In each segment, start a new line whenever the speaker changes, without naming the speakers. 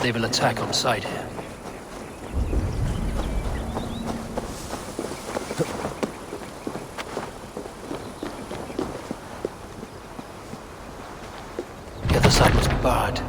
They will attack on sight here. The other side must be barred.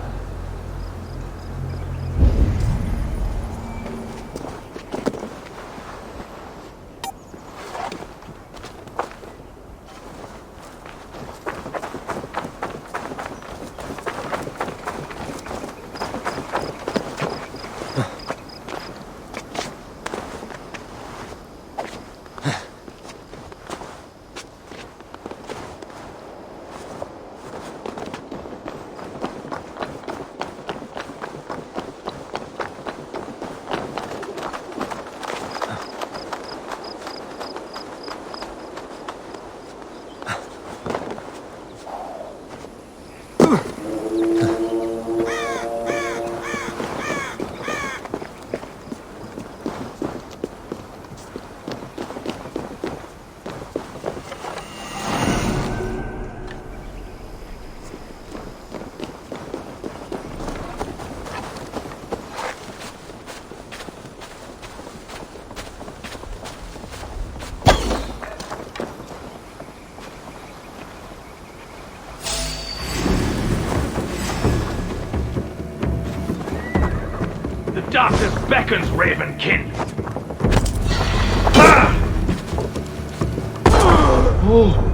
Darkness beckons, Ravenkin! Ah! Oh.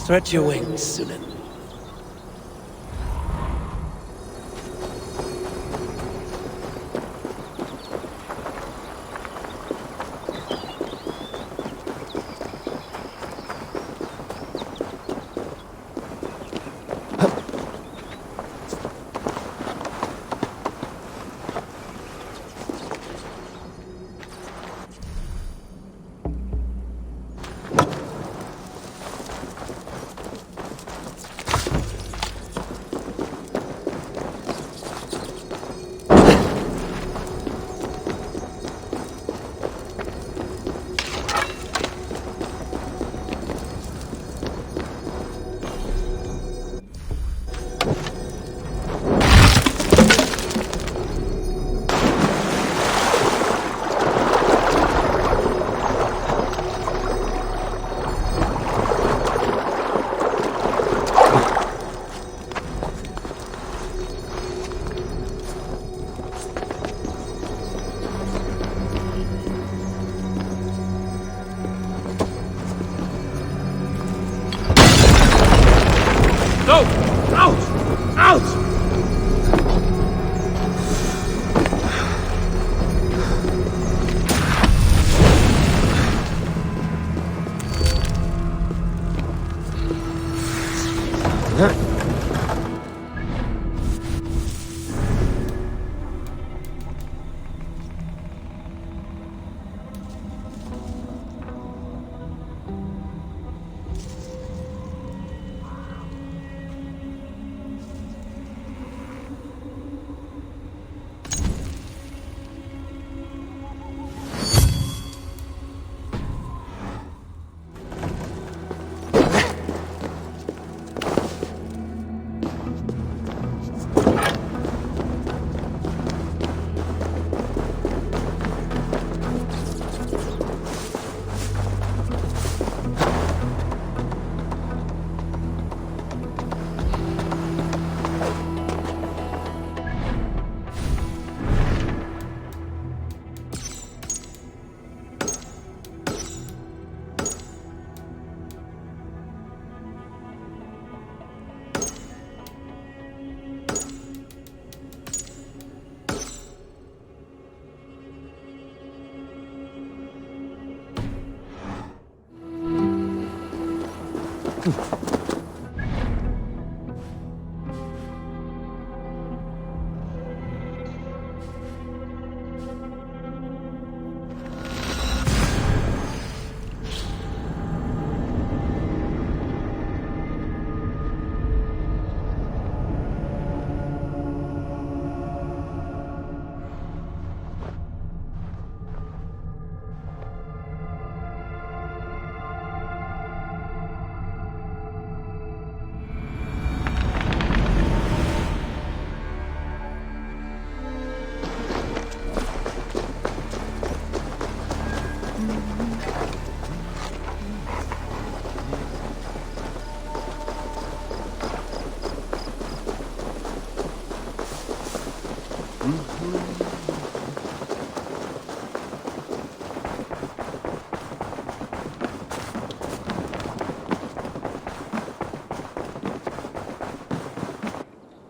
Stretch your wings, Sunan.
No! Out! Out!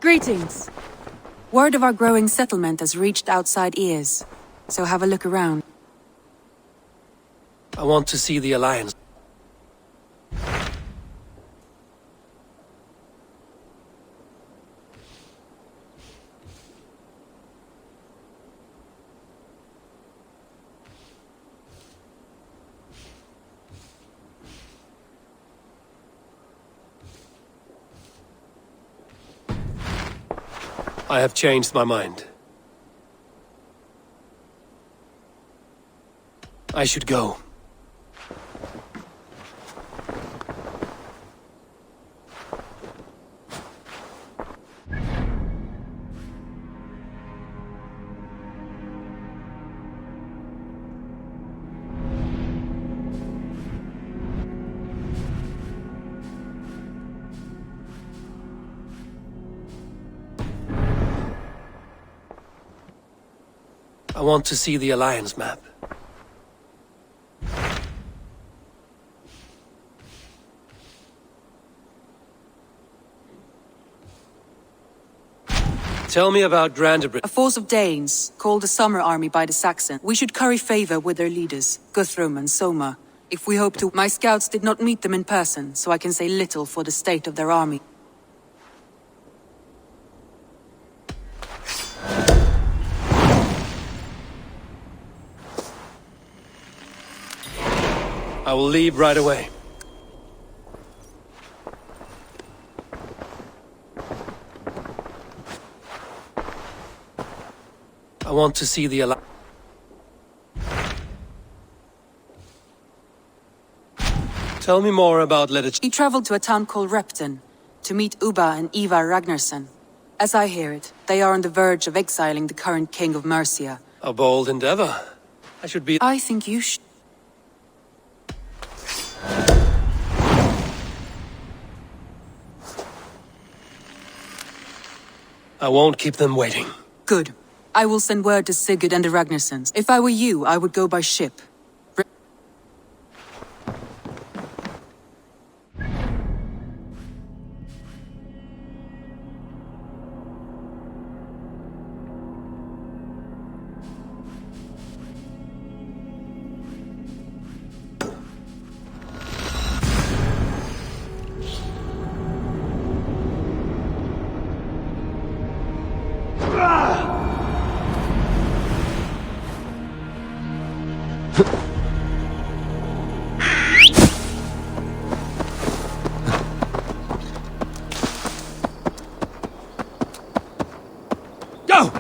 Greetings! Word of our growing settlement has reached outside ears, so have a look around.
I want to see the Alliance. I have changed my mind. I should go. I want to see the Alliance map. Tell me about Grandebrid.
A force of Danes, called the Summer Army by the Saxons. We should curry favor with their leaders, Guthrum and Soma. If we hope to... My scouts did not meet them in person, so I can say little for the state of their army.
I will leave right away. I want to see the Alliance. Tell me more about Ledich.
He traveled to a town called Repton, to meet Ubba and Ivar Ragnarsson. As I hear it, they are on the verge of exiling the current king of Mercia.
A bold endeavor. I should be...
I think you should...
I won't keep them waiting.
Good. I will send word to Sigurd and the Ragnarssons. If I were you, I would go by ship.
Go!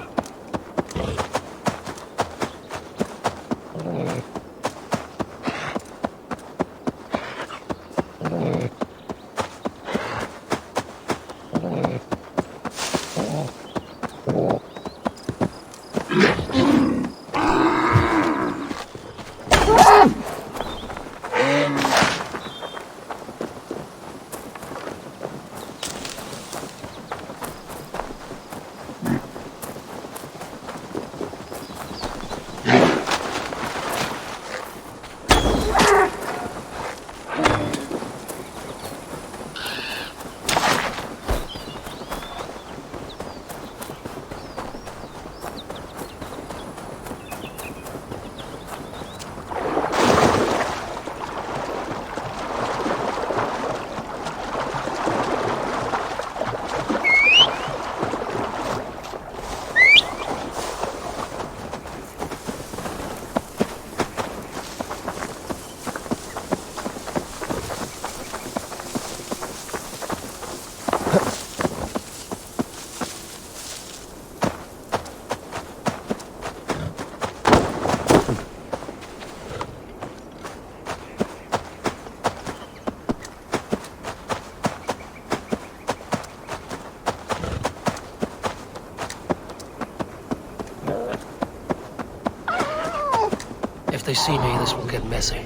If they see me, this will get messy.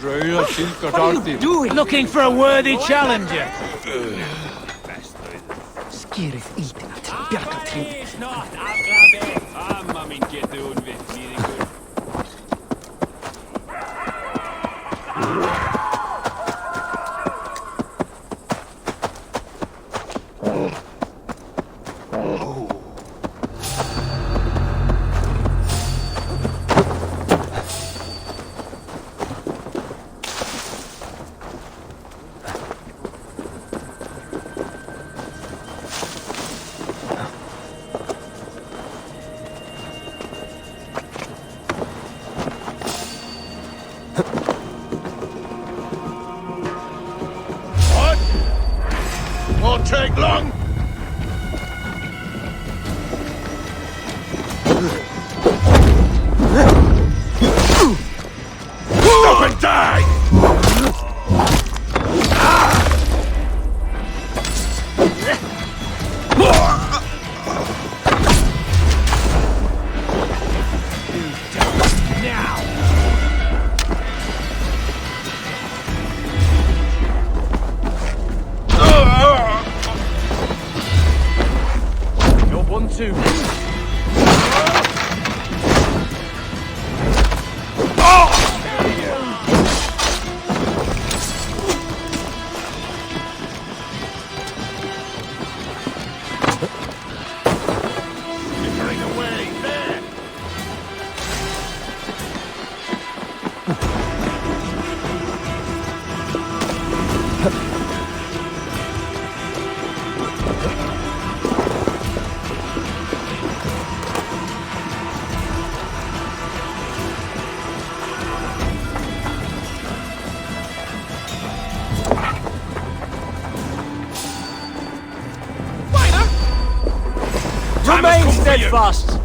What are you doing? Looking for a worthy challenger.
Won't take long. Stop and die!
Two. Remain steadfast!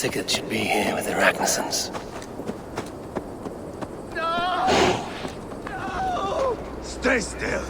Sigurd should be here with the Ragnarsons.
Stay still.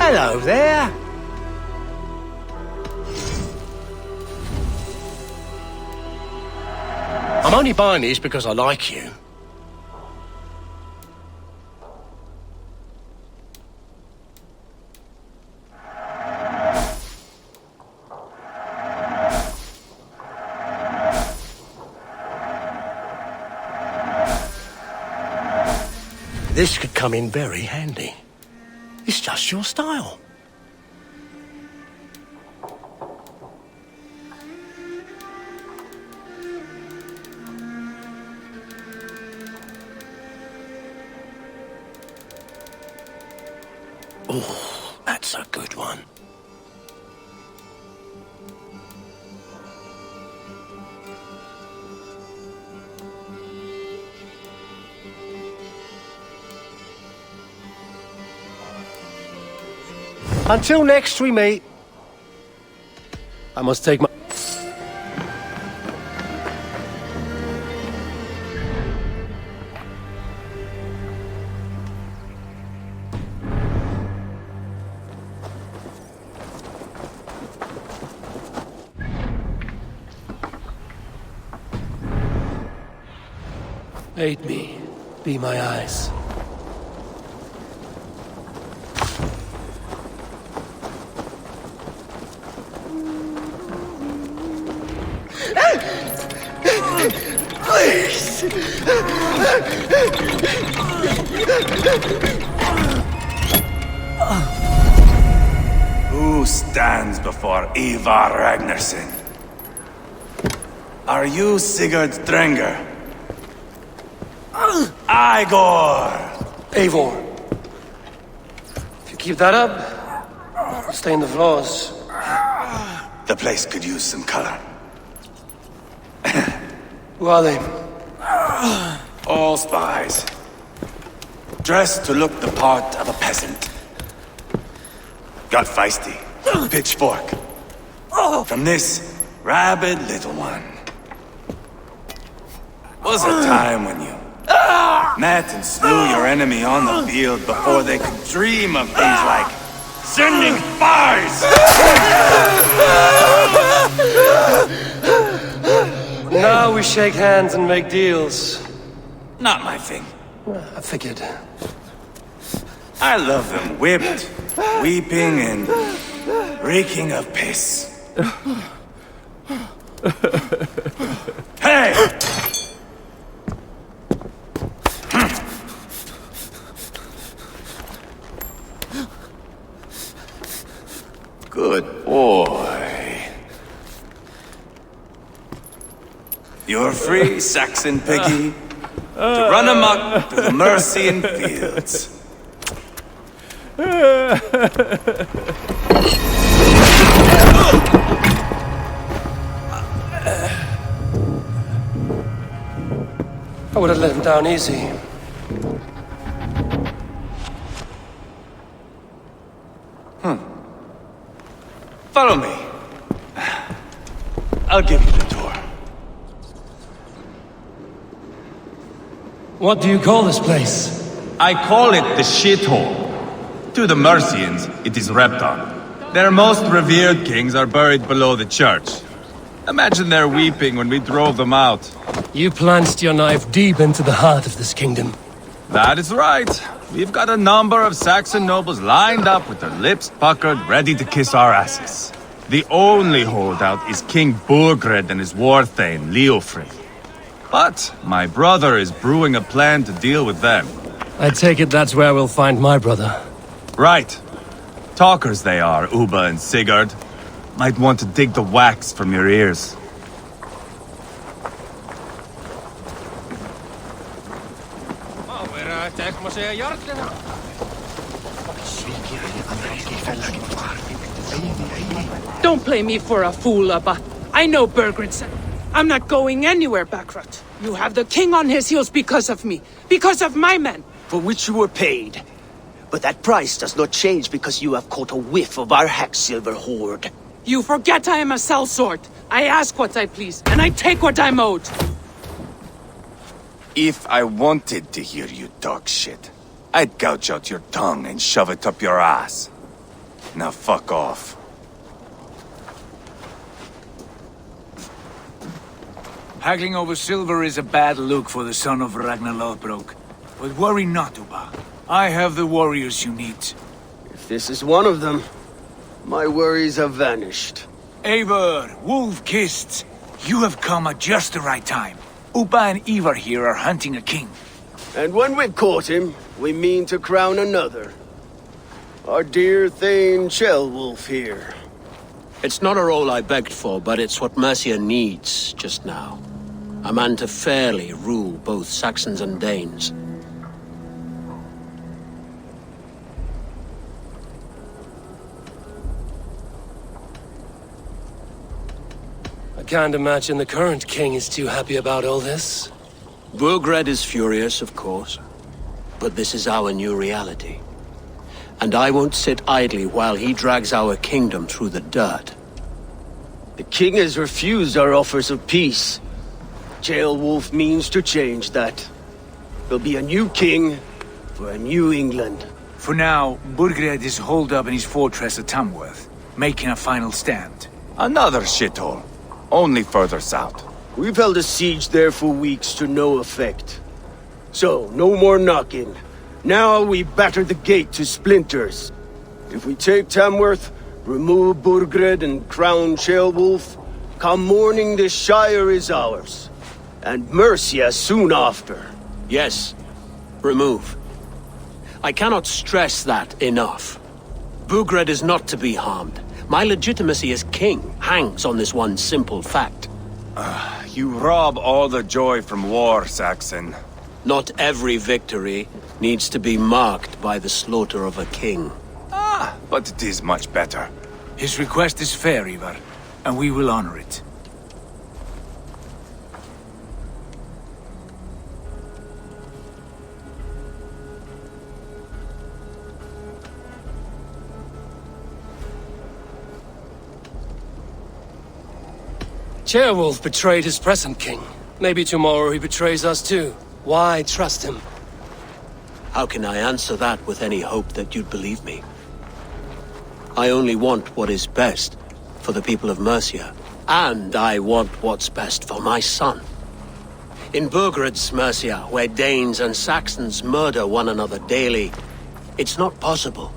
Hello there. I'm only buying these because I like you. This could come in very handy. It's just your style. Oh, that's a good one. Until next we meet.
I must take my... Aid me. Be my eyes.
Please! Who stands before Ivar Ragnarsson? Are you Sigurd Drenger? Igor!
Eivor. If you keep that up, I'll stain the floors.
The place could use some color.
Who are they?
All spies. Dressed to look the part of a peasant. Got feisty. Pitchfork. From this rabid little one. Was a time when you met and slew your enemy on the field before they could dream of things like sending spies!
Now we shake hands and make deals.
Not my thing.
I figured.
I love them whipped, weeping, and reeking of piss. Hey! Good boy. You're free, Saxon piggy, to run amok through the Mercian fields.
I would have let him down easy.
Follow me. I'll give you the tour.
What do you call this place?
I call it the shithole. To the Mercians, it is Repton. Their most revered kings are buried below the church. Imagine their weeping when we drove them out.
You plunged your knife deep into the heart of this kingdom.
That is right. We've got a number of Saxon nobles lined up with their lips puckered, ready to kiss our asses. The only holdout is King Burgred and his war thane, Leofric. But my brother is brewing a plan to deal with them.
I take it that's where we'll find my brother.
Right. Talkers they are, Uba and Sigurd. Might want to dig the wax from your ears.
Don't play me for a fool, Abba. I know Bergred's. I'm not going anywhere, Backrot. You have the king on his heels because of me. Because of my men.
For which you were paid. But that price does not change because you have caught a whiff of our Hacksilver hoard.
You forget I am a sellsword. I ask what I please, and I take what I'm owed.
If I wanted to hear you talk shit, I'd gouge out your tongue and shove it up your ass. Now fuck off.
Haggling over silver is a bad look for the son of Ragnar Lothbrok. But worry not, Uba. I have the warriors you need.
If this is one of them, my worries have vanished.
Eivor, Wolf-Kissed, you have come at just the right time. Uba and Ivar here are hunting a king.
And when we've caught him, we mean to crown another. Our dear Thane Ceolwulf here.
It's not a role I begged for, but it's what Mercia needs just now. A man to fairly rule both Saxons and Danes.
I can't imagine the current king is too happy about all this.
Burgred is furious, of course. But this is our new reality. And I won't sit idly while he drags our kingdom through the dirt.
The king has refused our offers of peace. Ceolwulf means to change that. There'll be a new king for a new England.
For now, Burgred is holed up in his fortress at Tamworth, making a final stand.
Another shithole. Only further south.
We've held a siege there for weeks to no effect. So, no more knocking. Now we batter the gate to splinters. If we take Tamworth, remove Burgred and crown Ceolwulf, come morning the Shire is ours. And Mercia soon after.
Yes, remove. I cannot stress that enough. Burgred is not to be harmed. My legitimacy as king hangs on this one simple fact.
You rob all the joy from war, Saxon.
Not every victory needs to be marked by the slaughter of a king.
But it is much better.
His request is fair, Ivar, and we will honor it.
Ceolwulf betrayed his present king. Maybe tomorrow he betrays us too. Why trust him?
How can I answer that with any hope that you'd believe me? I only want what is best for the people of Mercia. And I want what's best for my son. In Burgred's Mercia, where Danes and Saxons murder one another daily, it's not possible.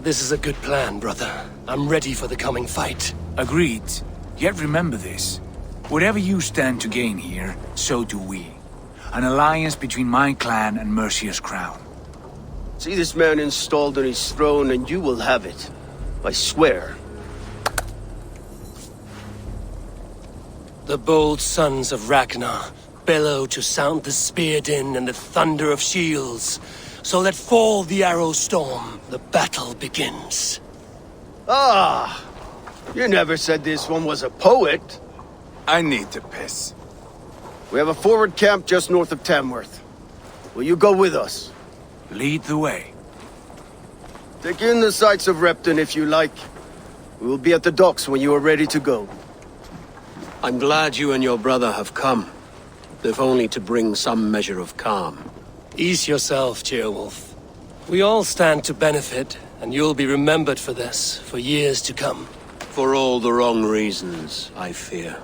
This is a good plan, brother. I'm ready for the coming fight.
Agreed. Yet remember this. Whatever you stand to gain here, so do we. An alliance between my clan and Mercia's crown.
See this man installed on his throne and you will have it. I swear.
The bold sons of Ragnar bellow to sound the spear din and the thunder of shields. So let fall the arrow storm. The battle begins.
Ah! You never said this one was a poet.
I need to piss.
We have a forward camp just north of Tamworth. Will you go with us?
Lead the way.
Take in the sights of Repton if you like. We will be at the docks when you are ready to go.
I'm glad you and your brother have come, if only to bring some measure of calm.
Ease yourself, Ceolwulf. We all stand to benefit, and you'll be remembered for this, for years to come.
For all the wrong reasons, I fear.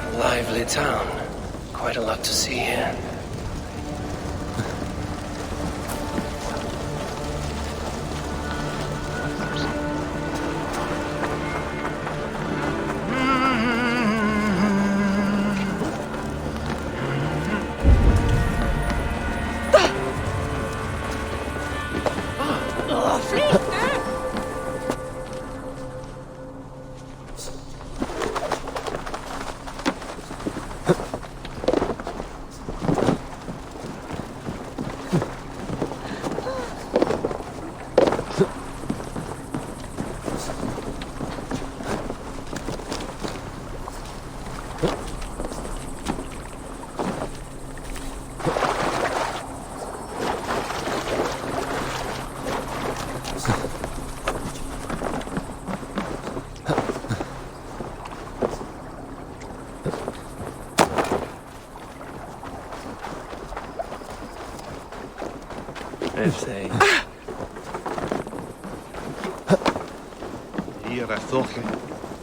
A lively town. Quite a lot to see here.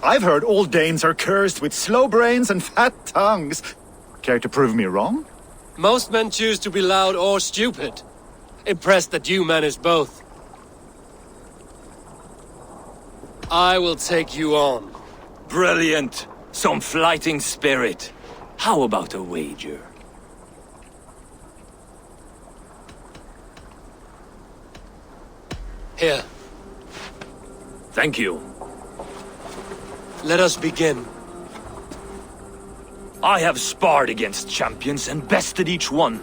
I've heard all Danes are cursed with slow brains and fat tongues. Care to prove me wrong?
Most men choose to be loud or stupid. Impressed that you manage both. I will take you on.
Brilliant. Some fighting spirit. How about a wager?
Here,
Thank you.
let us begin.
I have sparred against champions and bested each one.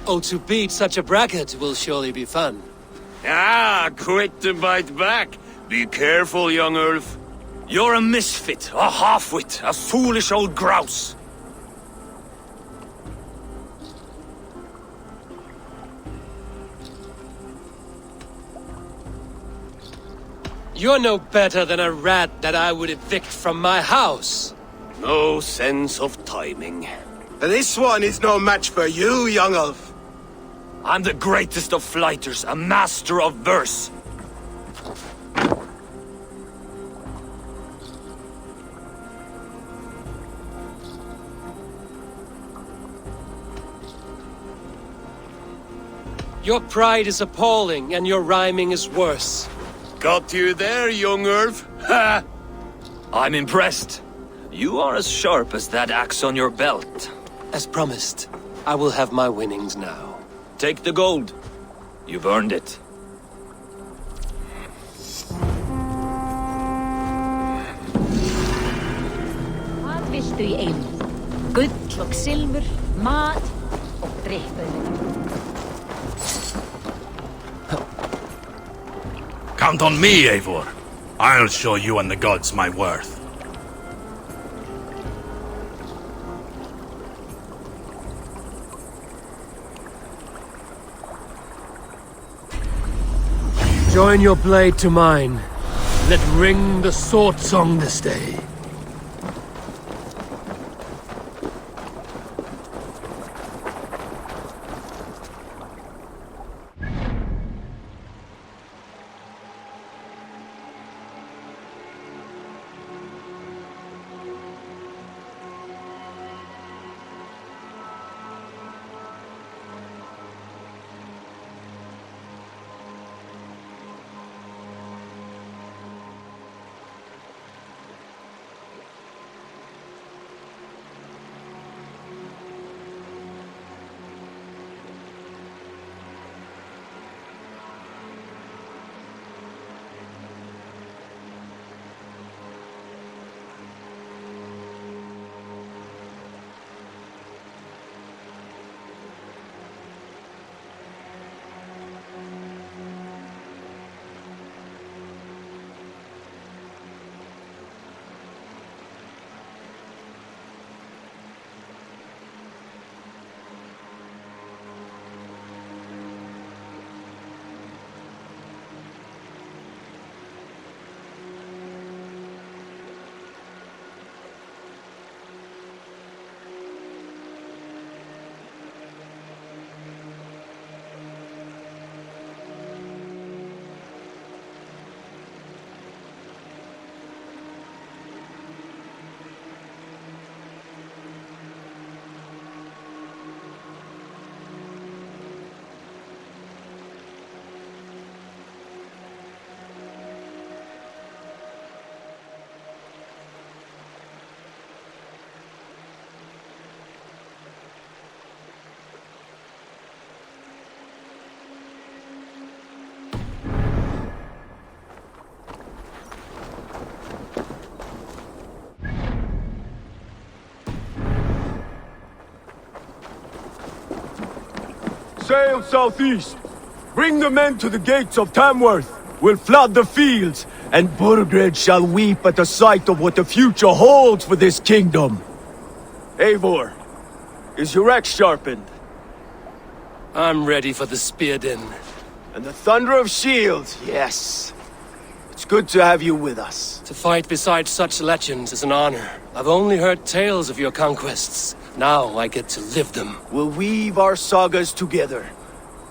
Oh, to beat such a bracket will surely be fun.
Ah, quick to bite back. Be careful, young Ulf. You're a misfit, a half-wit, a foolish old grouse.
You're no better than a rat that I would evict from my house.
No sense of timing.
This one is no match for you, young elf.
I'm the greatest of flighters, a master of verse.
Your pride is appalling, and your rhyming is worse.
Got you there, young Ulf. Ha! I'm impressed. You are as sharp as that axe on your belt.
As promised, I will have my winnings now.
Take the gold. You've earned it.
Hvað viltu í einu? Gull og silfur, mat og drikkauðvitað.
Count on me, Eivor. I'll show you and the gods my worth.
Join your blade to mine. Let ring the sword song this day.
sail southeast. Bring the men to the gates of Tamworth. We'll flood the fields, and Burgred shall weep at the sight of what the future holds for this kingdom. Eivor, is your axe sharpened?
I'm ready for the spear din.
And the thunder of shields, yes. It's good to have you with us.
To fight beside such legends is an honor. I've only heard tales of your conquests. Now I get to live them.
We'll weave our sagas together,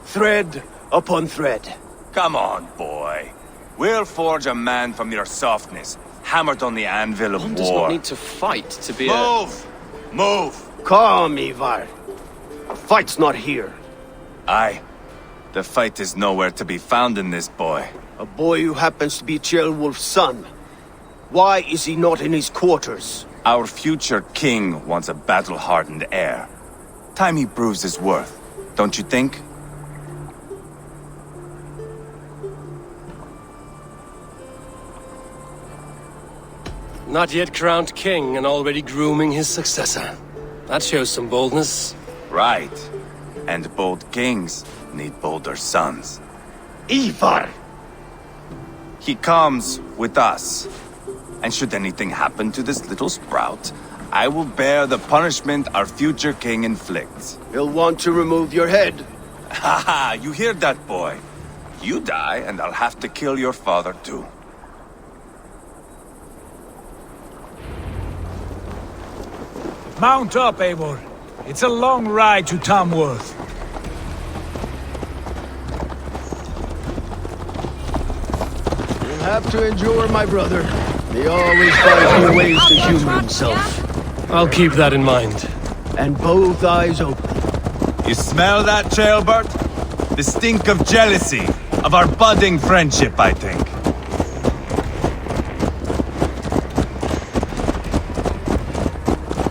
thread upon thread.
Come on, boy. We'll forge a man from your softness, hammered on the anvil of
One
war.
does not need to fight to be
Move! Move!
Calm, Ivar. The fight's not here.
Aye. The fight is nowhere to be found in this boy.
A boy who happens to be Ceolwulf's son. Why is he not in his quarters?
Our future king wants a battle-hardened heir. Time he proves his worth, don't you think?
Not yet crowned king and already grooming his successor. That shows some boldness.
Right. And bold kings need bolder sons.
Ivar!
He comes with us. And should anything happen to this little sprout, I will bear the punishment our future king inflicts.
He'll want to remove your head.
Haha, you hear that, boy? You die, and I'll have to kill your father, too.
Mount up, Eivor. It's a long ride to Tamworth.
You'll have to endure, my brother. He always finds new ways to humor himself.
I'll keep that in mind.
And both eyes open.
You smell that, Ceolbert? The stink of jealousy, of our budding friendship, I think.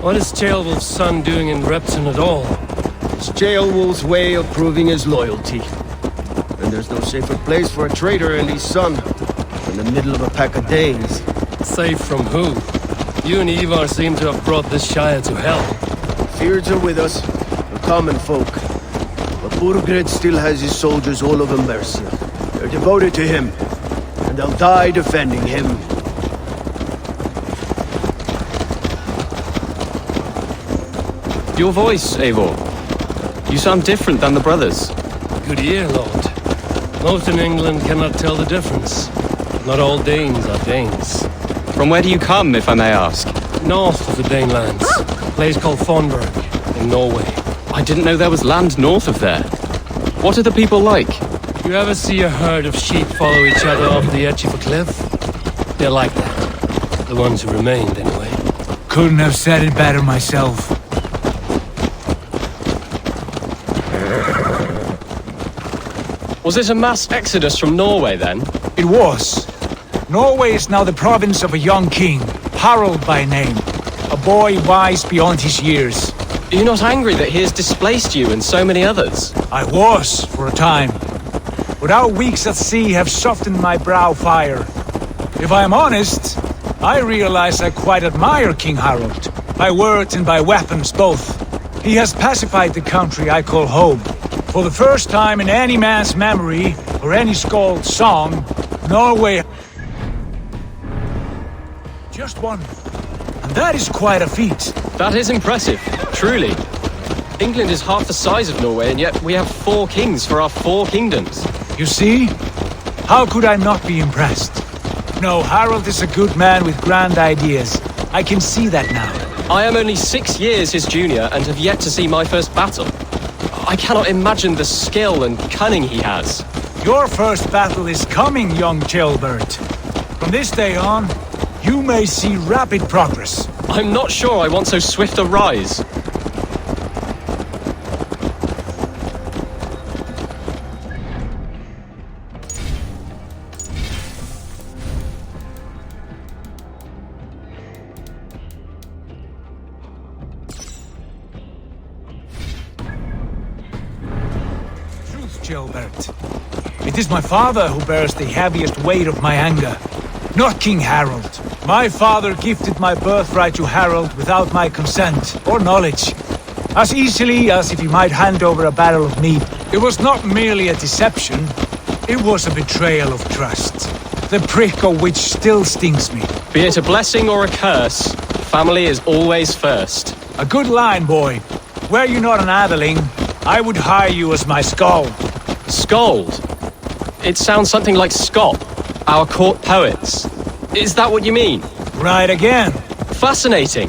What is Ceolwulf's son doing in Repton at all?
It's Ceolwulf's way of proving his loyalty. And there's no safer place for a traitor and his son than the middle of a pack of Danes.
Safe from who? You and Ivar seem to have brought this Shire to hell.
Fears are with us, the common folk. But Burgred still has his soldiers all over Mercia. They're devoted to him, and they'll die defending him.
Your voice, Eivor. You sound different than the brothers.
Good ear, Lord. Most in England cannot tell the difference. Not all Danes are Danes.
From where do you come, if I may ask?
North of the Danelands. A place called Thornburg, in Norway.
I didn't know there was land north of there. What are the people like?
You ever see a herd of sheep follow each other off the edge of a cliff? They're like that. The ones who remained, anyway.
Couldn't have said it better myself.
Was it a mass exodus from Norway, then?
It was. Norway is now the province of a young king, Harald by name. A boy wise beyond his years.
Are you not angry that he has displaced you and so many others?
I was, for a time. But our weeks at sea have softened my brow fire. If I am honest, I realize I quite admire King Harald. By words and by weapons both. He has pacified the country I call home. For the first time in any man's memory, or any skald's song, Norway... Just one. And that is quite a feat.
That is impressive, truly. England is half the size of Norway, and yet we have 4 kings for our 4 kingdoms.
You see? How could I not be impressed? No, Harald is a good man with grand ideas. I can see that now.
I am only 6 years his junior and have yet to see my first battle. I cannot imagine the skill and cunning he has.
Your first battle is coming, young Ceolbert. From this day on, you may see rapid progress.
I'm not sure I want so swift a rise.
Ceolbert. It is my father who bears the heaviest weight of my anger, not King Harald. My father gifted my birthright to Harald without my consent or knowledge. As easily as if he might hand over a barrel of meat. It was not merely a deception. It was a betrayal of trust. The prick of which still stings me.
Be it a blessing or a curse, family is always first.
A good line, boy. Were you not an atheling, I would hire you as my skald.
Skald? It sounds something like Scott, our court poets. Is that what you mean?
Right again.
Fascinating.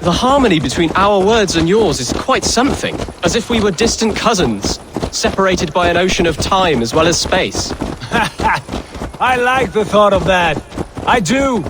The harmony between our words and yours is quite something. As if we were distant cousins, separated by an ocean of time as well as space.
I like the thought of that. I do.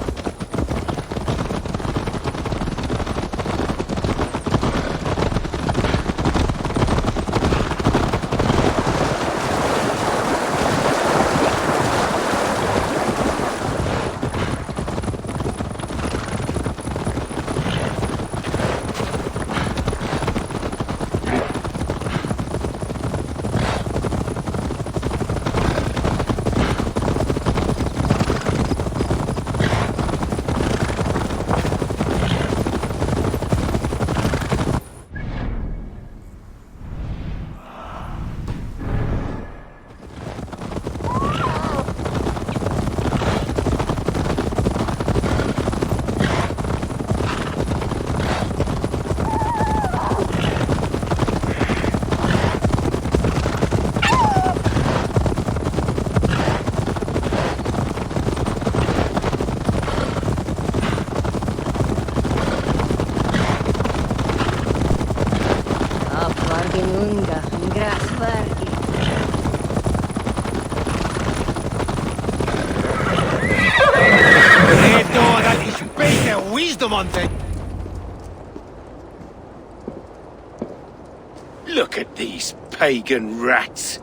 Look at these pagan rats.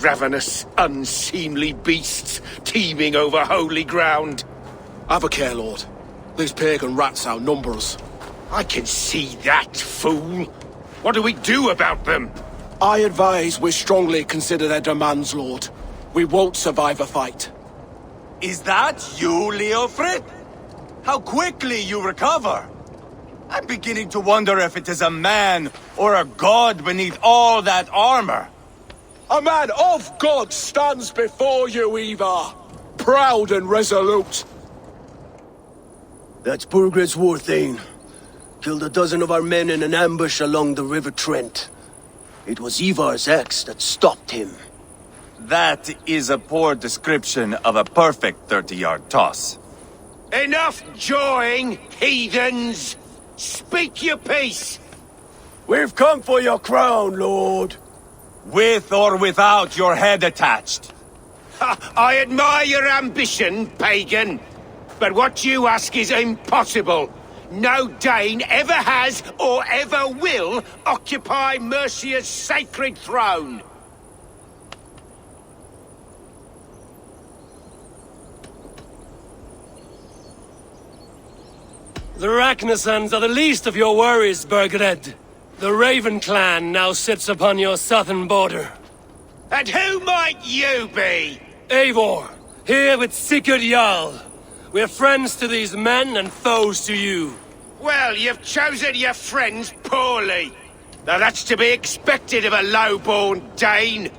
Ravenous, unseemly beasts teeming over holy ground.
Have a care, Lord. These pagan rats outnumber us.
I can see that, fool. What do we do about them?
I advise we strongly consider their demands, Lord. We won't survive a fight.
Is that you, Leofrid? How quickly you recover! I'm beginning to wonder if it is a man or a god beneath all that armor.
A man of God stands before you, Ivar. Proud and resolute.
That's Burgred's Warthane. Killed a dozen of our men in an ambush along the River Trent. It was Ivar's axe that stopped him.
That is a poor description of a perfect 30-yard toss.
Enough jawing, heathens! Speak your peace! We've come for your crown, Lord.
With or without your head attached.
I admire your ambition, pagan. But what you ask is impossible. No Dane ever has or ever will occupy Mercia's sacred throne.
The Ragnarsons are the least of your worries, Burgred. The Raven clan now sits upon your southern border.
And who might you be?
Eivor, here with Sigurd Jarl. We're friends to these men and foes to you.
Well, you've chosen your friends poorly. Now that's to be expected of a low-born Dane.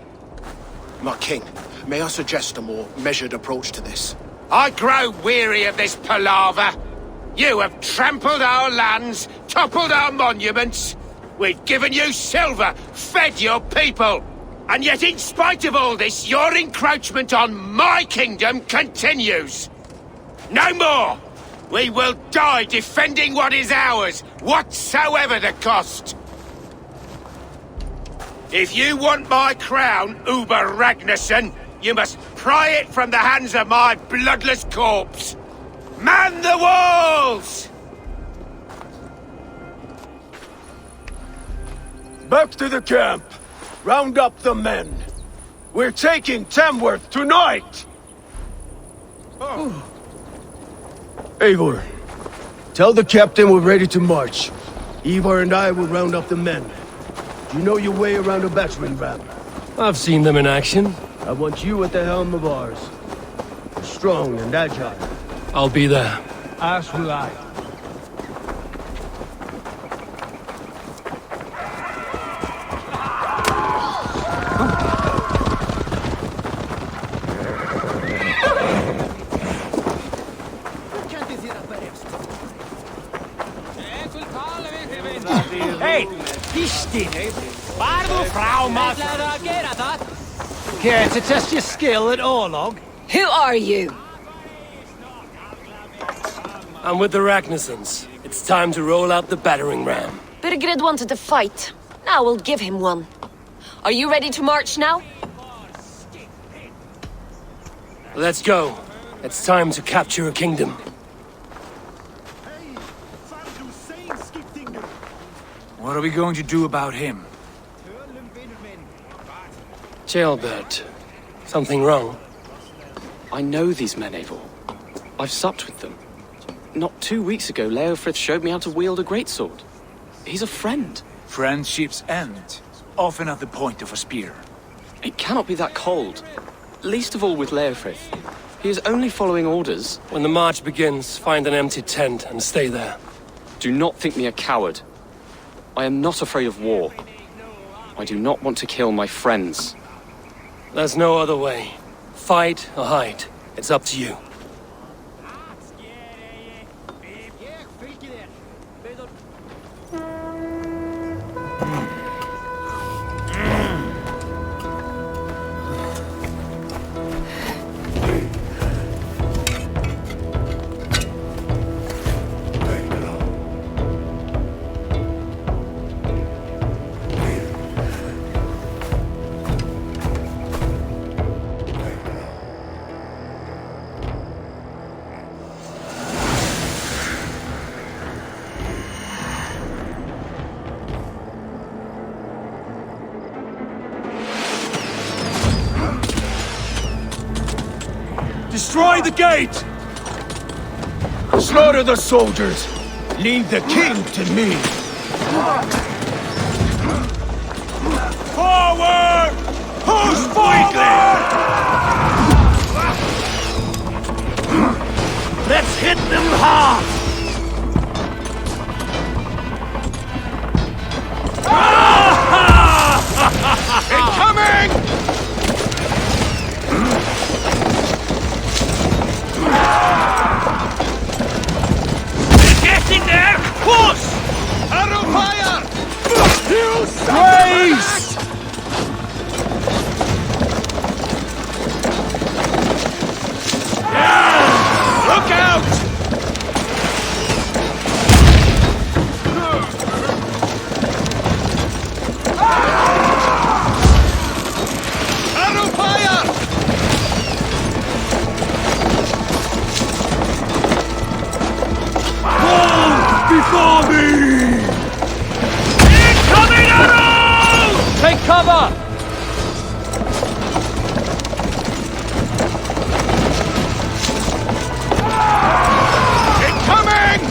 My king, may I suggest a more measured approach to this?
I grow weary of this palaver. You have trampled our lands, toppled our monuments. We've given you silver, fed your people. And yet in spite of all this, your encroachment on my kingdom continues. No more! We will die defending what is ours, whatsoever the cost. If you want my crown, Uber Ragnarsson, you must pry it from the hands of my bloodless corpse. Man the walls! Back to the camp. Round up the men. We're taking Tamworth tonight! Eivor, tell the captain we're ready to march. Ivar and I will round up the men. You know your way around a battering ram.
I've seen them in action.
I want you at the helm of ours. Strong and agile.
I'll be there.
As will I.
Hei, pistin! Varvo fraumat! Care to test your skill at Orlog?
Who are you?
I'm with the Ragnarsons. It's time to roll out the battering ram.
Birgrid wanted to fight. Now we'll give him one. Are you ready to march now?
Let's go. It's time to capture a kingdom.
What are we going to do about him?
Jailbert. Something wrong?
I know these men, Eivor. I've supped with them. Not 2 weeks ago, Leofrith showed me how to wield a greatsword. He's a friend.
Friendships end, often at the point of a spear.
It cannot be that cold. Least of all with Leofrith. He is only following orders.
When the march begins, find an empty tent and stay there.
Do not think me a coward. I am not afraid of war. I do not want to kill my friends.
There's no other way. Fight or hide. It's up to you.
Destroy the gate! Slaughter the soldiers! Leave the king to me! Forward! Push forward! Let's hit them hard! Incoming! Get in there! Push! Arrow fire! You race! Look out! Arrow fire! Before me! Incoming arrow!
Take cover!
Incoming!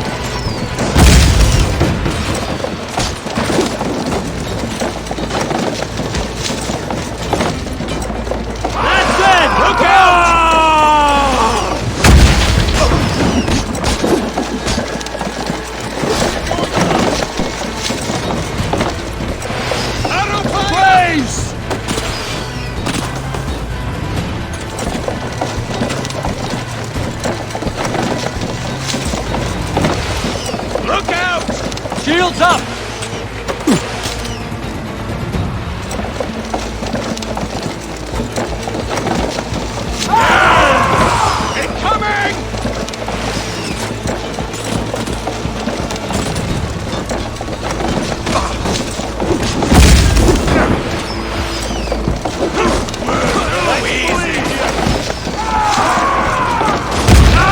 That's it! Look out!
Arrow fire!
Blaze!
Look out!
Shields up!
Incoming!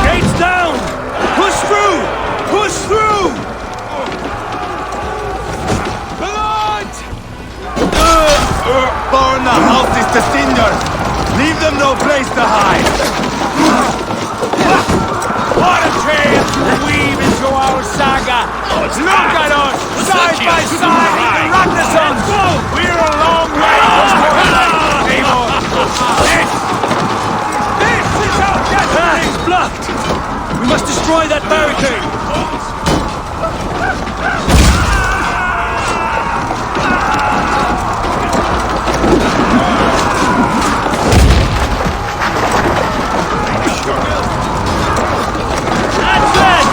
Gates down! Push through! Push through! Blood!
Burn the houses to cinders! Leave them no place to hide!
What a tale to weave into our saga! Look at us, side by side, the Ragnarsons! We're a long way from Eivor! This is our destiny!
It's blocked! We must destroy that barricade!
That's it!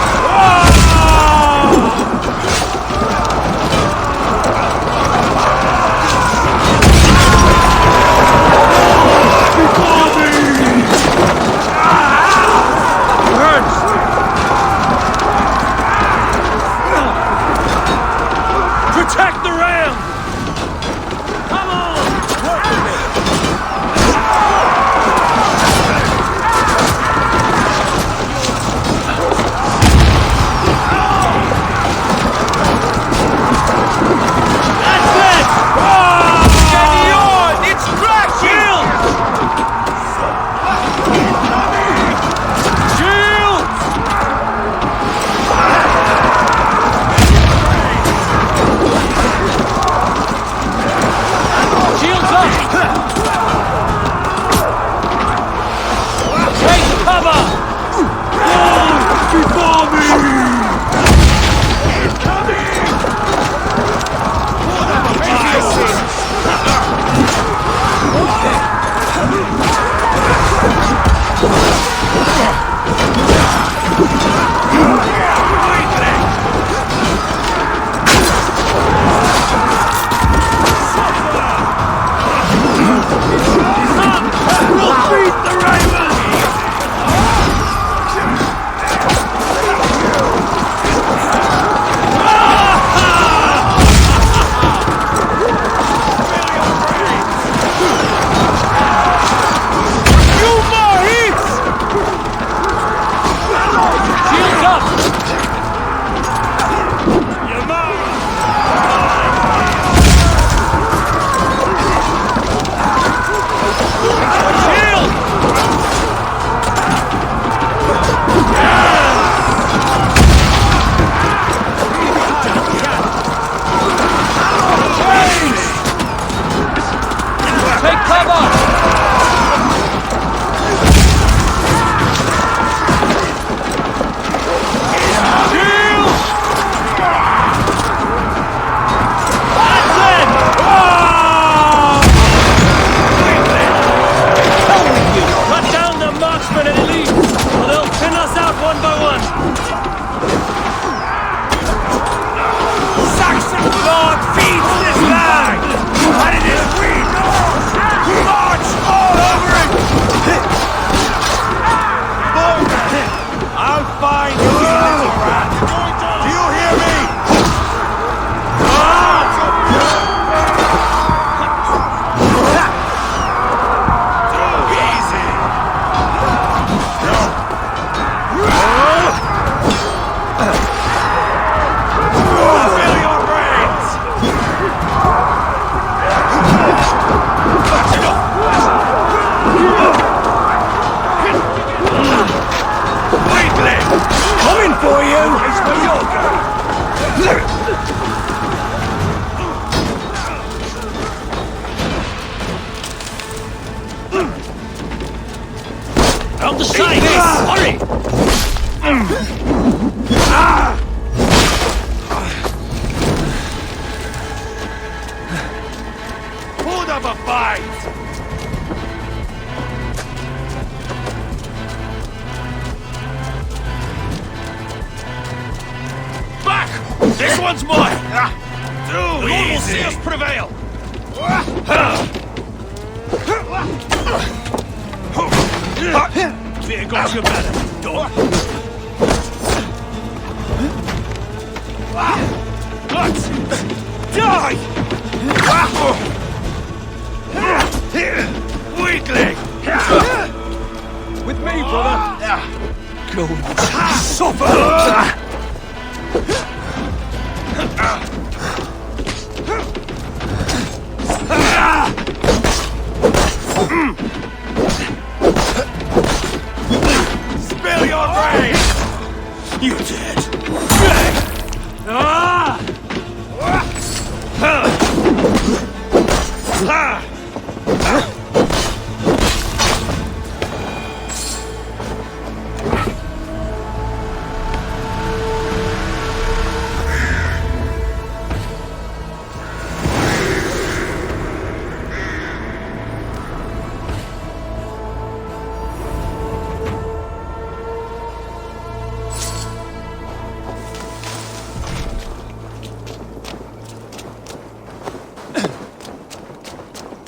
fight! Back! This one's mine! The Lord will see us prevail! There goes your banner, dog! Let's die! Weakling!
With me, brother.
Go and suffer! Spill your brain! You dead!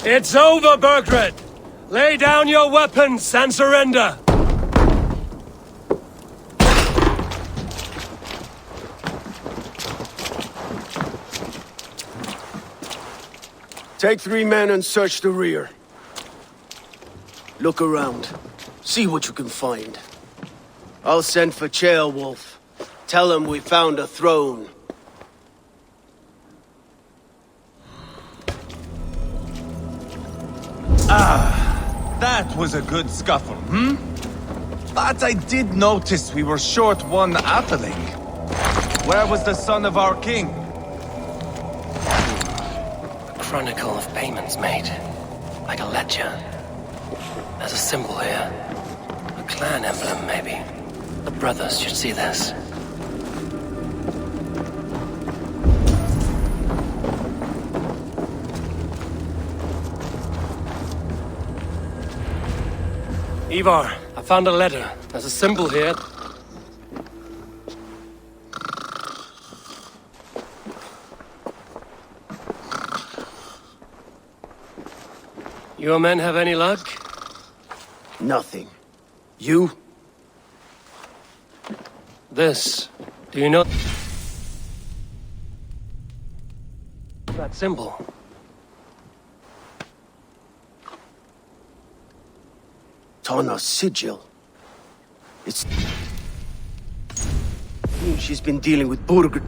It's over, Burgred! Lay down your weapons and surrender!
Take 3 men and search the rear. Look around. See what you can find. I'll send for Ceolwulf. Tell him we found a throne.
That was a good scuffle, But I did notice we were short one atheling. Where was the son of our king?
A chronicle of payments made. Like a ledger. There's a symbol here. A clan emblem, maybe. The brothers should see this. Ivar, I found a letter. There's a symbol here. Your men have any luck?
Nothing. You?
This. Do you know that symbol?
Tana's sigil. It's... She's been dealing with Burgred.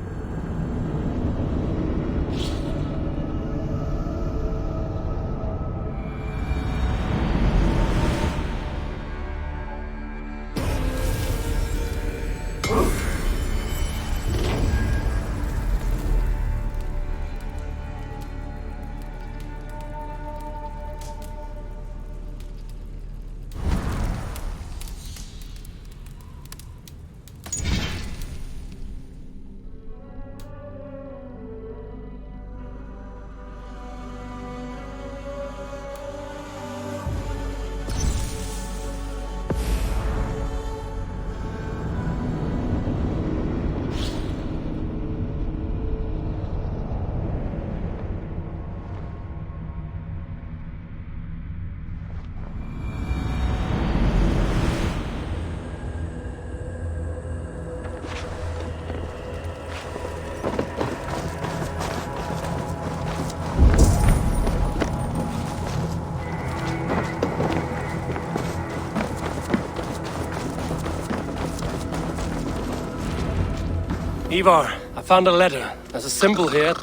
Ivar, I found a letter. There's a symbol here.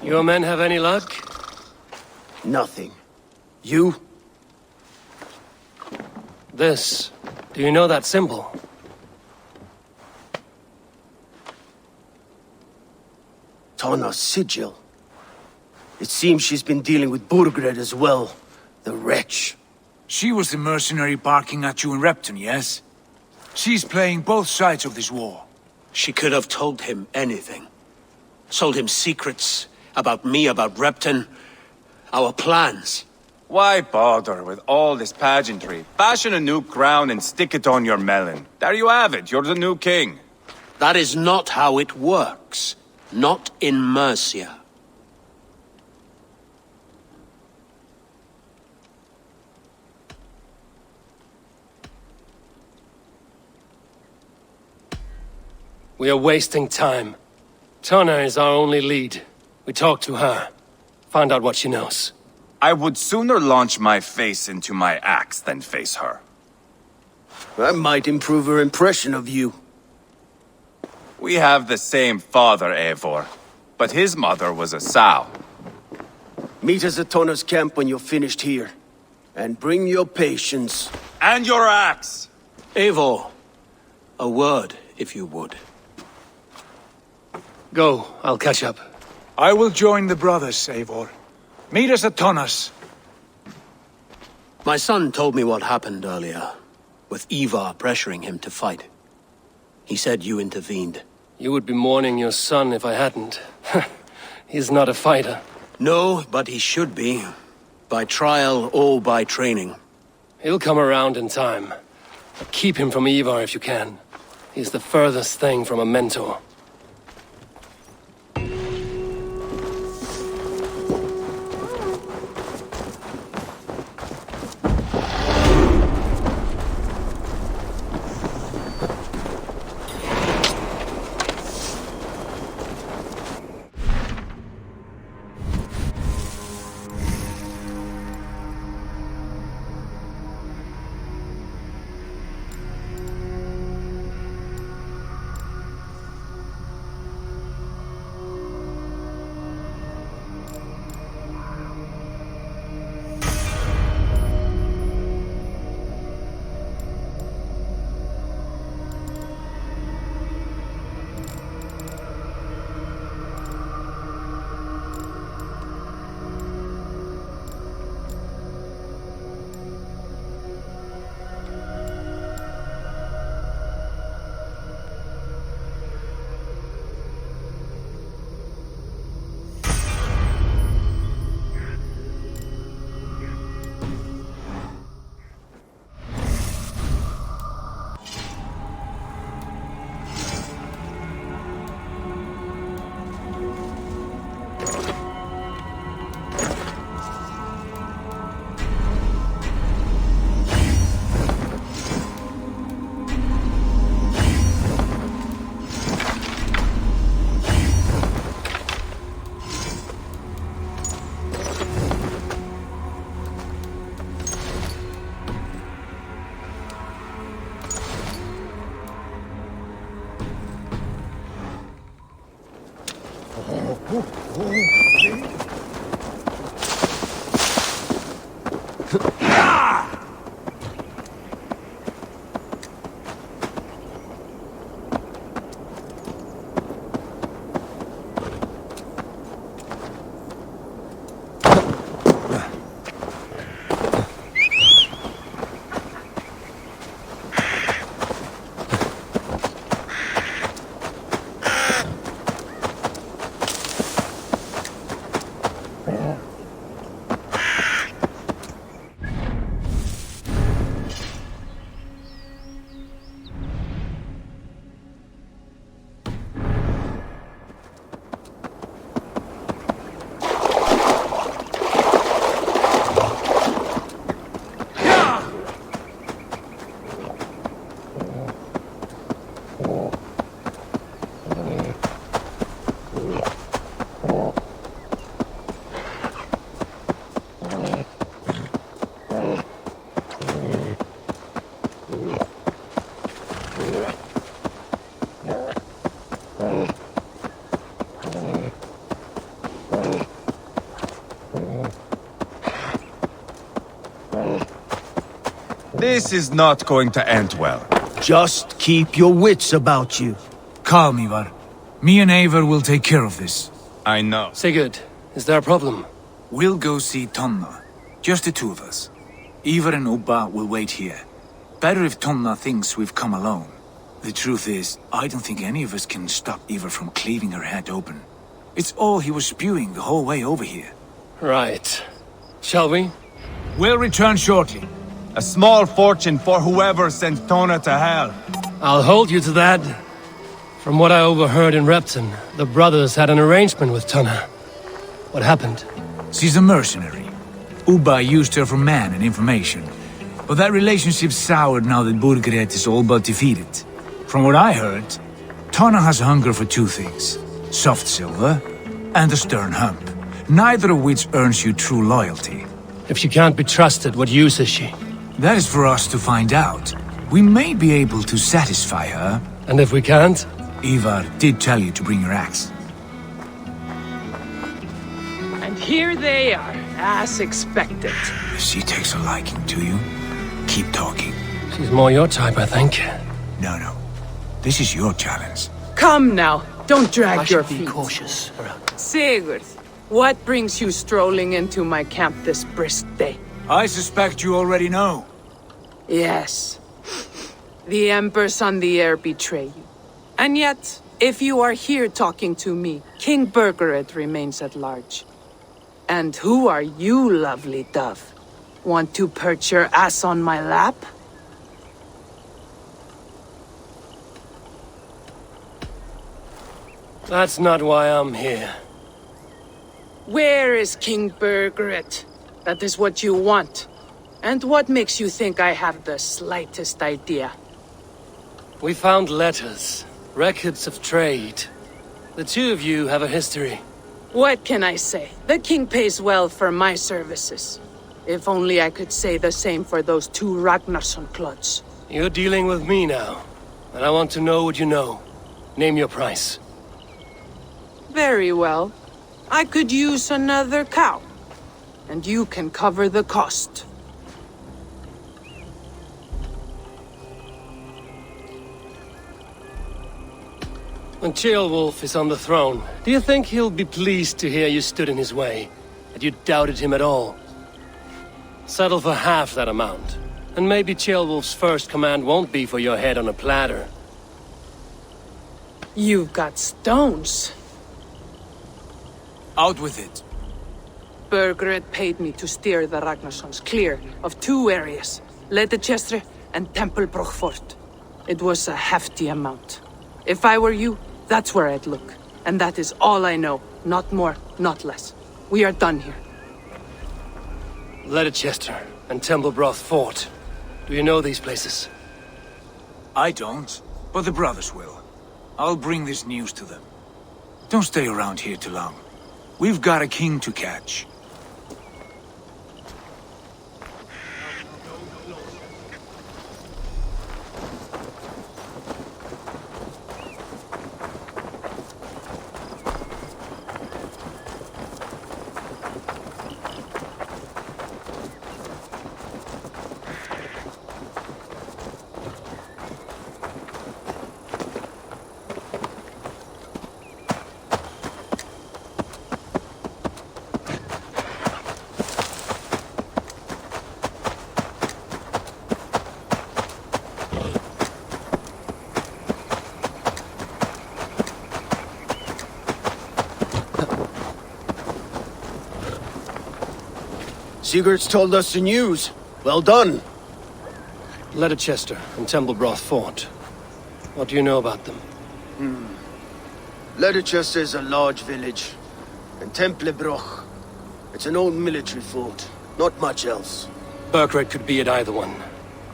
Your men have any luck?
Nothing. You?
This. Do you know that symbol?
Tana's sigil. It seems she's been dealing with Burgred as well. The wretch.
She was the mercenary barking at you in Repton, yes? She's playing both sides of this war.
She could have told him anything. Told him secrets about me, about Repton, our plans.
Why bother with all this pageantry? Fashion a new crown and stick it on your melon. There you have it, you're the new king.
That is not how it works. Not in Mercia.
We are wasting time. Tonna is our only lead. We talk to her. Find out what she knows.
I would sooner launch my face into my axe than face her.
That might improve her impression of you.
We have the same father, Eivor, but his mother was a sow.
Meet us at Tonna's camp when you're finished here. And bring your patience.
And your axe!
Eivor, a word, if you would.
Go, I'll catch up.
I will join the brothers, Eivor. Meet us at Tonna's.
My son told me what happened earlier, with Ivar pressuring him to fight. He said you intervened.
You would be mourning your son if I hadn't. He's not a fighter.
No, but he should be. By trial or by training.
He'll come around in time. But keep him from Ivar if you can. He's the furthest thing from a mentor.
This is not going to end well.
Just keep your wits about you.
Calm, Ivar. Me and Eivor will take care of this.
I know.
Sigurd, is there a problem?
We'll go see Tonna. Just the two of us. Ivar and Ubba will wait here. better if Tonna thinks we've come alone. The truth is, I don't think any of us can stop Eva from cleaving her head open. It's all he was spewing the whole way over here.
Right. Shall we?
We'll return shortly.
A small fortune for whoever sent Tona to hell.
I'll hold you to that. From what I overheard in Repton, the brothers had an arrangement with Tonna. What happened?
She's a mercenary. Uba used her for man and information. But that relationship soured now that Burgred is all but defeated. From what I heard, Tonna has a hunger for two things. Soft silver and a stern hump. Neither of which earns you true loyalty.
If she can't be trusted, what use is she?
That is for us to find out. We may be able to satisfy her.
And if we can't?
Ivar did tell you to bring your axe.
And here they are, as expected.
If she takes a liking to you, keep talking.
She's more your type, I think.
No. This is your challenge.
Come now, don't drag your feet.
Be cautious around.
Sigurd, what brings you strolling into my camp this brisk day?
I suspect you already know.
Yes. The Embers on the air betray you. And yet, if you are here talking to me, King Burgred remains at large. And who are you, lovely dove? Want to perch your ass on my lap?
That's not why I'm here.
Where is King Burgred? That is what you want. And what makes you think I have the slightest idea?
We found letters, records of trade. The two of you have a history.
What can I say? The king pays well for my services. If only I could say the same for those two Ragnarsson clods.
You're dealing with me now, and I want to know what you know. Name your price.
Very well. I could use another cow. And you can cover the cost.
When Ceolwulf is on the throne, do you think he'll be pleased to hear you stood in his way? That you doubted him at all? Settle for half that amount. And maybe Ceolwulf's first command won't be for your head on a platter.
You've got stones.
Out with it.
Burgred paid me to steer the Ragnarssons clear of two areas, Ledechestre and Tempelbroch Fort. It was a hefty amount. If I were you, that's where I'd look. And that is all I know. Not more, not less. We are done here.
Ledechestre and Tempelbroch Fort. Do you know these places?
I don't, but the brothers will. I'll bring this news to them. Don't stay around here too long. We've got a king to catch.
Sigurd's told us the news. Well done.
Ledechestre and Tempelbroch Fort. What do you know about them?
Ledechestre is a large village. And Templebroch, it's an old military fort. Not much else.
Burgred could be at either one.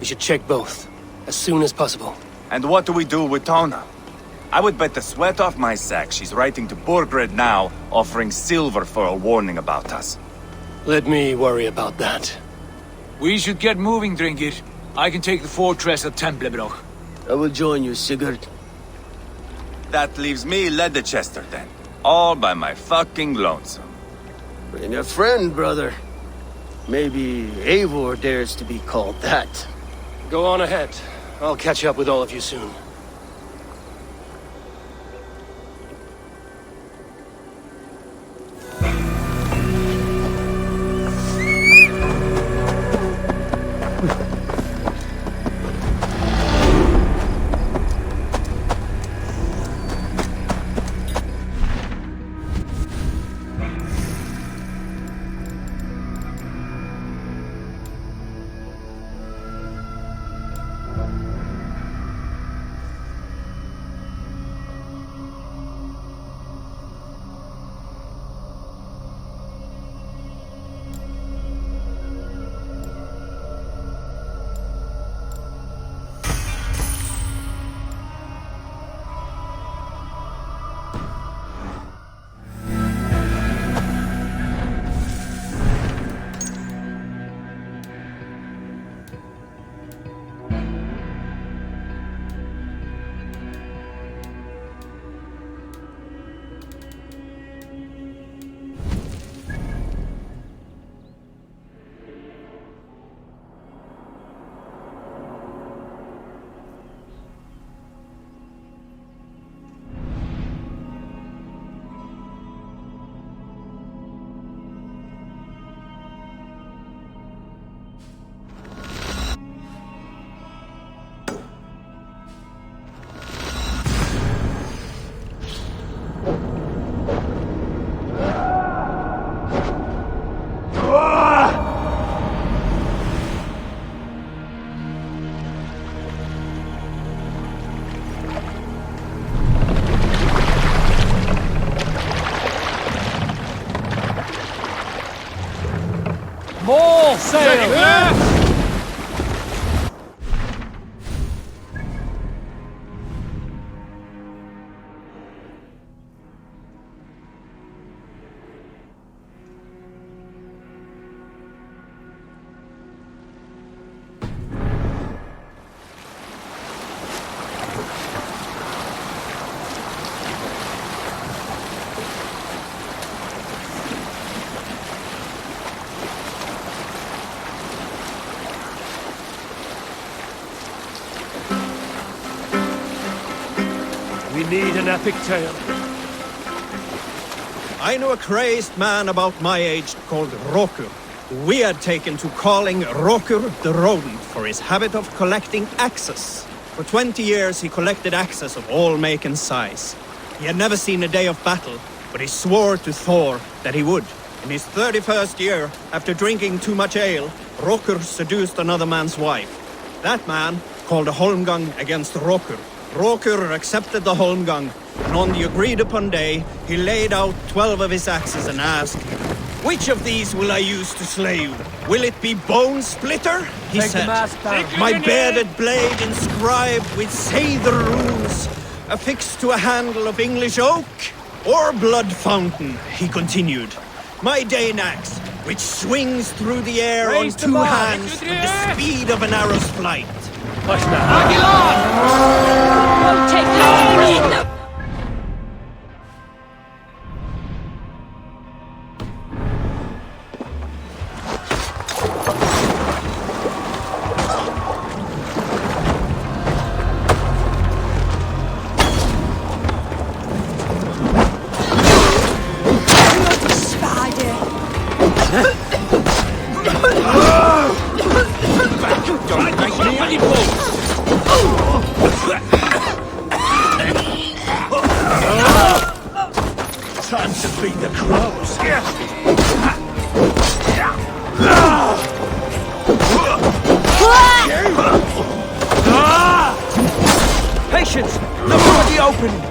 We should check both, as soon as possible.
And what do we do with Tona? I would bet the sweat off my sack she's writing to Burgred now, offering silver for a warning about us.
Let me worry about that.
We should get moving, Drinkir. I can take the fortress at Templebroch.
I will join you, Sigurd.
That leaves me Ledechestre then. All by my fucking lonesome.
Bring a friend, brother. Maybe Eivor dares to be called that.
Go on ahead. I'll catch up with all of you soon.
sail! We need an epic tale.
I knew a crazed man about my age called Rokur. We had taken to calling Rokur the Rodent for his habit of collecting axes. For 20 years he collected axes of all make and size. He had never seen a day of battle, but he swore to Thor that he would. In his 31st year, after drinking too much ale, Rokur seduced another man's wife. That man called a holmgang against Rokur. Rokur accepted the holmgang, and on the agreed-upon day, he laid out 12 of his axes and asked, "Which of these will I use to slay you? Will it be Bone Splitter?" He said, "My bearded blade inscribed with Seidr runes, affixed to a handle of English oak? Or Blood Fountain," he continued, "my Dane axe, which swings through the air on two hands with the speed of an arrow's flight."
What's that?
Won't take long to read.
Time to beat the crows.
Patience! Look for the opening!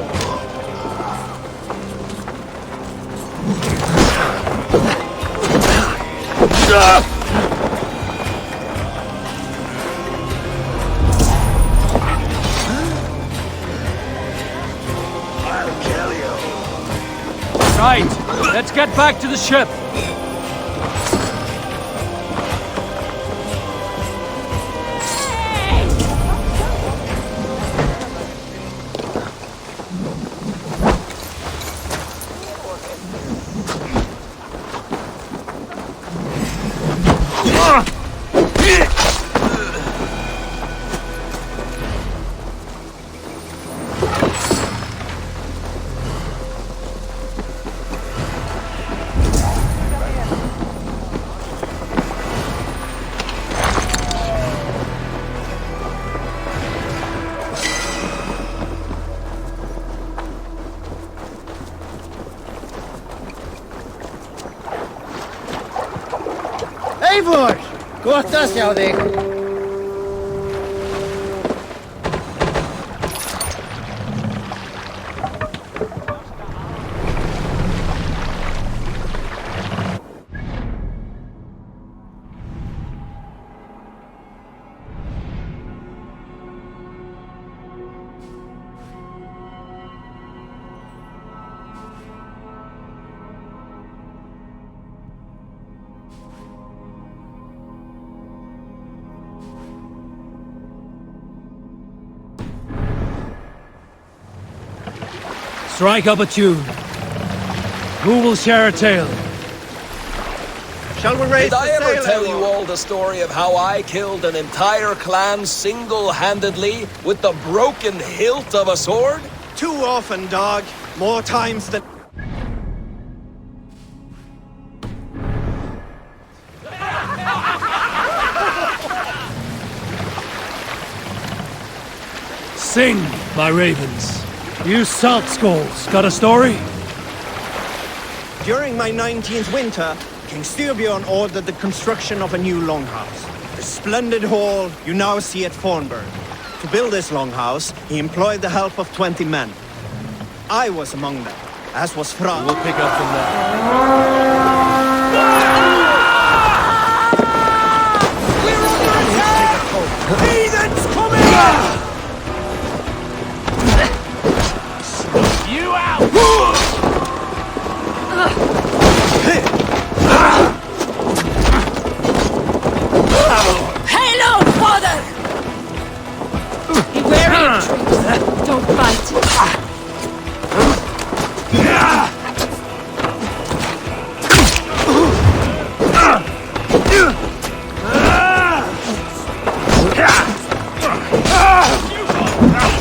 I'll kill you. Right, let's get back to the ship.
Eivor! Gott að sjá þig!
Strike up a tune. Who will share a tale?
Shall we raise
Did I
the
ever
sail,
tell
Eivor?
you all the story of how I killed an entire clan single-handedly with the broken hilt of a sword?
Too often, dog. More times than...
Sing, my ravens. You salt skulls, got a story?
During my 19th winter, King Styrbjörn ordered the construction of a new longhouse. The splendid hall you now see at Fornburg. To build this longhouse, he employed the help of 20 men. I was among them, as was Frank.
We'll pick up from there.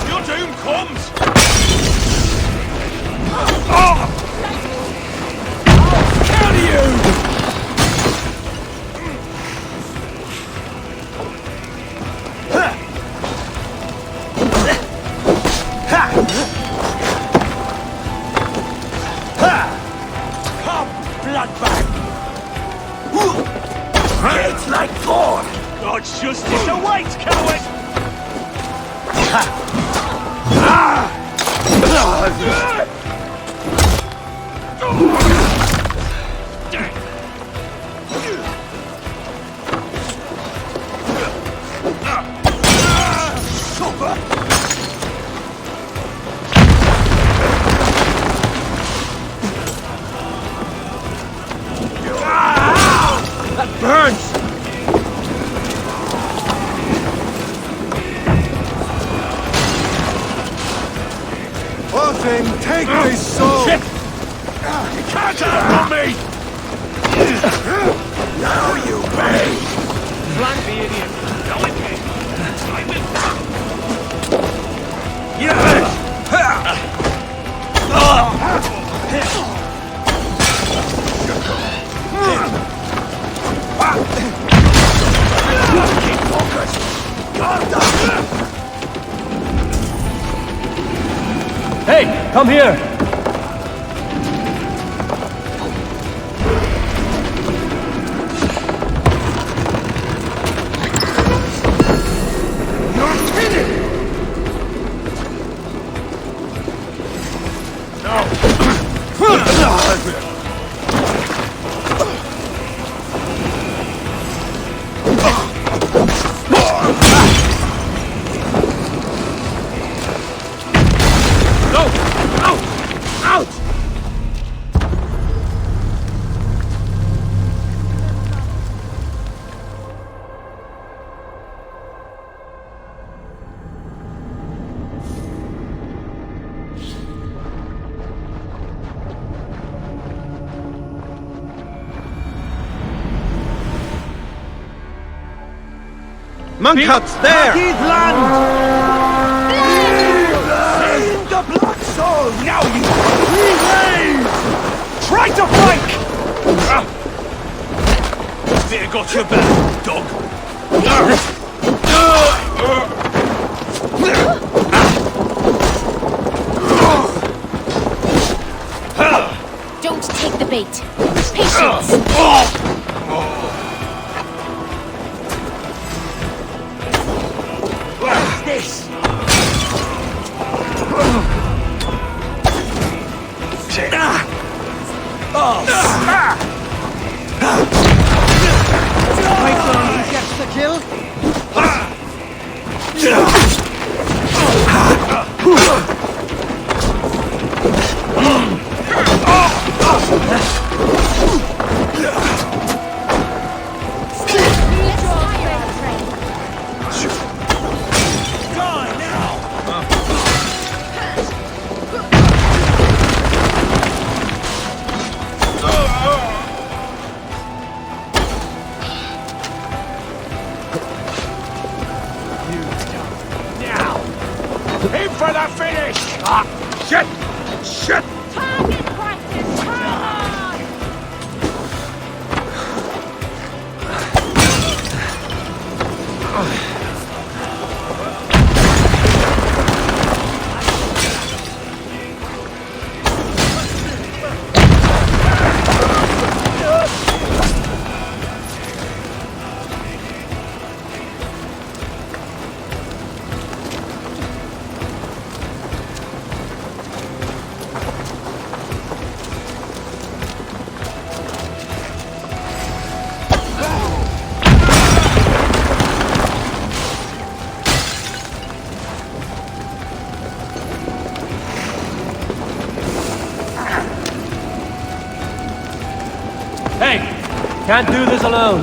Your doom comes! Kill you! Come, bloodbag! Gates like Thor! God's justice awaits, coward! That burns!
Orphan, take this soul!
Shit! You can't outrun me! Now you pay!
Flank the idiot. Go with me.
Keep focused! Guard up!
Hey, come here!
You're finished! No!
Monkhuts, there!
Save the blood soul! Now you relays! Try to flank! Fear got your back, dog.
Don't take the bait. Patience.
What's this?
Python who gets the kill?
Die now! Now! Aim for the finish! Shit! Shit!
Target practice. Hard.
Hey! Can't do this alone.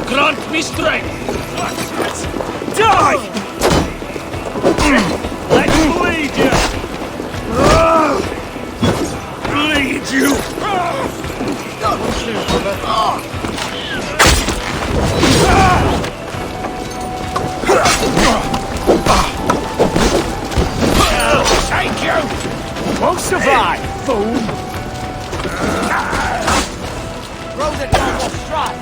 grant me strength! Die! Let's bleed you! Bleed you! Take you! Won't survive, fool! Throw the dog off stride!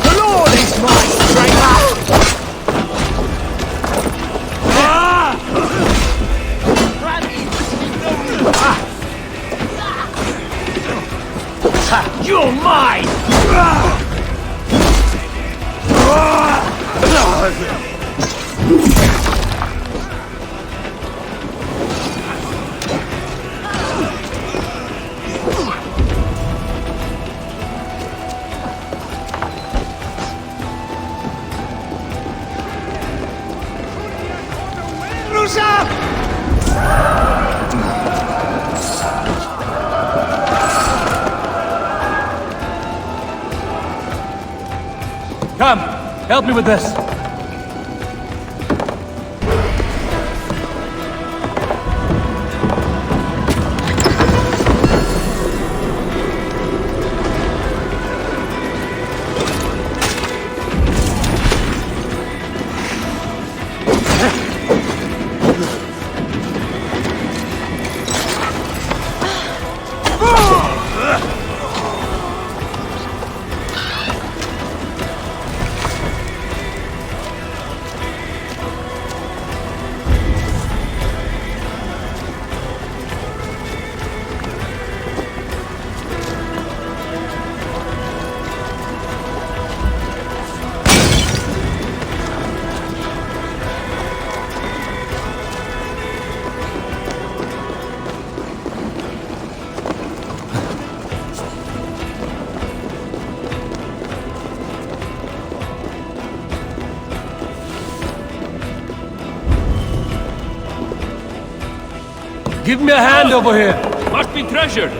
The Lord is my strength! You're mine!
Come, help me with this.
Give me a hand over here! Must be treasure!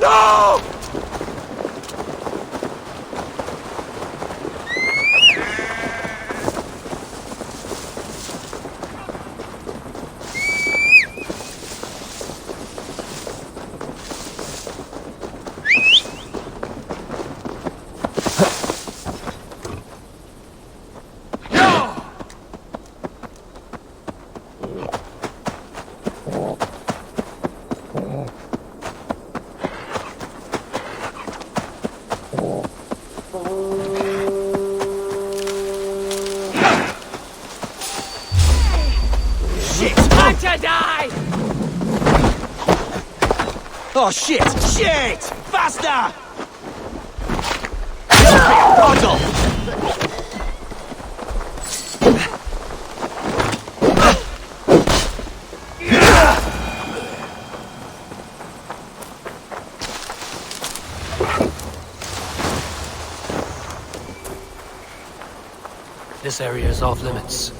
No! Oh shit! Shit! Faster! Bottle!
This area is off limits.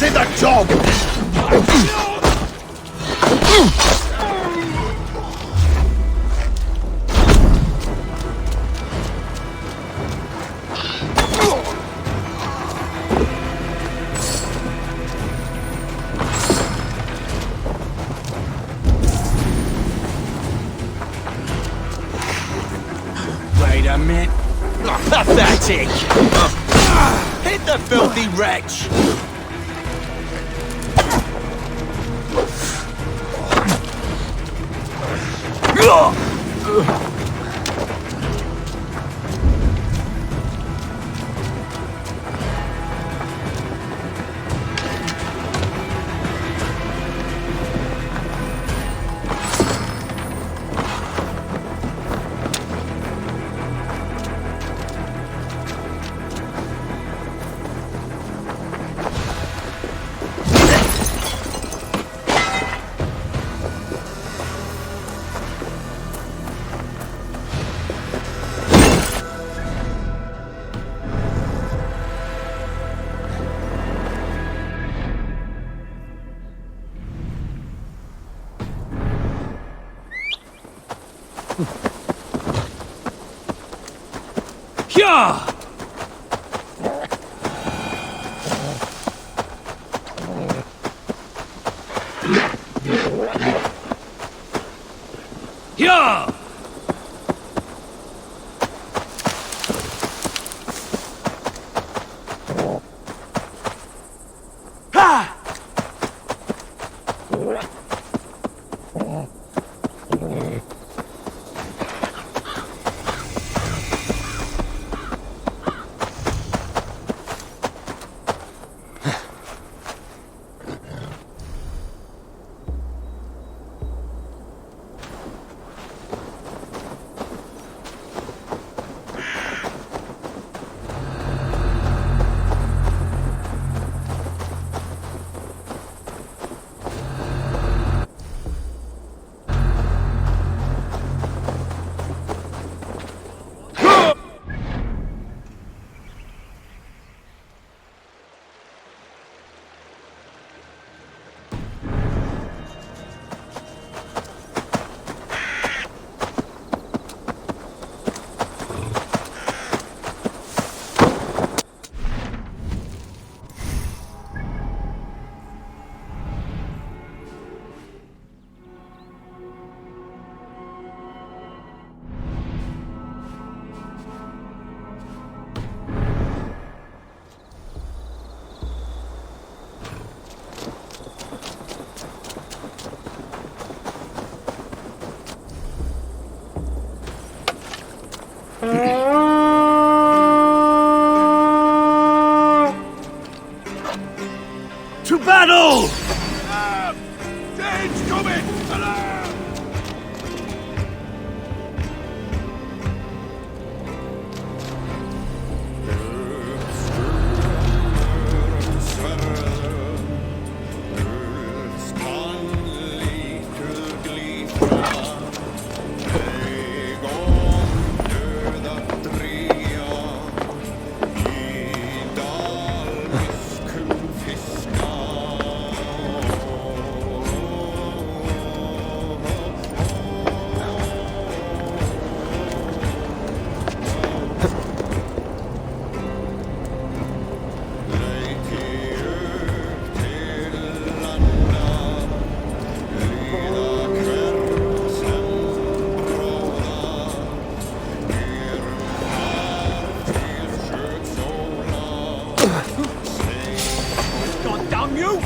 hands in the dog!
Wait a minute. Pathetic! Hit the filthy wretch!
Yeah! Yeah!
Ha! To battle!
Dane's coming!
God damn you!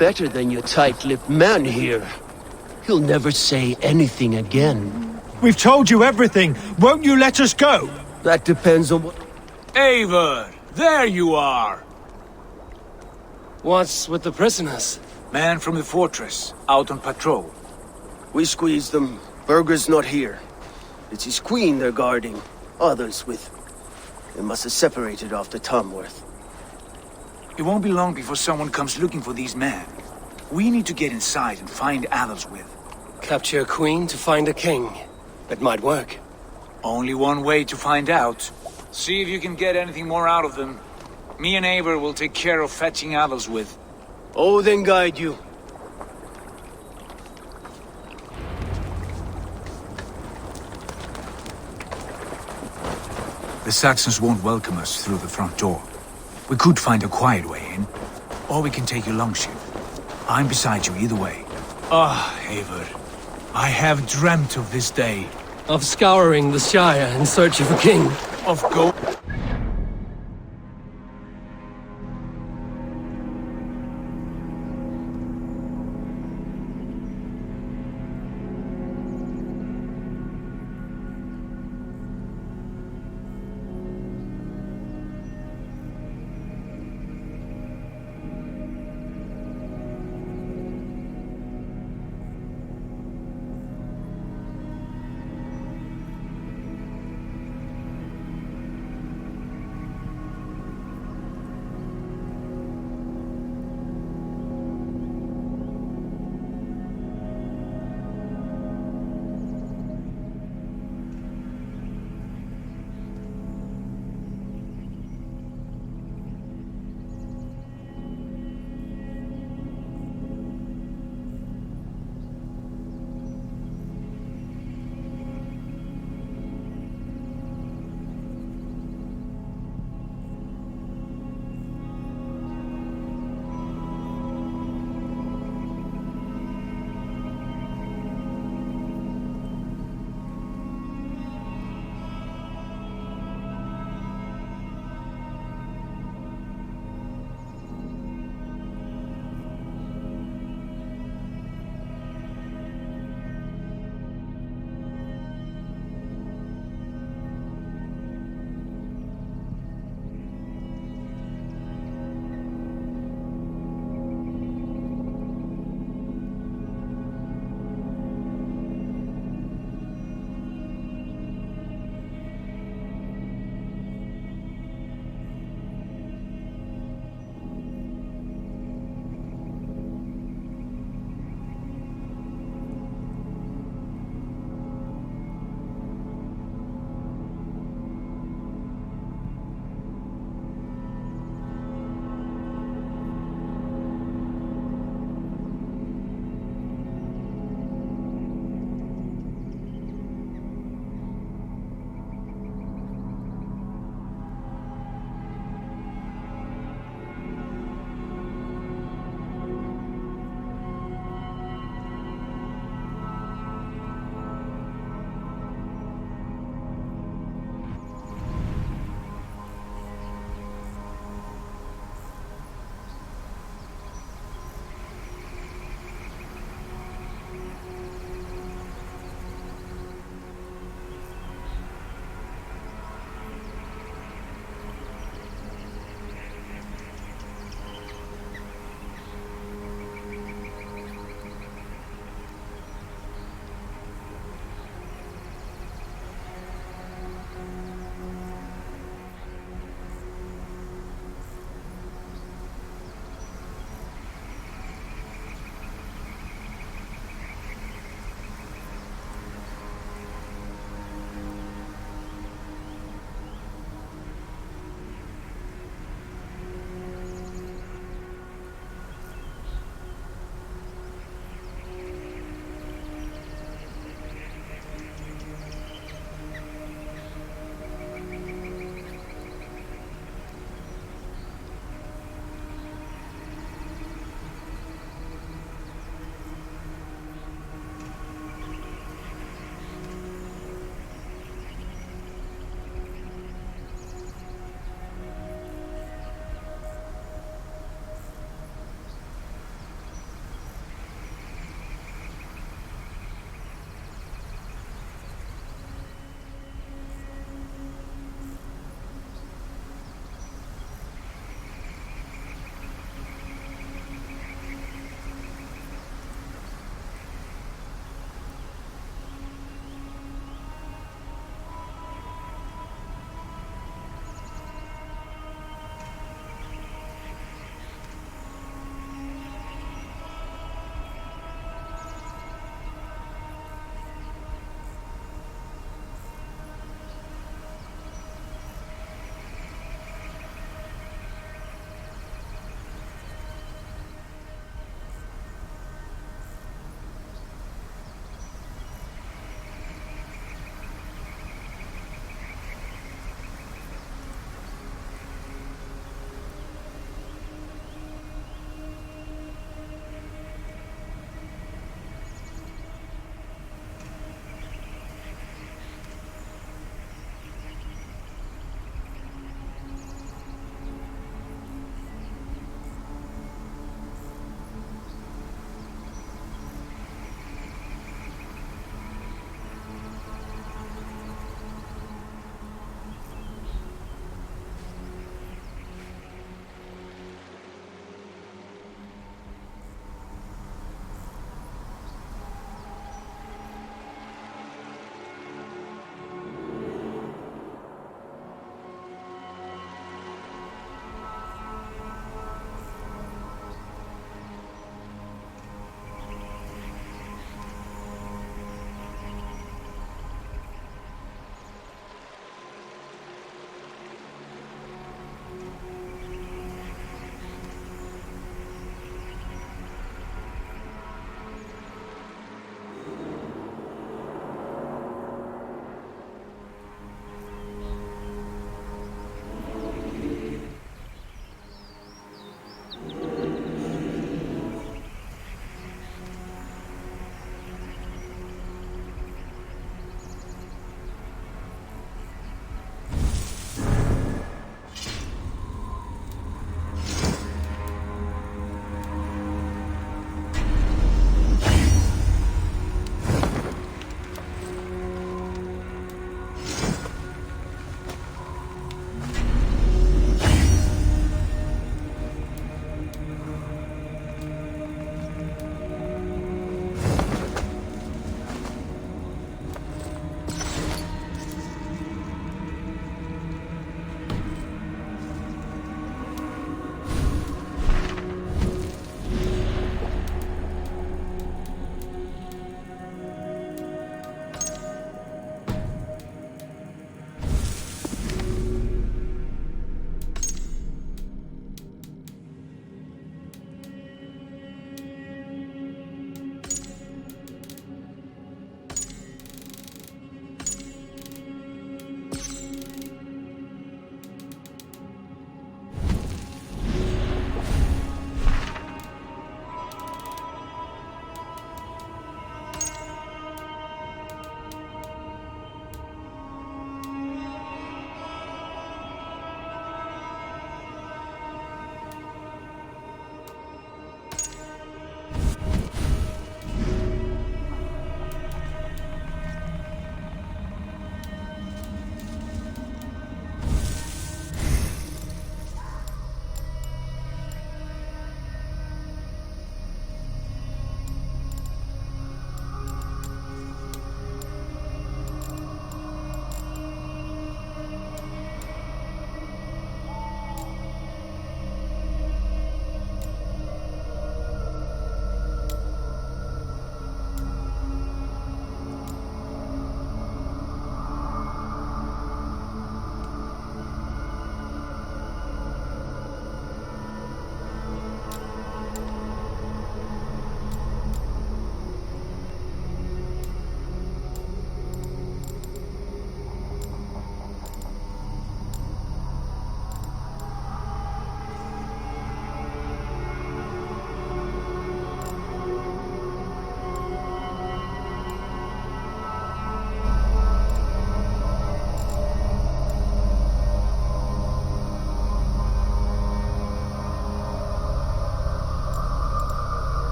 better than your tight-lipped man here. He'll never say anything again.
We've told you everything. Won't you let us go?
That depends on what...
Eivor! There you are!
What's with the prisoners?
Man from the fortress, out on patrol.
We squeezed them. Berger's not here. It's his queen they're guarding. Others with... They must have separated after Tamworth.
It won't be long before someone comes looking for these men. We need to get inside and find Adelswith.
Capture a queen to find a king. That might work.
Only one way to find out. See if you can get anything more out of them. Me and Eivor will take care of fetching Adelswith.
Oh, then guide you.
The Saxons won't welcome us through the front door. We could find a quiet way in, or we can take your longship. I'm beside you either way. Ah, Eivor. I have dreamt of this day.
Of scouring the Shire in search of a king.
Of gold.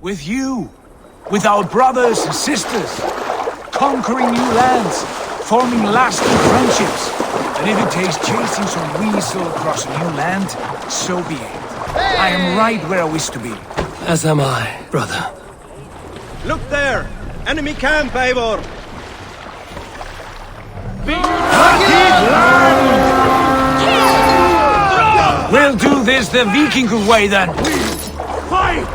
With you. With our brothers and sisters. Conquering new lands. Forming lasting friendships. And if it takes chasing some weasel across a new land, so be it. I am right where I wish to be.
As am I, brother.
Look there! Enemy camp, Eivor!
We'll do this the Viking way then.
Fight!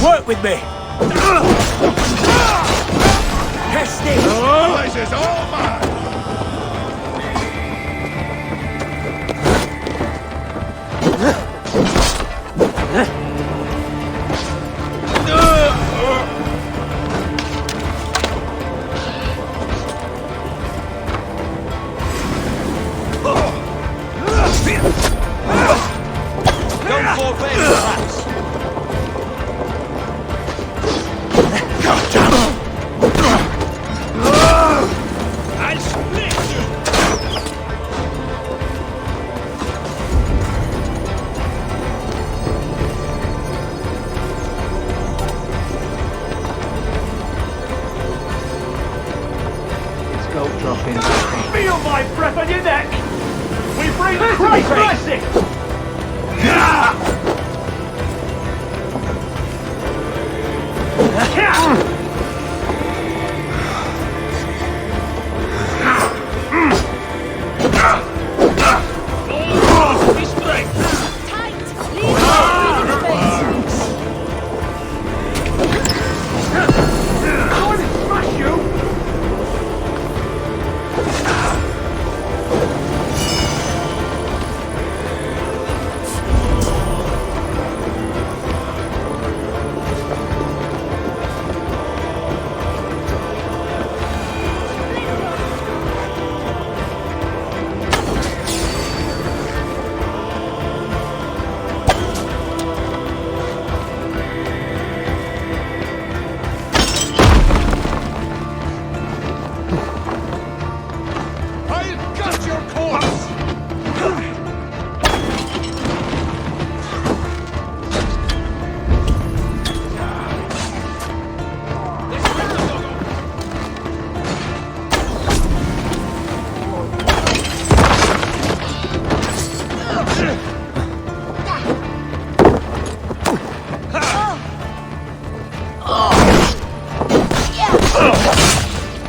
Work with me!
Test it! This is all mine!
Don't fall for any traps.
I'll split you!
It's goat dropping.
Feel my breath on your neck! We bring Christ's blessing!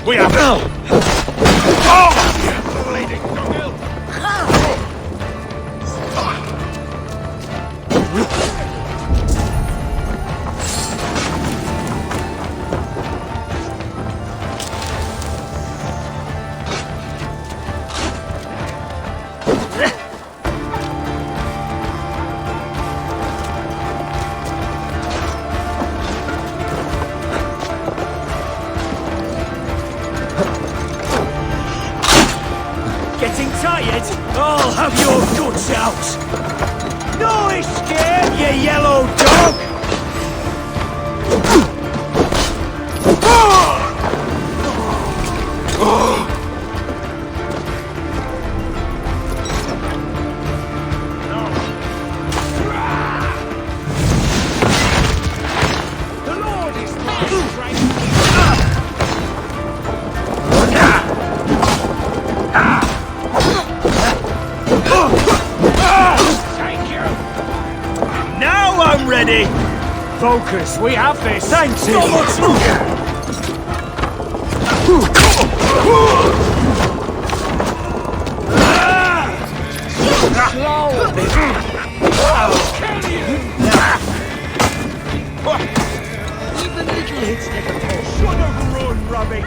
We are now!
Bleeding dunghill!
Getting tired? I'll have your guts out! No escape, you yellow dog!
The Lord is my strength!
Now I'm ready! Focus, we have this! Thanks, not much longer!
Even little hits take a toll. Should have run, Robbie.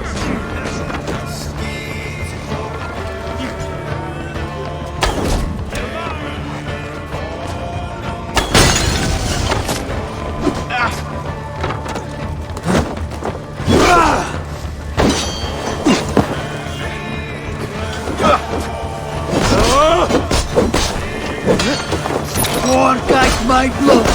War guys my blood.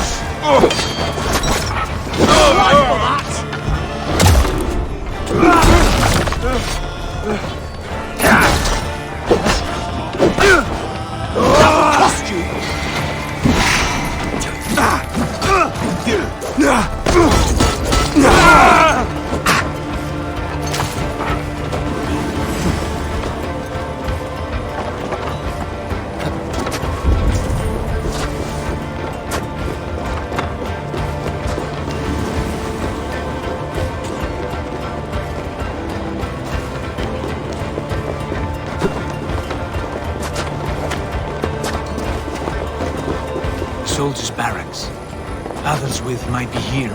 Cost you.
Soldiers' barracks. Others with might be here.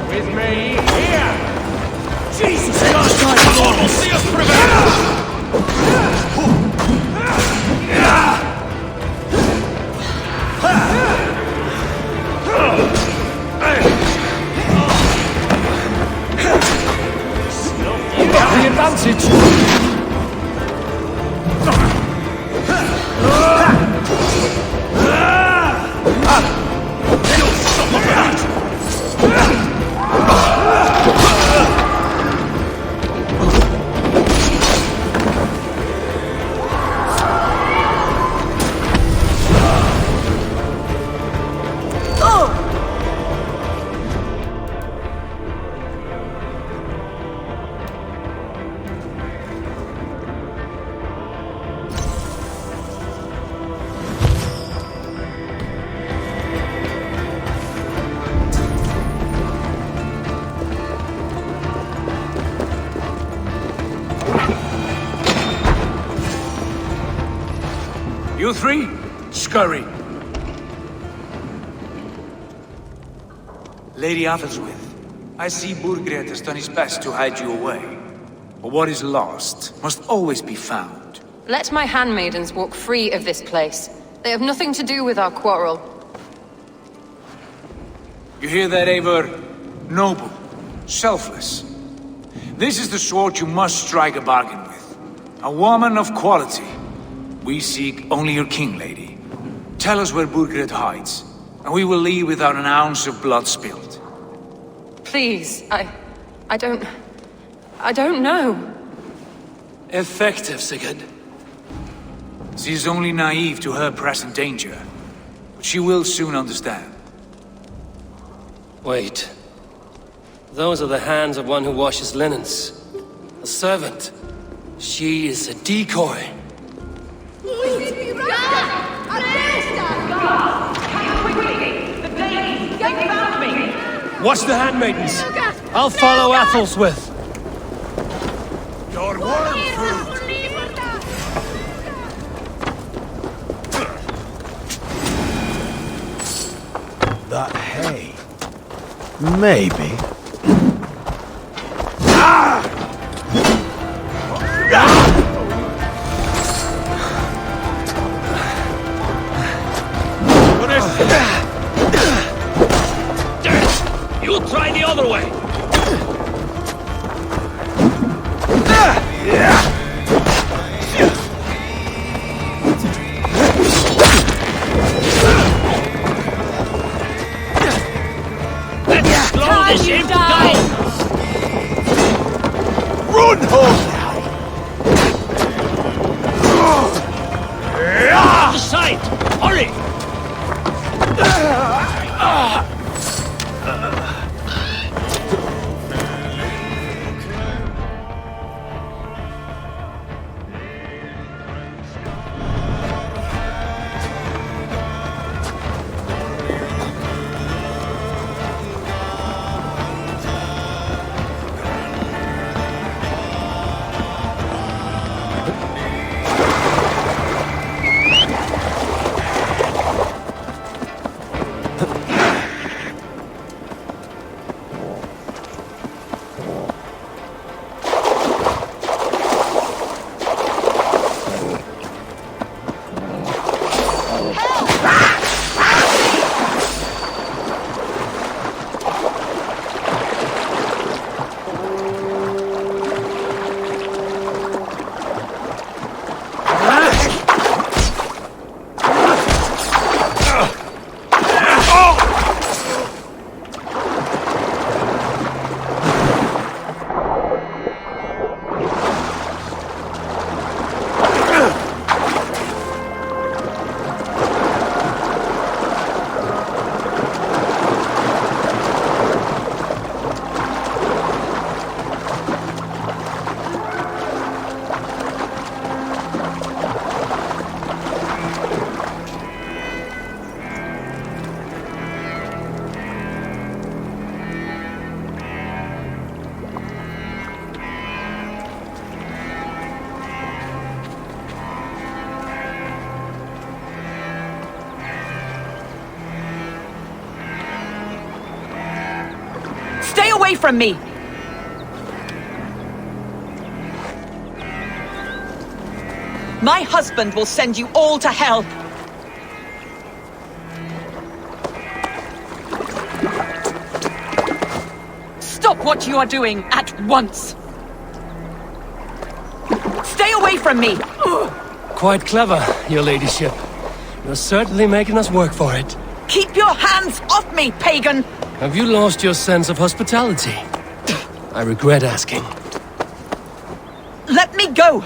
With me here. Jesus God!
Lord will see us prevail!
The advantage.
You three, scurry. Lady Atheldswith, I see Burgred has done his best to hide you away. But what is lost must always be found.
Let my handmaidens walk free of this place. They have nothing to do with our quarrel.
You hear that, Eivor? Noble, selfless. This is the sword you must strike a bargain with. A woman of quality. We seek only your king, lady. Tell us where Burgred hides, and we will leave without an ounce of blood spilled.
Please, I don't know.
Effective, Sigurd.
She is only naive to her present danger, but she will soon understand.
Wait. Those are the hands of one who washes linens. A servant. She is a decoy. Watch the handmaidens. I'll follow Atheldswith.
Your worm fruit.
That hay. Maybe.
You try the other way! Let's slow this imp down!
Run home!
The sight! Hurry!
away from me! My husband will send you all to hell! Stop what you are doing at once! Stay away from me!
Quite clever, your ladyship. You're certainly making us work for it.
Keep your hands off me, pagan!
Have you lost your sense of hospitality? I regret asking.
Let me go!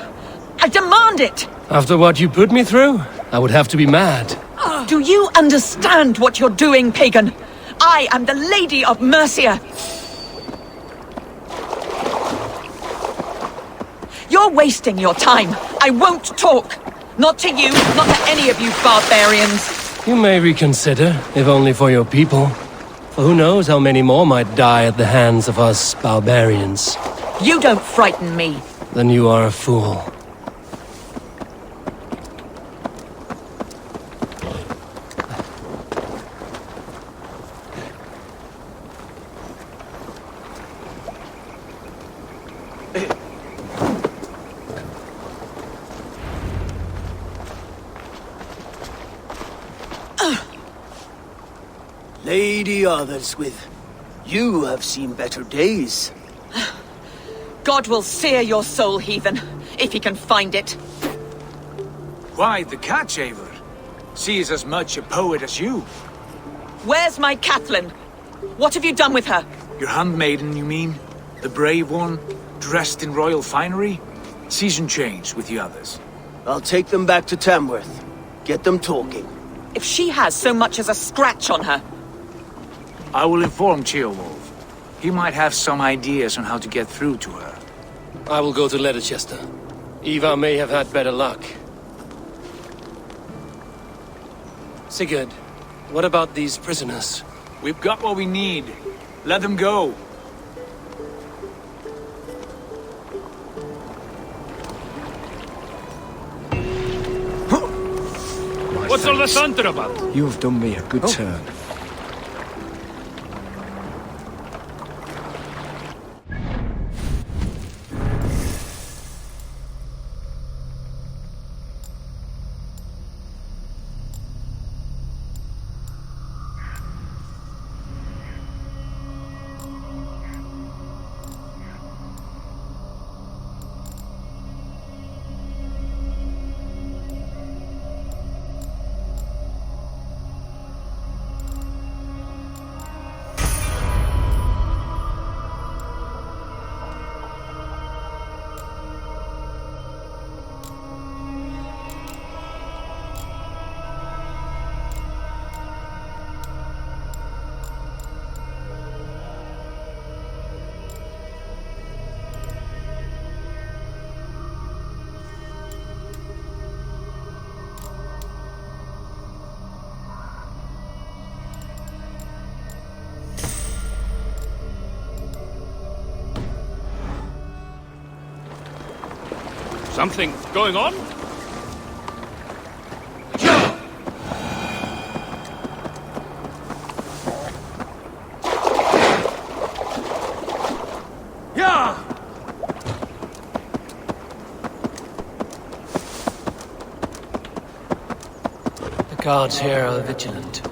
I demand it!
After what you put me through, I would have to be mad.
Do you understand what you're doing, pagan? I am the Lady of Mercia! You're wasting your time. I won't talk. Not to you, not to any of you barbarians.
You may reconsider, if only for your people. For who knows how many more might die at the hands of us barbarians.
You don't frighten me.
Then you are a fool.
Lady Otherswith, you have seen better days.
God will sear your soul, heathen, if he can find it.
Why the catch, Eivor? She is as much a poet as you.
Where's my Catelyn? What have you done with her?
Your handmaiden, you mean? The brave one, dressed in royal finery? Season change with the others.
I'll take them back to Tamworth. Get them talking.
If she has so much as a scratch on her.
I will inform Ceolwulf. He might have some ideas on how to get through to her.
I will go to Leicester. Eva may have had better luck. Sigurd, what about these prisoners?
We've got what we need. Let them go.
What's all the thunder about?
You've done me a good turn.
Something going on?
Yeah!
The guards here are vigilant.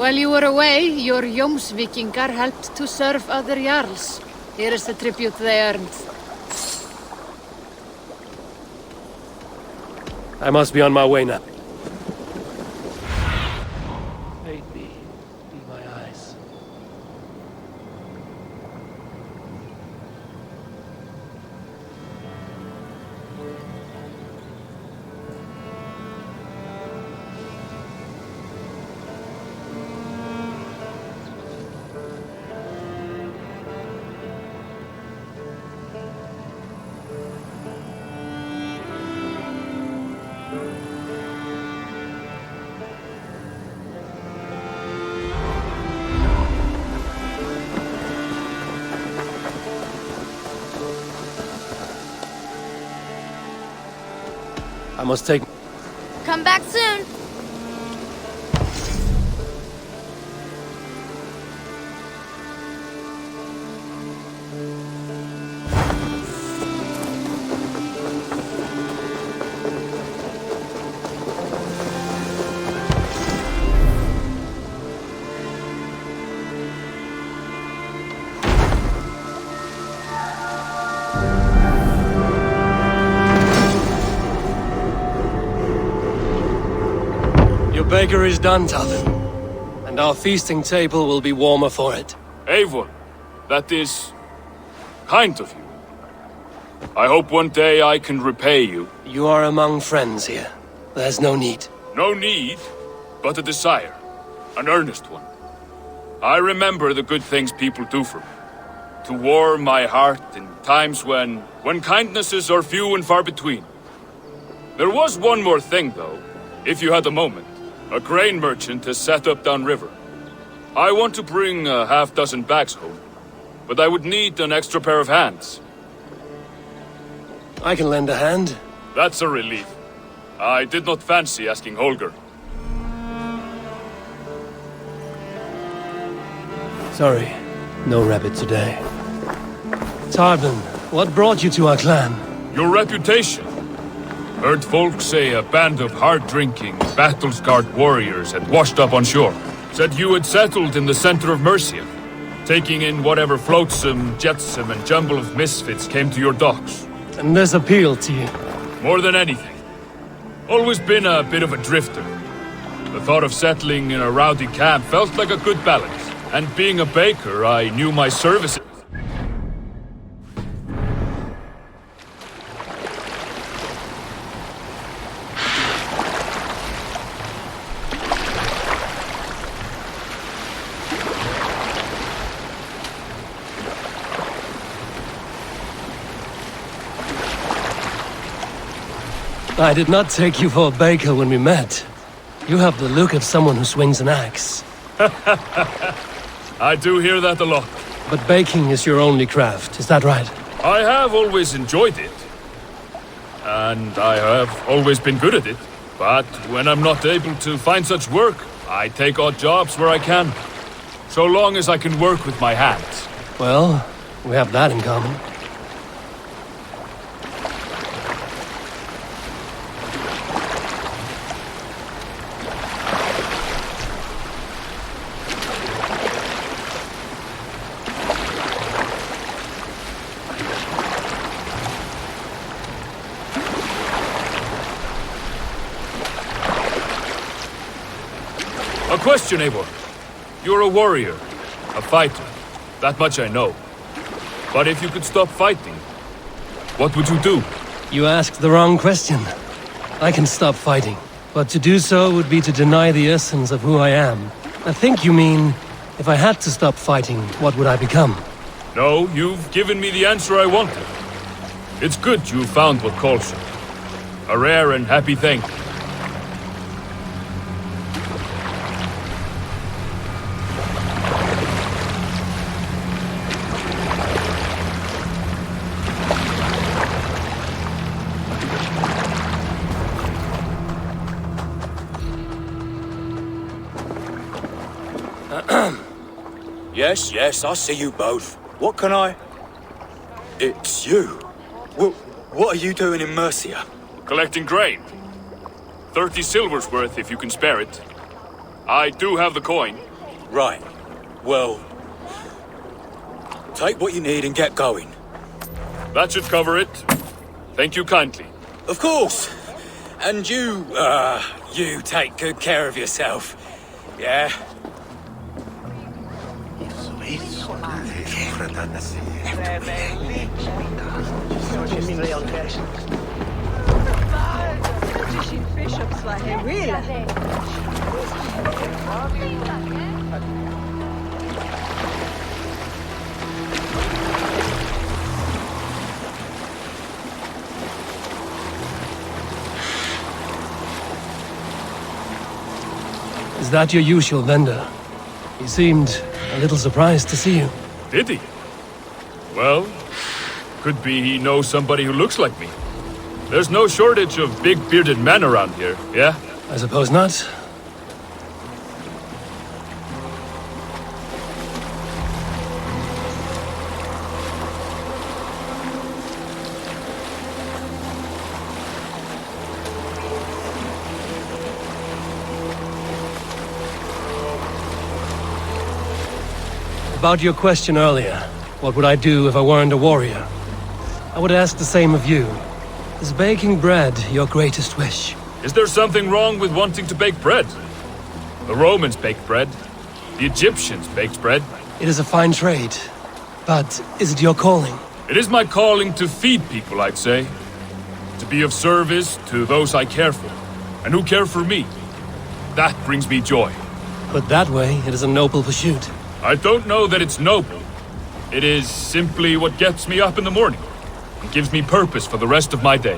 While you were away, your Jómsvikingar helped to serve other Jarls. Here is the tribute they earned.
I must be on my way now. Aid me. Be my eyes. I must take...
Come back soon.
Baker is done, Talbot, and our feasting table will be warmer for it.
Eivor, that is kind of you. I hope one day I can repay you.
You are among friends here. There's no need.
No need, but a desire. An earnest one. I remember the good things people do for me. To warm my heart in times when kindnesses are few and far between. There was one more thing, though, if you had a moment. A grain merchant has set up downriver. I want to bring a half-dozen bags home, but I would need an extra pair of hands.
I can lend a hand.
That's a relief. I did not fancy asking Holger.
Sorry, no rabbit today. Tarbin, what brought you to our clan?
Your reputation. Heard folk say a band of hard-drinking, battle-scarred warriors had washed up on shore. Said you had settled in the center of Mercia, taking in whatever flotsam, jetsam, and jumble of misfits came to your docks.
And this appealed to you?
More than anything. Always been a bit of a drifter. The thought of settling in a rowdy camp felt like a good balance. And being a baker, I knew my services.
I did not take you for a baker when we met. You have the look of someone who swings an axe.
I do hear that a lot.
But baking is your only craft, is that right?
I have always enjoyed it. And I have always been good at it. But when I'm not able to find such work, I take odd jobs where I can. So long as I can work with my hands.
Well, we have that in common.
A question, Eivor. You're a warrior, a fighter. That much I know. But if you could stop fighting, what would you do?
You asked the wrong question. I can stop fighting, but to do so would be to deny the essence of who I am. I think you mean, if I had to stop fighting, what would I become?
No, you've given me the answer I wanted. It's good you found what calls you. A rare and happy thing.
Yes, I see you both. What can I... It's you. What are you doing in Mercia?
Collecting grain. 30 silver's worth if you can spare it. I do have the coin.
Right. Well, take what you need and get going.
That should cover it. Thank you kindly.
Of course. And you take good care of yourself. Yeah?
Is that your usual vendor? He seemed a little surprised to see you.
Did he? Well, could be he knows somebody who looks like me. There's no shortage of big bearded men around here, yeah?
I suppose not. About your question earlier, what would I do if I weren't a warrior? I would ask the same of you. Is baking bread your greatest wish?
Is there something wrong with wanting to bake bread? The Romans baked bread. The Egyptians baked bread.
It is a fine trade. But is it your calling?
It is my calling to feed people, I'd say. To be of service to those I care for, and who care for me. That brings me joy.
Put that way, it is a noble pursuit.
I don't know that it's noble. It is simply what gets me up in the morning and gives me purpose for the rest of my day.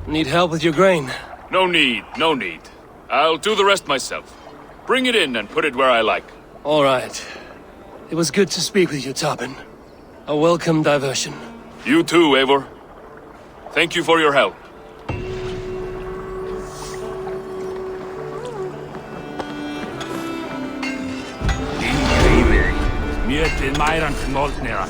Need help with your grain?
No need, no need. I'll do the rest myself. Bring it in and put it where I like.
All right. It was good to speak with you, Tobin. A welcome diversion.
You too, Eivor. Thank you for your help.
Mjötið mæran moldnera.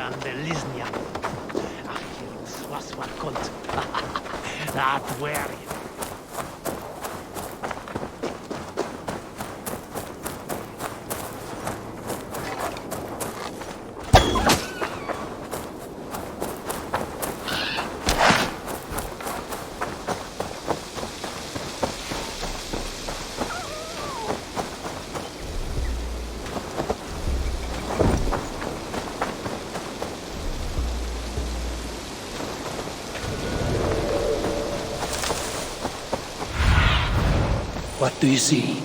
Jan Beliznia. Ach, was war kont. That wary.
What do you see?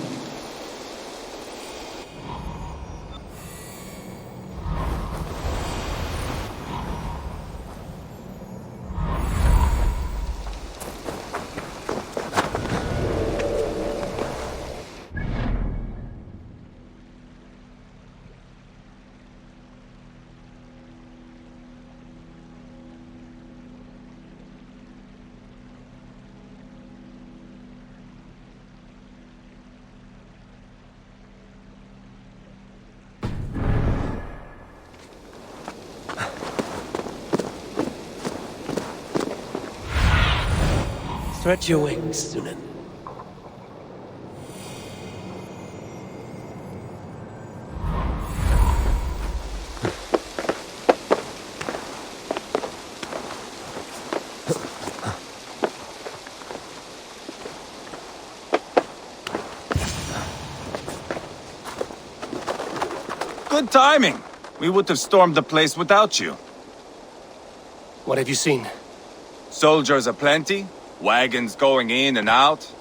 Stretch your wings, Sunan.
Good timing. We would have stormed the place without you.
What have you seen?
Soldiers aplenty, wagons going in and out.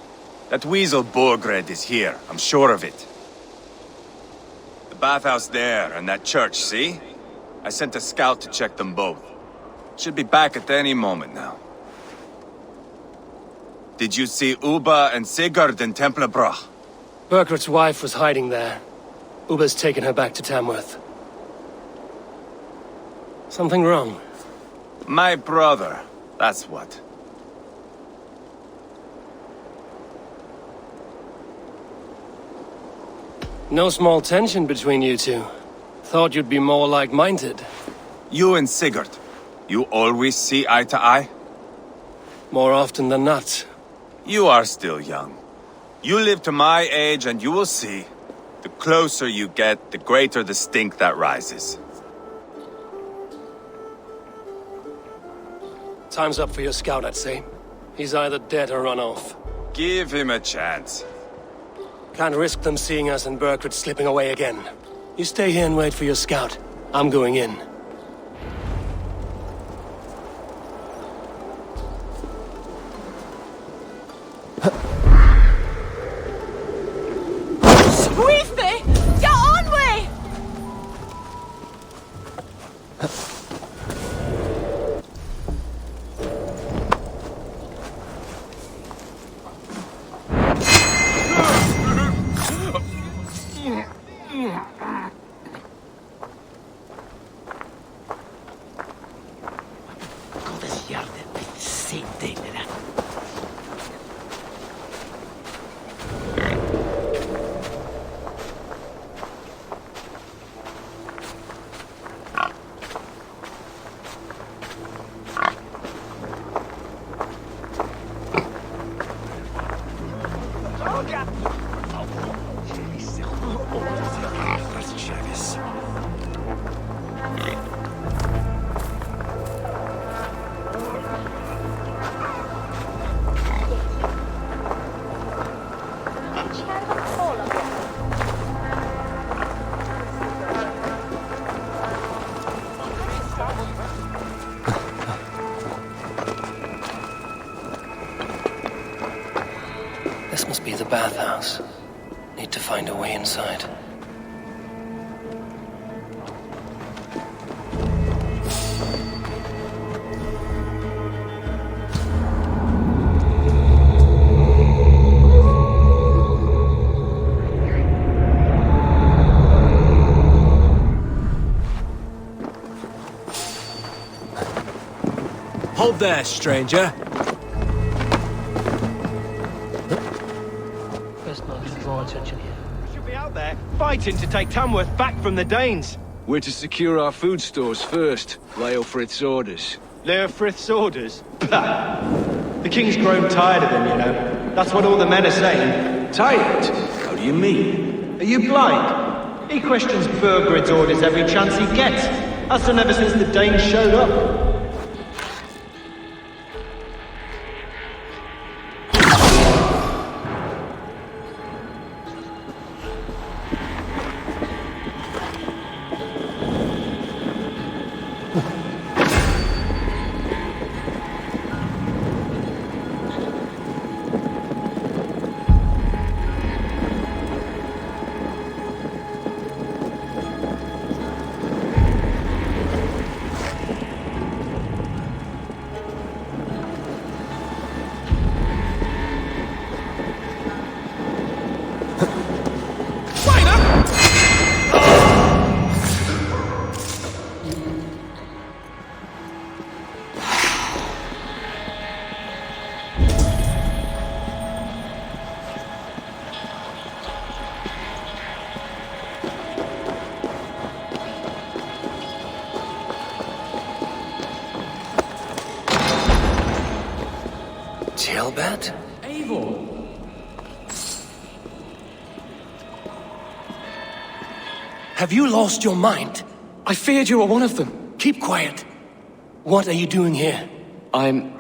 That weasel Borgred is here, I'm sure of it. The bathhouse there and that church, see? I sent a scout to check them both. Should be back at any moment now. Did you see Uba and Sigurd in Templebroch?
Burkhart's wife was hiding there. Uba's taken her back to Tamworth. Something wrong?
My brother, that's what.
No small tension between you two. Thought you'd be more like-minded.
You and Sigurd, you always see eye to eye?
More often than not.
You are still young. You live to my age and you will see. The closer you get, the greater the stink that rises.
Time's up for your scout, I'd say. He's either dead or run off.
Give him a chance.
Can't risk them seeing us and Burkhardt slipping away again. You stay here and wait for your scout. I'm going in.
Sweefy! Get on way! This must be the bathhouse. Need to find a way inside.
Hold there, stranger.
Best not to draw attention here.
We should be out there, fighting to take Tamworth back from the Danes.
We're to secure our food stores first. Leofrith's orders.
Leofrith's orders? Bah! The king's grown tired of him, you know. That's what all the men are saying.
Tired? How do you mean?
Are you blind? He questions Burgred's orders every chance he gets. Has done ever since the Danes showed up.
Ceolbert?
Eivor!
Have you lost your mind?
I feared you were one of them.
Keep quiet. What are you doing here?
I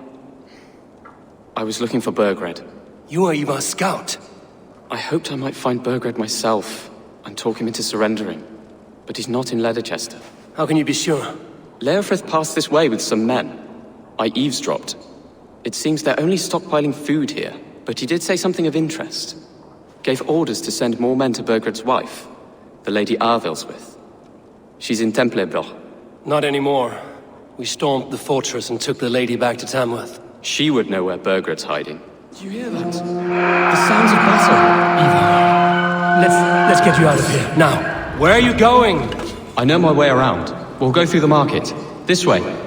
was looking for Burgred.
You are Ivar's scout.
I hoped I might find Burgred myself and talk him into surrendering. But he's not in Leicester.
How can you be sure?
Leofrith passed this way with some men. I eavesdropped. It seems they're only stockpiling food here, but he did say something of interest. Gave orders to send more men to Burgred's wife, the Lady Arvilswith. She's in Templebroch.
Not anymore. We stormed the fortress and took the lady back to Tamworth.
She would know where Burgred's hiding. Do you hear that? The sounds of battle.
Ivar, let's get you out of here, now. Where are you going?
I know my way around. We'll go through the market. This way.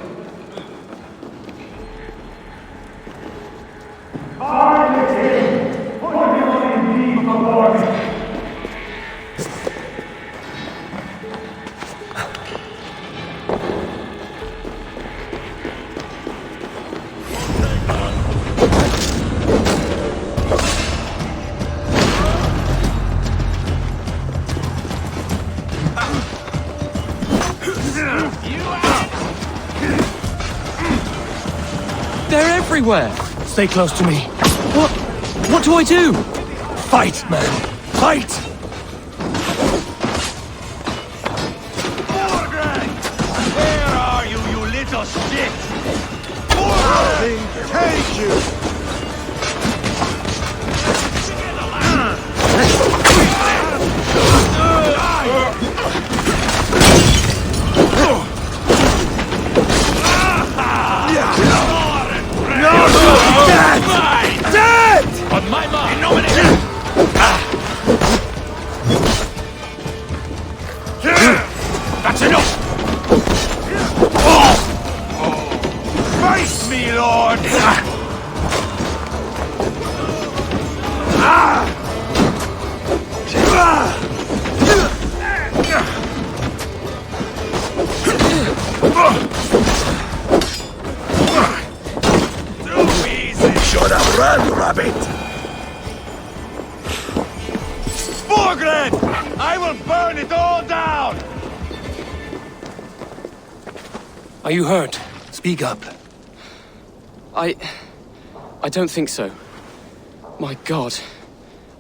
They're everywhere!
Stay close to me.
What? What do I do?
Fight, man! Fight!
Where are you, you little shit? Nothing take you! Dead! On my mark! That's enough! Face me, Lord! Should have run, rabbit! Burgred! I will burn it all down!
Are you hurt? Speak up.
I don't think so. My God.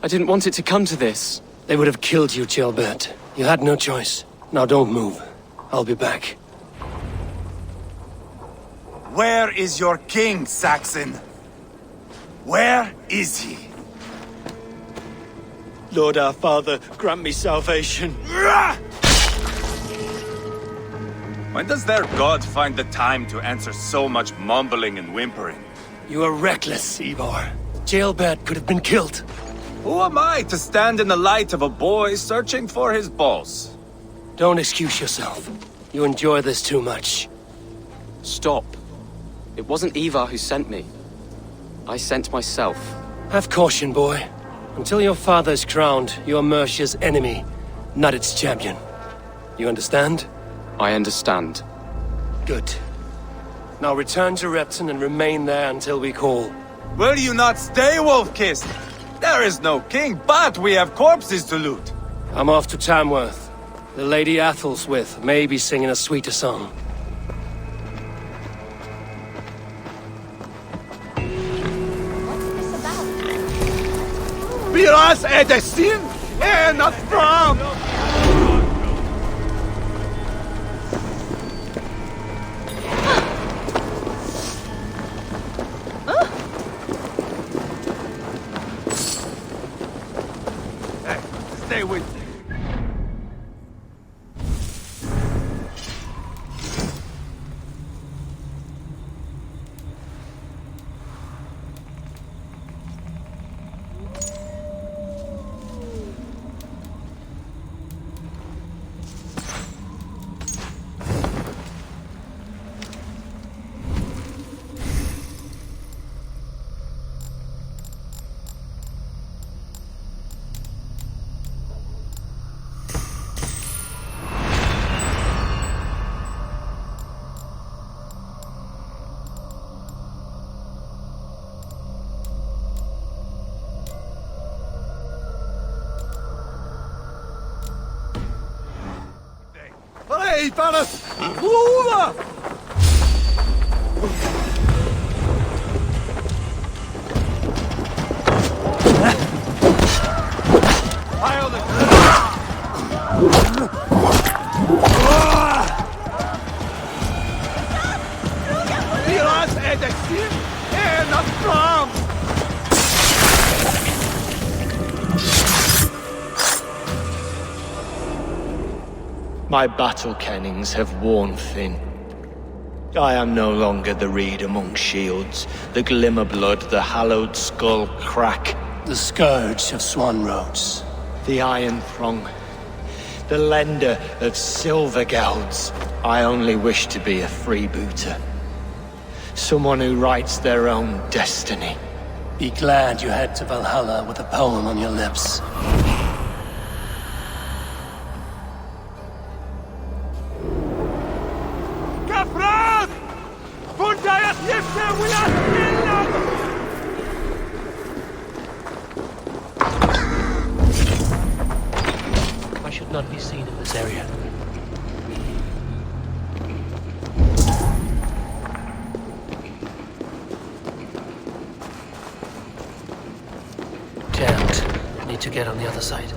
I didn't want it to come to this.
They would have killed you, Ceolbert. You had no choice. Now don't move. I'll be back.
Where is your king, Saxon? Where is he?
Lord our Father, grant me salvation.
When does their god find the time to answer so much mumbling and whimpering?
You are reckless, Ivar. Ceolbert could have been killed.
Who am I to stand in the light of a boy searching for his balls?
Don't excuse yourself. You enjoy this too much.
Stop. It wasn't Ivar who sent me. I sent myself.
Have caution, boy. Until your father is crowned, you are Mercia's enemy, not its champion. You understand?
I understand.
Good. Now return to Repton and remain there until we call.
Will you not stay, Wolf-Kissed? There is no king, but we have corpses to loot.
I'm off to Tamworth. The Lady Athel's may be singing a sweeter song.
Biras edesin not from.
Hey, stay with me.
Hey, fellas! Lula! Biras edesin not from.
My battle kennings have worn thin. I am no longer the reed among shields, the glimmer blood, the hallowed skull crack.
The scourge of Swan Roads.
The iron throng. The lender of silver gelds. I only wish to be a freebooter. Someone who writes their own destiny.
Be glad you head to Valhalla with a poem on your lips.
I should not be seen in this area. Jammed. Need to get on the other side.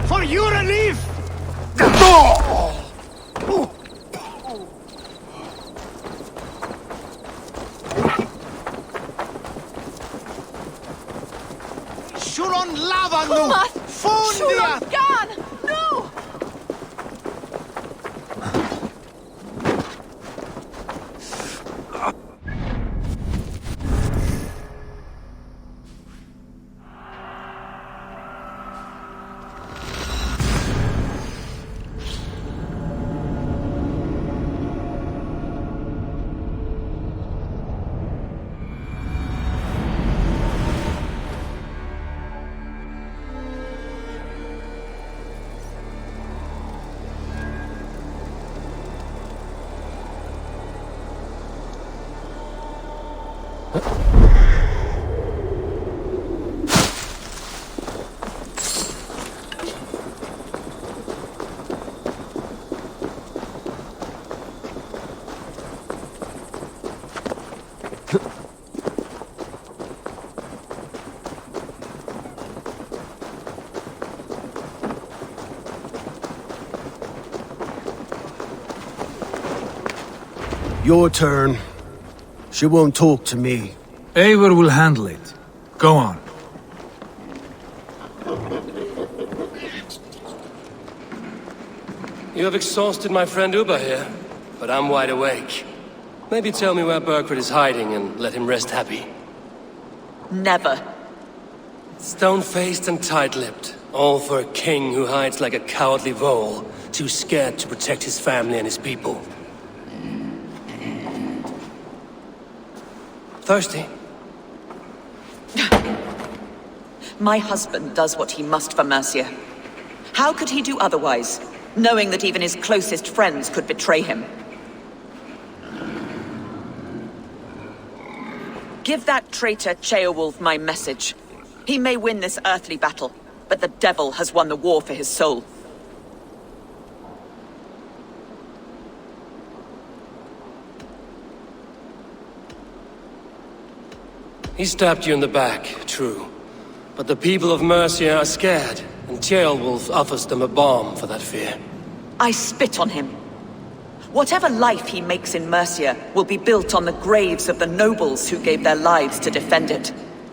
For your relief! Shuron lava nu!
Shuron Gan! No!
Your turn. She won't talk to me.
Eivor will handle it. Go on.
You have exhausted my friend Uba here, but I'm wide awake. Maybe tell me where Burkred is hiding and let him rest happy.
Never.
Stone-faced and tight-lipped. All for a king who hides like a cowardly vole, too scared to protect his family and his people. Thirsty?
My husband does what he must for Mercia. How could he do otherwise, knowing that even his closest friends could betray him? Give that traitor Ceolwulf my message. He may win this earthly battle, but the devil has won the war for his soul.
He stabbed you in the back, true. But the people of Mercia are scared, and Ceolwulf offers them a balm for that fear.
I spit on him. Whatever life he makes in Mercia will be built on the graves of the nobles who gave their lives to defend it.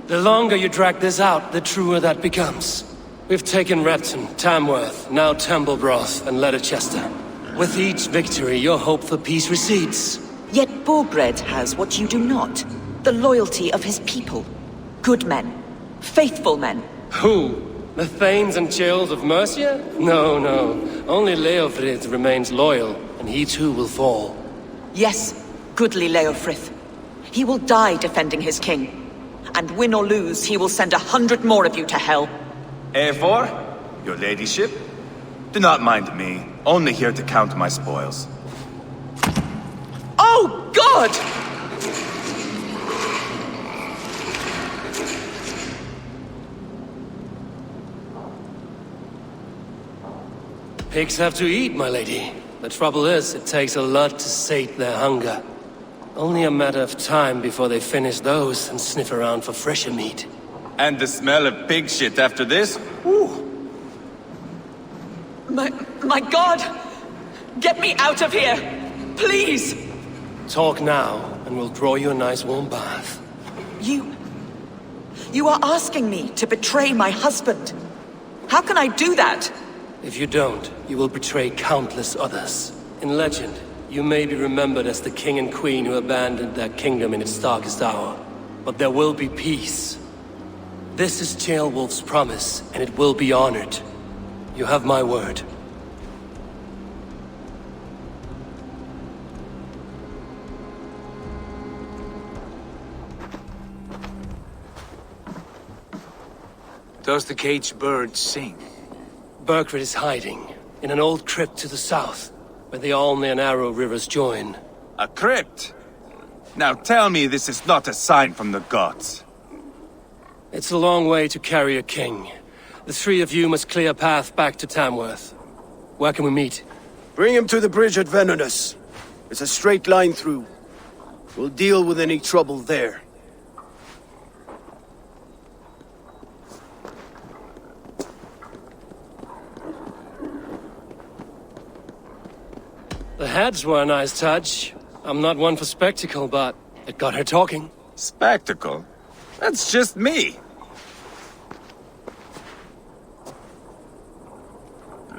The longer you drag this out, the truer that becomes. We've taken Repton, Tamworth, now Temblebroth, and Leicester. With each victory, your hope for peace recedes.
Yet Borgred has what you do not. The loyalty of his people. Good men. Faithful men.
Who? The Thanes and Chills of Mercia? No, no. Only Leofrid remains loyal, and he too will fall.
Yes, goodly Leofrith. He will die defending his king. And win or lose, he will send 100 more of you to hell.
Eivor, your ladyship, do not mind me. Only here to count my spoils.
Oh, God!
Pigs have to eat, my lady. The trouble is, it takes a lot to sate their hunger. Only a matter of time before they finish those and sniff around for fresher meat.
And the smell of pig shit after this? Whew.
My God! Get me out of here! Please!
Talk now, and we'll draw you a nice warm bath.
You are asking me to betray my husband. How can I do that?
If you don't, you will betray countless others. In legend, you may be remembered as the king and queen who abandoned their kingdom in its darkest hour. But there will be peace. This is Ceolwulf's promise, and it will be honored. You have my word.
Does the caged bird sing?
Burkred is hiding in an old crypt to the south, where the Alne and Arrow rivers join.
A crypt? Now tell me this is not a sign from the gods.
It's a long way to carry a king. The three of you must clear a path back to Tamworth. Where can we meet?
Bring him to the bridge at Venonus. It's a straight line through. We'll deal with any trouble there.
The heads were a nice touch. I'm not one for spectacle, but it got her talking.
Spectacle? That's just me.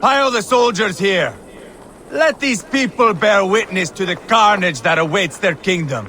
Pile the soldiers here. Let these people bear witness to the carnage that awaits their kingdom.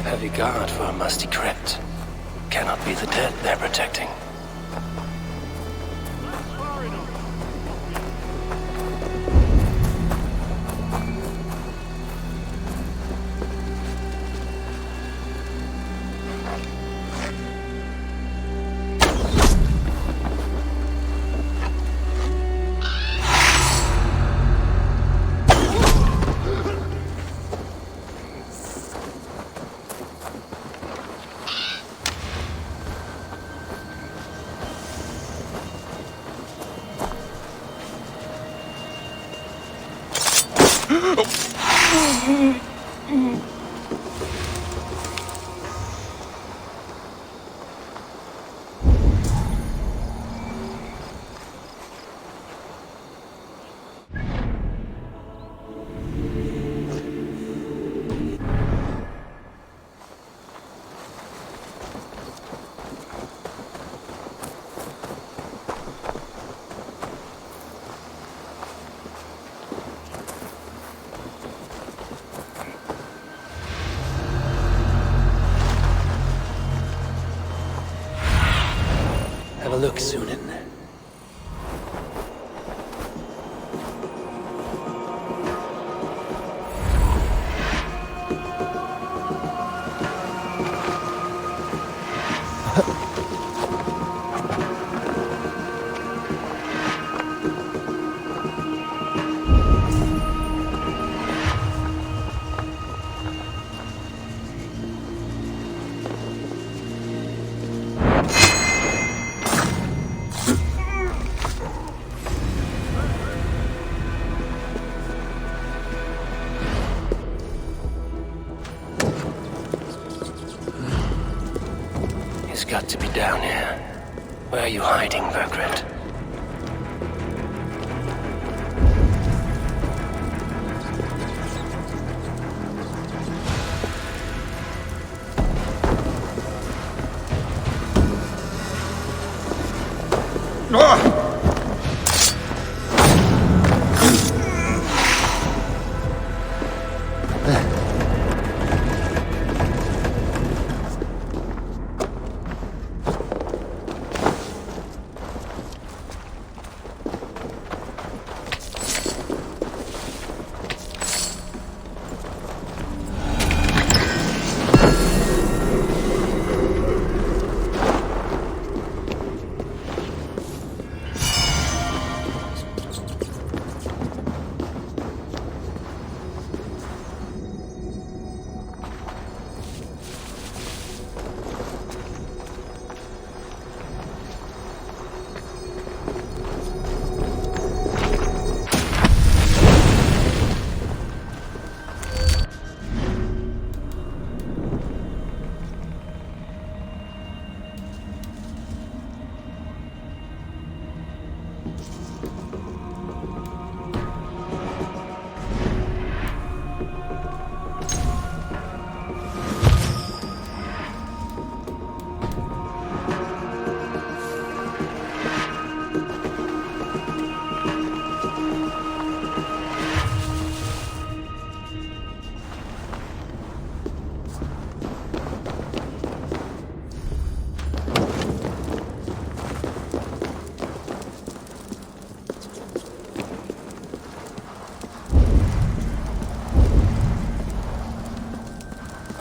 Heavy guard for a musty crypt. Cannot be the dead they're protecting. Have a look, Sunan. He's got to be down here. Where are you hiding, Burgred?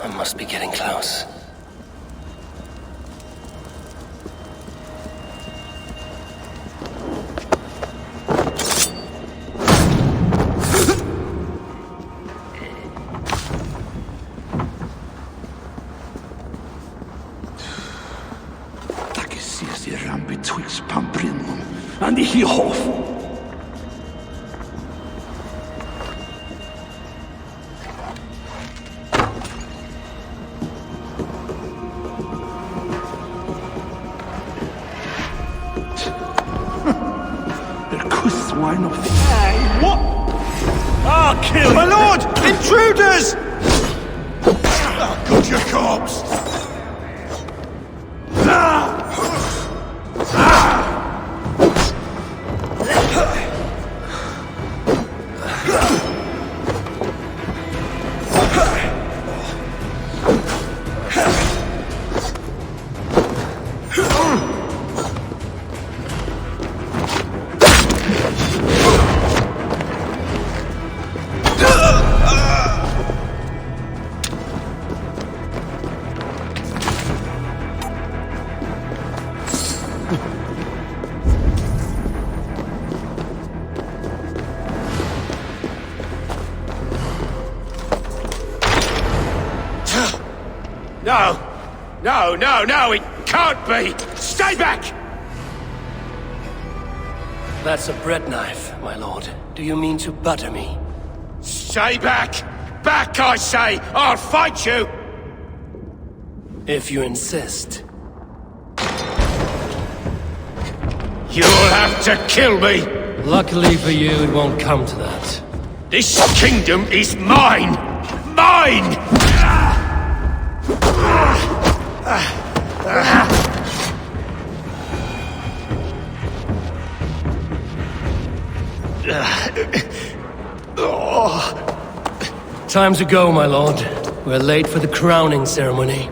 I must be getting close.
Sees the ram betwixt Pamprinum and the Hierhof. Swine of
What? I'll kill you! My lord! Intruders! I'll cut your corpse!
No, it can't be! Stay back!
That's a bread knife, my lord. Do you mean to butter me?
Stay back! Back, I say! I'll fight you!
If you insist.
You'll have to kill me!
Luckily for you, it won't come to that.
This kingdom is mine! Mine!
Time to go, my lord. We're late for the crowning ceremony.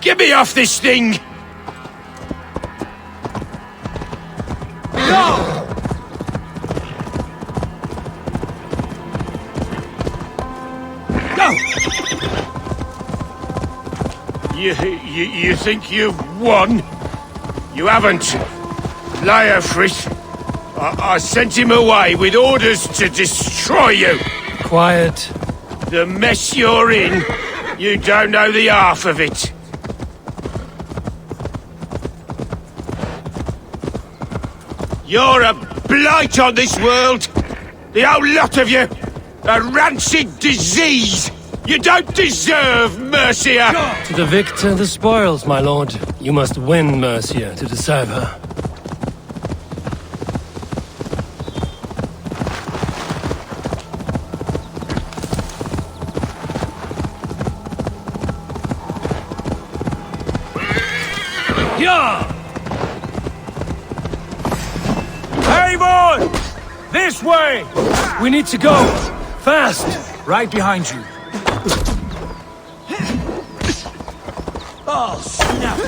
Get me off this thing!
No!
No! You think you've won? You haven't. Leofrith. I sent him away with orders to destroy you.
Quiet.
The mess you're in, you don't know the half of it. You're a blight on this world! The whole lot of you! A rancid disease! You don't deserve Mercia!
To the victor, the spoils, my lord. You must win Mercia to deserve her.
Yeah! This way!
We need to go! Fast!
Right behind you.
Oh, snap!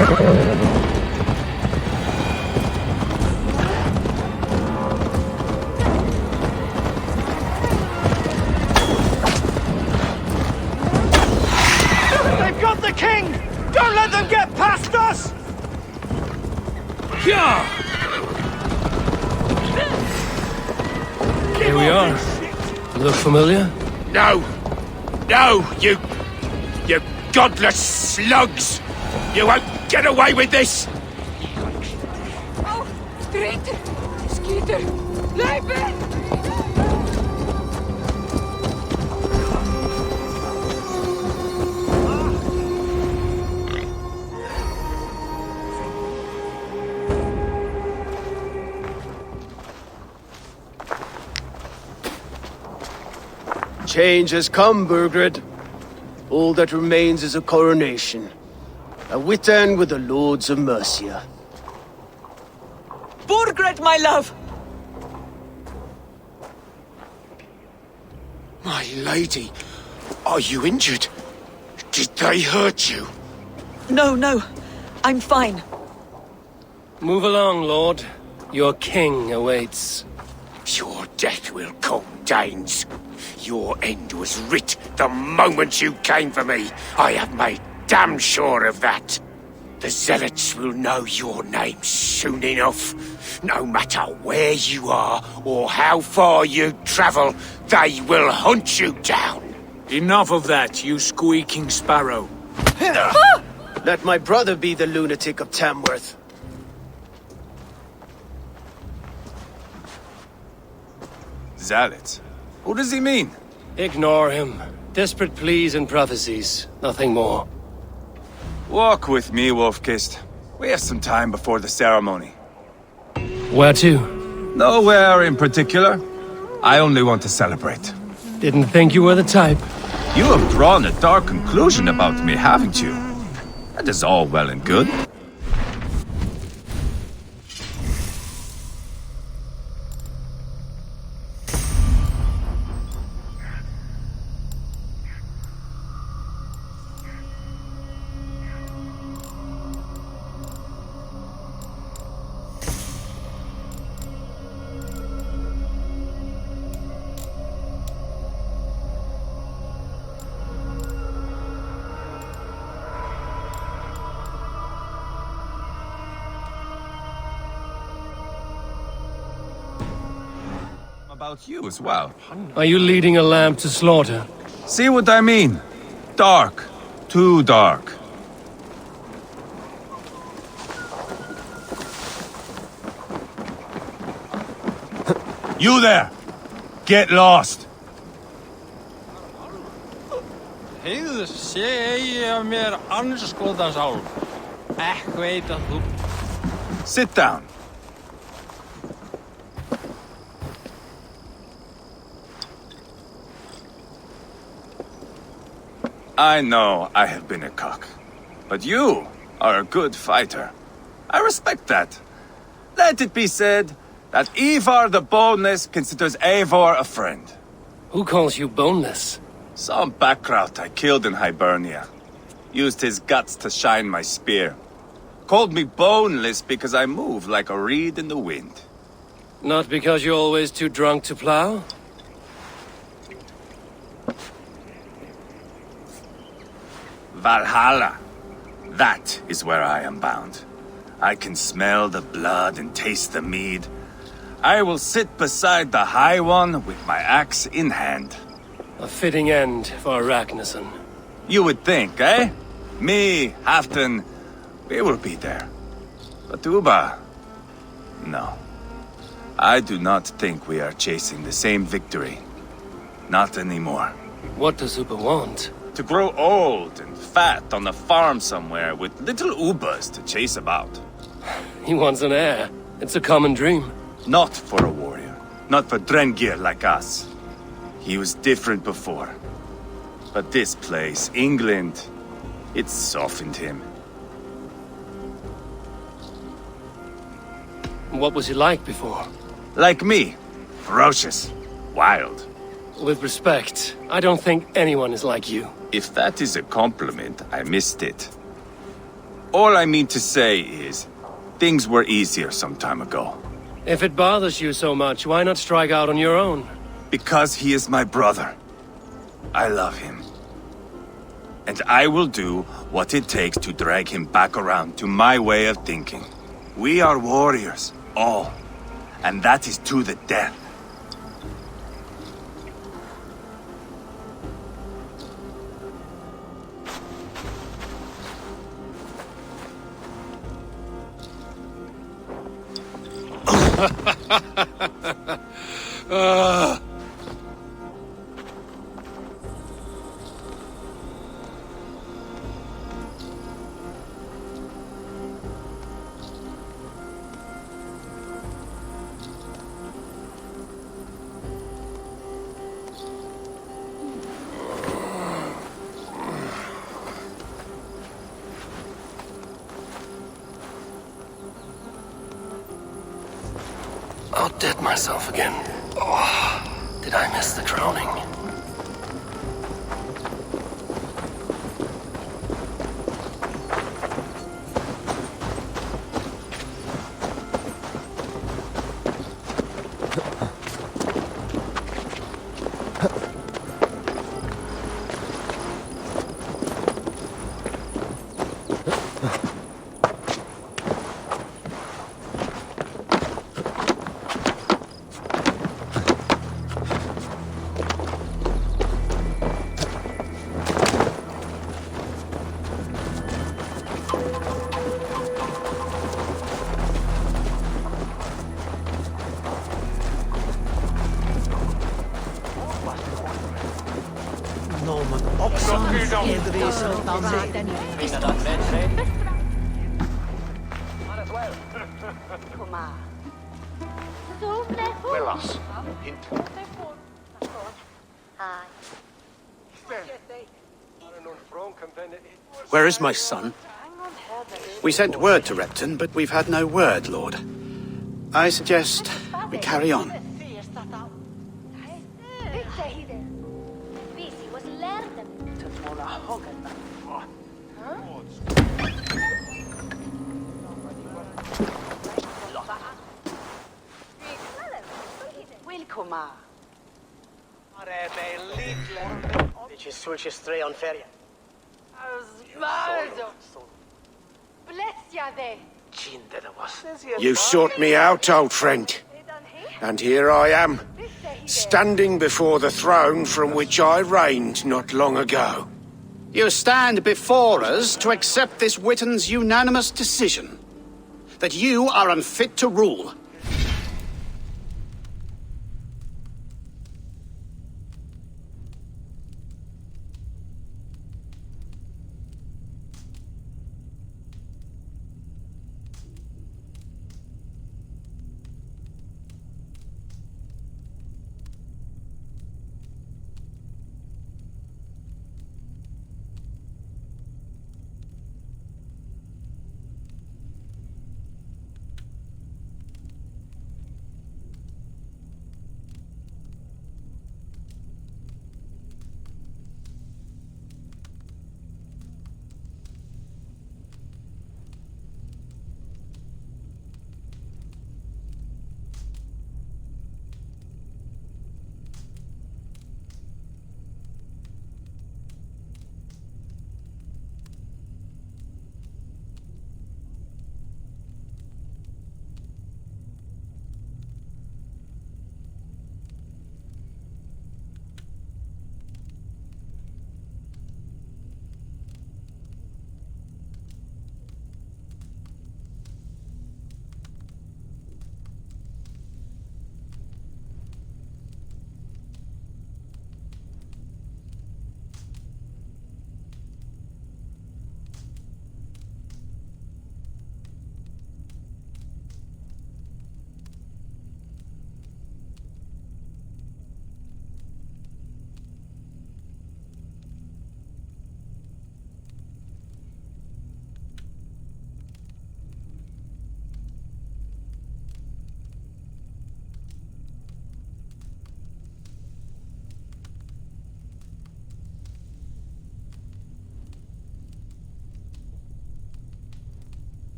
They've got the king! Don't let them get past us!
Here we are. Look familiar?
No! No, you godless slugs! You won't get away with this!
Skeeter! Skeeter! Blijven!
Change has come, Burgred. All that remains is a coronation. A witan with the Lords of Mercia.
Burgred, my love!
My lady, are you injured? Did they hurt you?
No, no. I'm fine.
Move along, Lord. Your king awaits.
Your death will come, Danes. Your end was writ the moment you came for me. I have made damn sure of that. The Zealots will know your name soon enough. No matter where you are or how far you travel, they will hunt you down.
Enough of that, you squeaking sparrow.
Let my brother be the lunatic of Tamworth.
Zealots? Who does he mean?
Ignore him. Desperate pleas and prophecies. Nothing more.
Walk with me, Wolf-Kissed. We have some time before the ceremony.
Where to?
Nowhere in particular. I only want to celebrate.
Didn't think you were the type.
You have drawn a dark conclusion about me, haven't you? That is all well and good. About you as well.
Are you leading a lamb to slaughter?
See what I mean? Dark. Too dark. You there! Get lost!
Heyrðu, segi ég mér anskotans álf. Ekki veit að þú...
Sit down. I know I have been a cock, but you are a good fighter. I respect that. Let it be said that Ivar the Boneless considers Eivor a friend.
Who calls you boneless?
Some backrout I killed in Hibernia. Used his guts to shine my spear. Called me boneless because I move like a reed in the wind.
Not because you're always too drunk to plow?
Valhalla. That is where I am bound. I can smell the blood and taste the mead. I will sit beside the High One with my axe in hand.
A fitting end for Ragnarsson.
You would think, eh? Me, Halfdan, we will be there. But Uba... no. I do not think we are chasing the same victory. Not anymore.
What does Uba want?
To grow old and fat on a farm somewhere with little Ubas to chase about.
He wants an heir. It's a common dream.
Not for a warrior. Not for Drengir like us. He was different before. But this place, England, it softened him.
What was he like before?
Like me. Ferocious. Wild.
With respect, I don't think anyone is like you.
If that is a compliment, I missed it. All I mean to say is, things were easier some time ago.
If it bothers you so much, why not strike out on your own?
Because he is my brother. I love him. And I will do what it takes to drag him back around to my way of thinking. We are warriors, all. And that is to the death.
Outdid myself again. Oh, did I miss the drowning?
Where is my son? We sent word to Repton, but we've had no word, Lord. I suggest we carry on. You sought me out, old friend. And here I am, standing before the throne from which I reigned not long ago. You stand before us to accept this Witten's unanimous decision that you are unfit to rule.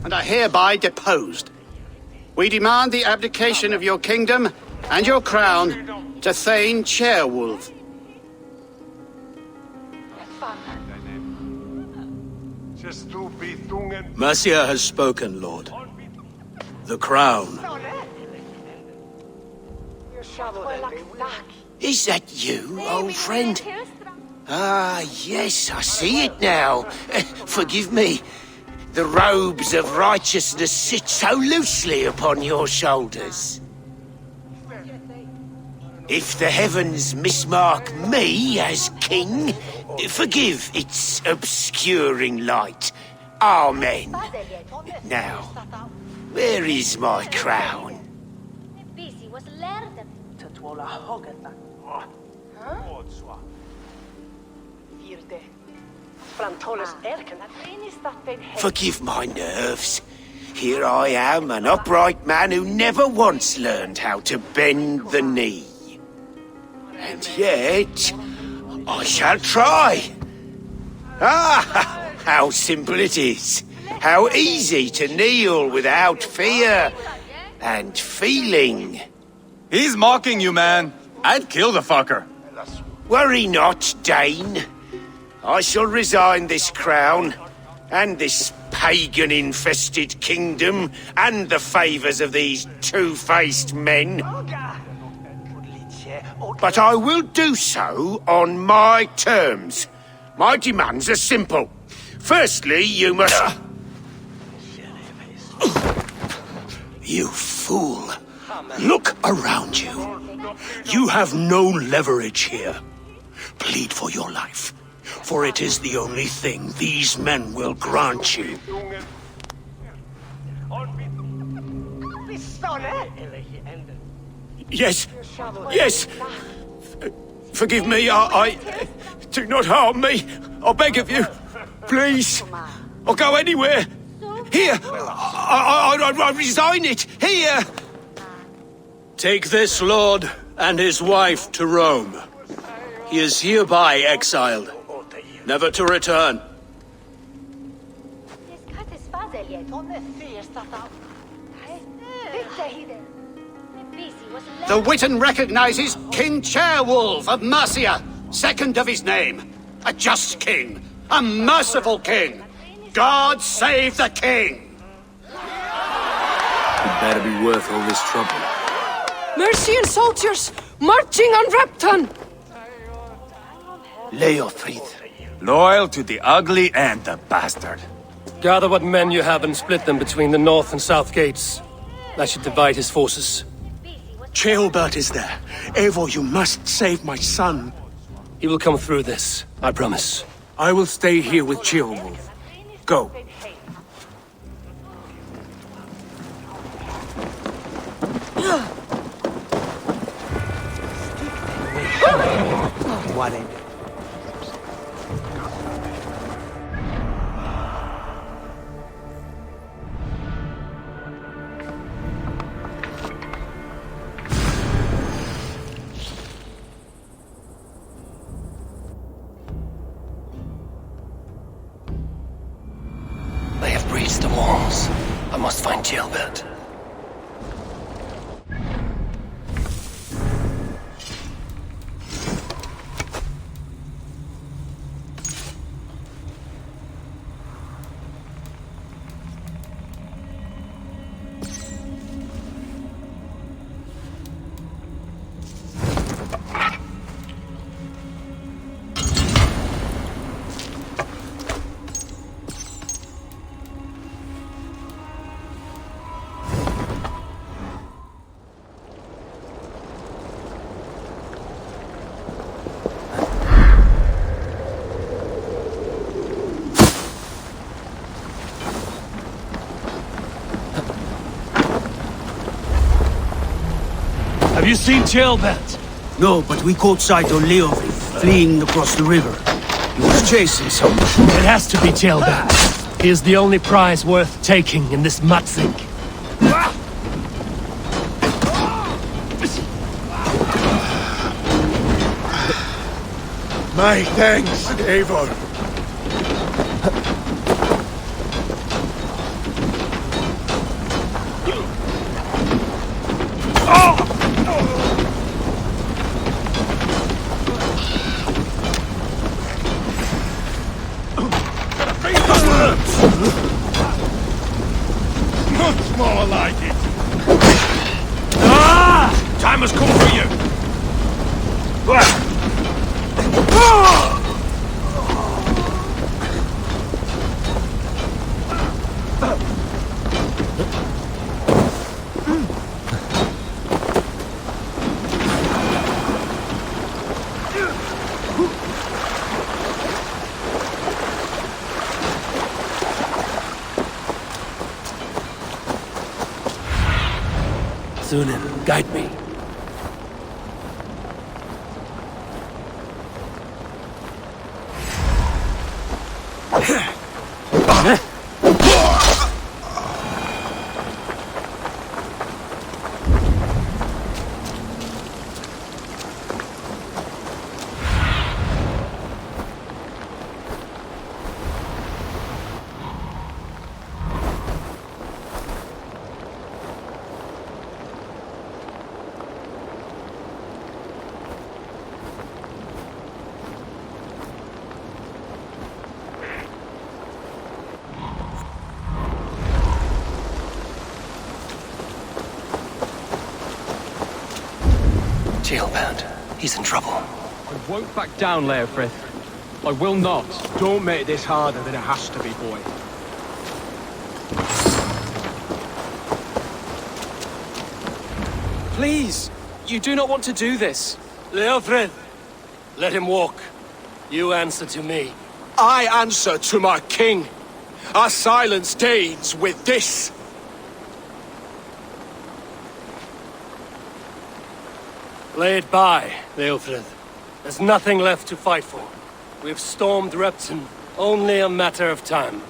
and are hereby deposed. We demand the abdication of your kingdom and your crown to Thane Chairwolf.
Mercia has spoken, Lord. The crown.
Is that you, old friend? Ah, yes, I see it now. Forgive me. The robes of righteousness sit so loosely upon your shoulders. If the heavens mismark me as king, forgive its obscuring light. Amen. Now, where is my crown? Forgive my nerves. Here I am, an upright man who never once learned how to bend the knee. And yet, I shall try. Ah, how simple it is. How easy to kneel without fear and feeling.
He's mocking you, man. I'd kill the fucker.
Worry not, Dane. I shall resign this crown, and this pagan-infested kingdom, and the favours of these two-faced men. But I will do so on my terms. My demands are simple. Firstly, you must...
You fool. Look around you. You have no leverage here. Plead for your life, for it is the only thing these men will grant you.
Yes, yes. Forgive me, I... Do not harm me. I beg of you. Please. I'll go anywhere. Here. I resign it. Here.
Take this lord and his wife to Rome. He is hereby exiled, never to return.
The Witan recognizes King Chairwolf of Mercia, second of his name. A just king, a merciful king. God save the king!
It better be worth all this trouble.
Mercian soldiers marching on Repton!
Leofrid.
Loyal to the ugly and the bastard.
Gather what men you have and split them between the north and south gates. That should divide his forces.
Ceolbert is there. Eivor, you must save my son.
He will come through this, I promise.
I will stay here with Ceolwulf. Go.
They have breached the walls. I must find Ceolbert.
Have you seen Ceolbert?
No, but we caught sight of Leofrid fleeing across the river. He was chasing someone.
It has to be Ceolbert. He is the only prize worth taking in this mudsink.
My thanks, Eivor.
Thunin, guide me. Jailbound. He's in trouble.
I won't back down, Leofrith. I will not.
Don't make this harder than it has to be, boy.
Please, you do not want to do this.
Leofrith, let him walk. You answer to me.
I answer to my king. I silence Danes with this.
Lay it by, Leofrith. There's nothing left to fight for. We've stormed Repton. Only a matter of time.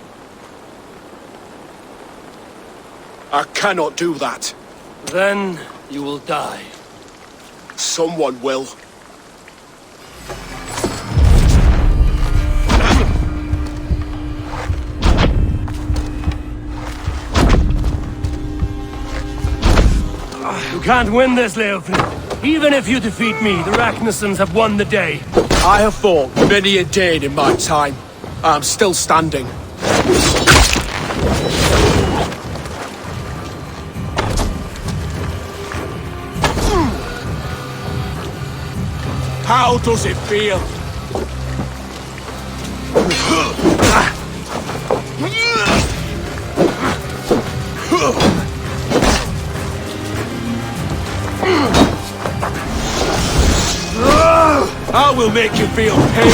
I cannot do that.
Then you will die.
Someone will.
You can't win this, Leofrith. Even if you defeat me, the Ragnarsons have won the day.
I have fought many a Dane in my time. I'm still standing. How does it feel? I will make you feel pain.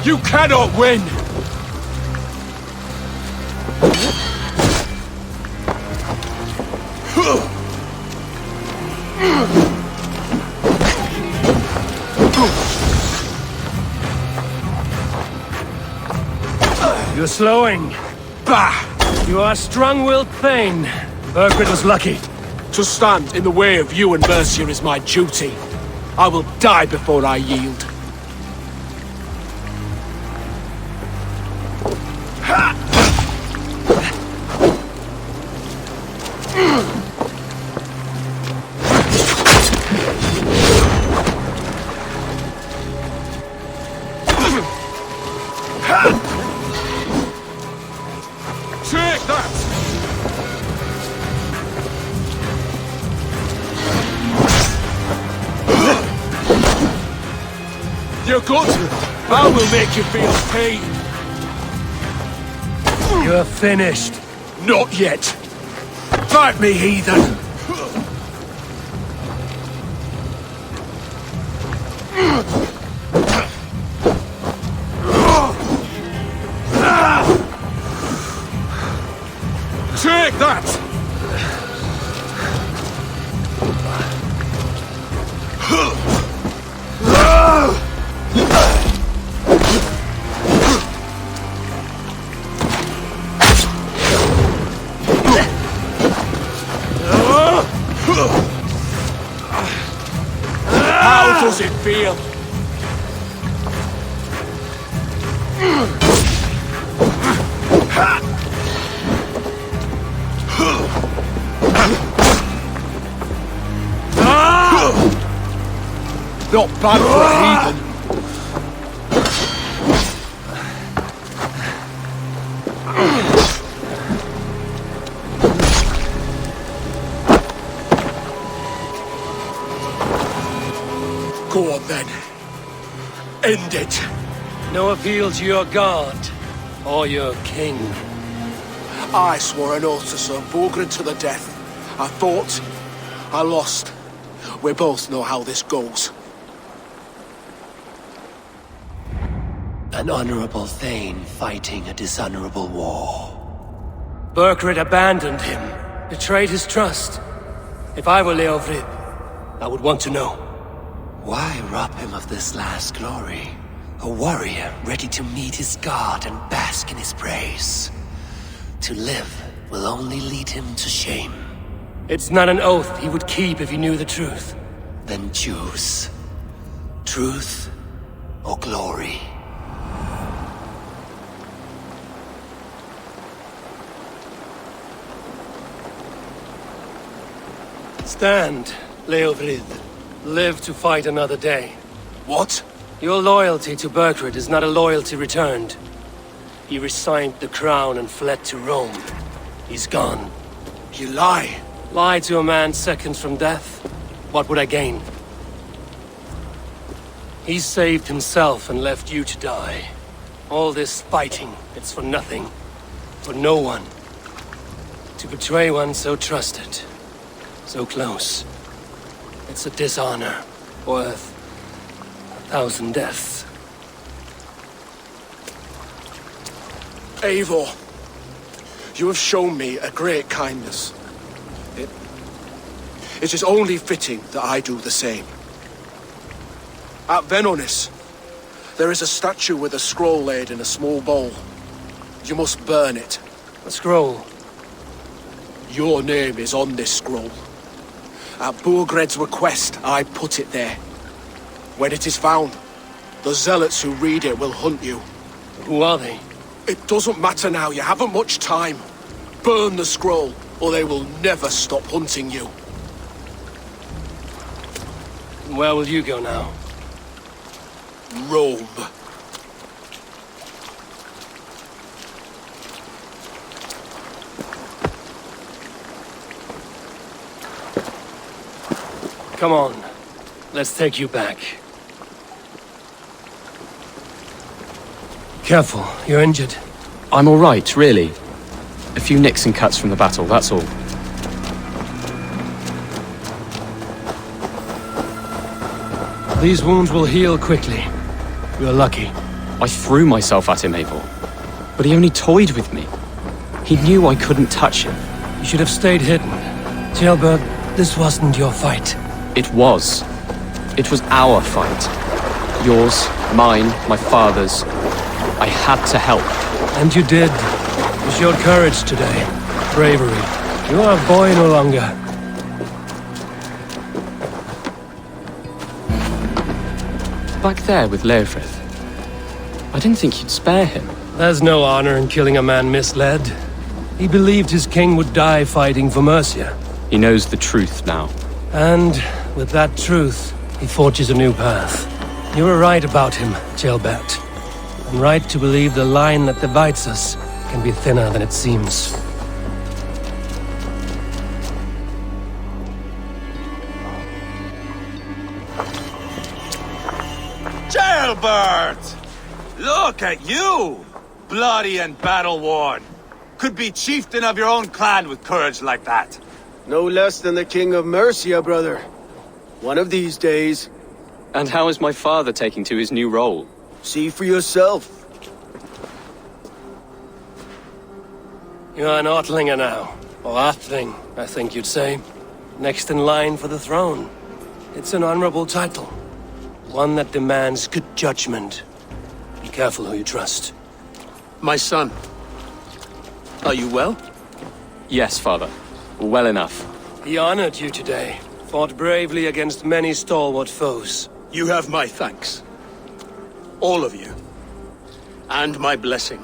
You cannot win!
You're slowing.
Bah!
You are a strong-willed thane. Burgred was lucky.
To stand in the way of you and Mercia is my duty. I will die before I yield. Take that! You're good. I will make you feel pain.
You're finished.
Not yet. Fight me, heathen. Take that! How does it feel? Not bad for a heathen. Go on then. End it.
No appeal to your god or your king.
I swore an oath to serve Borgred to the death. I fought. I lost. We both know how this goes.
An honorable Thane fighting a dishonorable war. Burkred abandoned him, betrayed his trust. If I were Leofrid, I would want to know. Why rob him of this last glory? A warrior ready to meet his god and bask in his praise. To live will only lead him to shame. It's not an oath he would keep if he knew the truth. Then choose. Truth or glory. Stand, Leofrid. Live to fight another day.
What?
Your loyalty to Burkred is not a loyalty returned. He resigned the crown and fled to Rome. He's gone.
You lie.
Lie to a man seconds from death? What would I gain? He saved himself and left you to die. All this fighting, it's for nothing. For no one. To betray one so trusted. So close. It's a dishonor worth 1,000 deaths.
Eivor, you have shown me a great kindness. It is only fitting that I do the same. At Venonis, there is a statue with a scroll laid in a small bowl. You must burn it.
A scroll?
Your name is on this scroll. At Burgred's request, I put it there. When it is found, the zealots who read it will hunt you.
Who are they?
It doesn't matter now, you haven't much time. Burn the scroll, or they will never stop hunting you.
Where will you go now?
Rome.
Come on. Let's take you back. Careful, you're injured.
I'm all right, really. A few nicks and cuts from the battle, that's all.
These wounds will heal quickly. You're lucky.
I threw myself at him, Eivor. But he only toyed with me. He knew I couldn't touch him.
You should have stayed hidden. Ceolbert, this wasn't your fight.
It was. It was our fight. Yours, mine, my father's. I had to help.
And you did. You showed courage today. Bravery. You are a boy no longer.
Back there with Leofrith. I didn't think you'd spare him.
There's no honor in killing a man misled. He believed his king would die fighting for Mercia.
He knows the truth now.
And with that truth, he forges a new path. You were right about him, Ceolbert. I'm right to believe the line that divides us can be thinner than it seems.
Ceolbert! Look at you! Bloody and battle-worn. Could be chieftain of your own clan with courage like that.
No less than the King of Mercia, brother. One of these days.
And how is my father taking to his new role?
See for yourself.
You're an Ortlinger now. Or Athling, I think you'd say. Next in line for the throne. It's an honorable title. One that demands good judgment. Be careful who you trust.
My son. Are you well?
Yes, father. Well enough.
He honored you today. Fought bravely against many stalwart foes.
You have my thanks. All of you. And my blessing.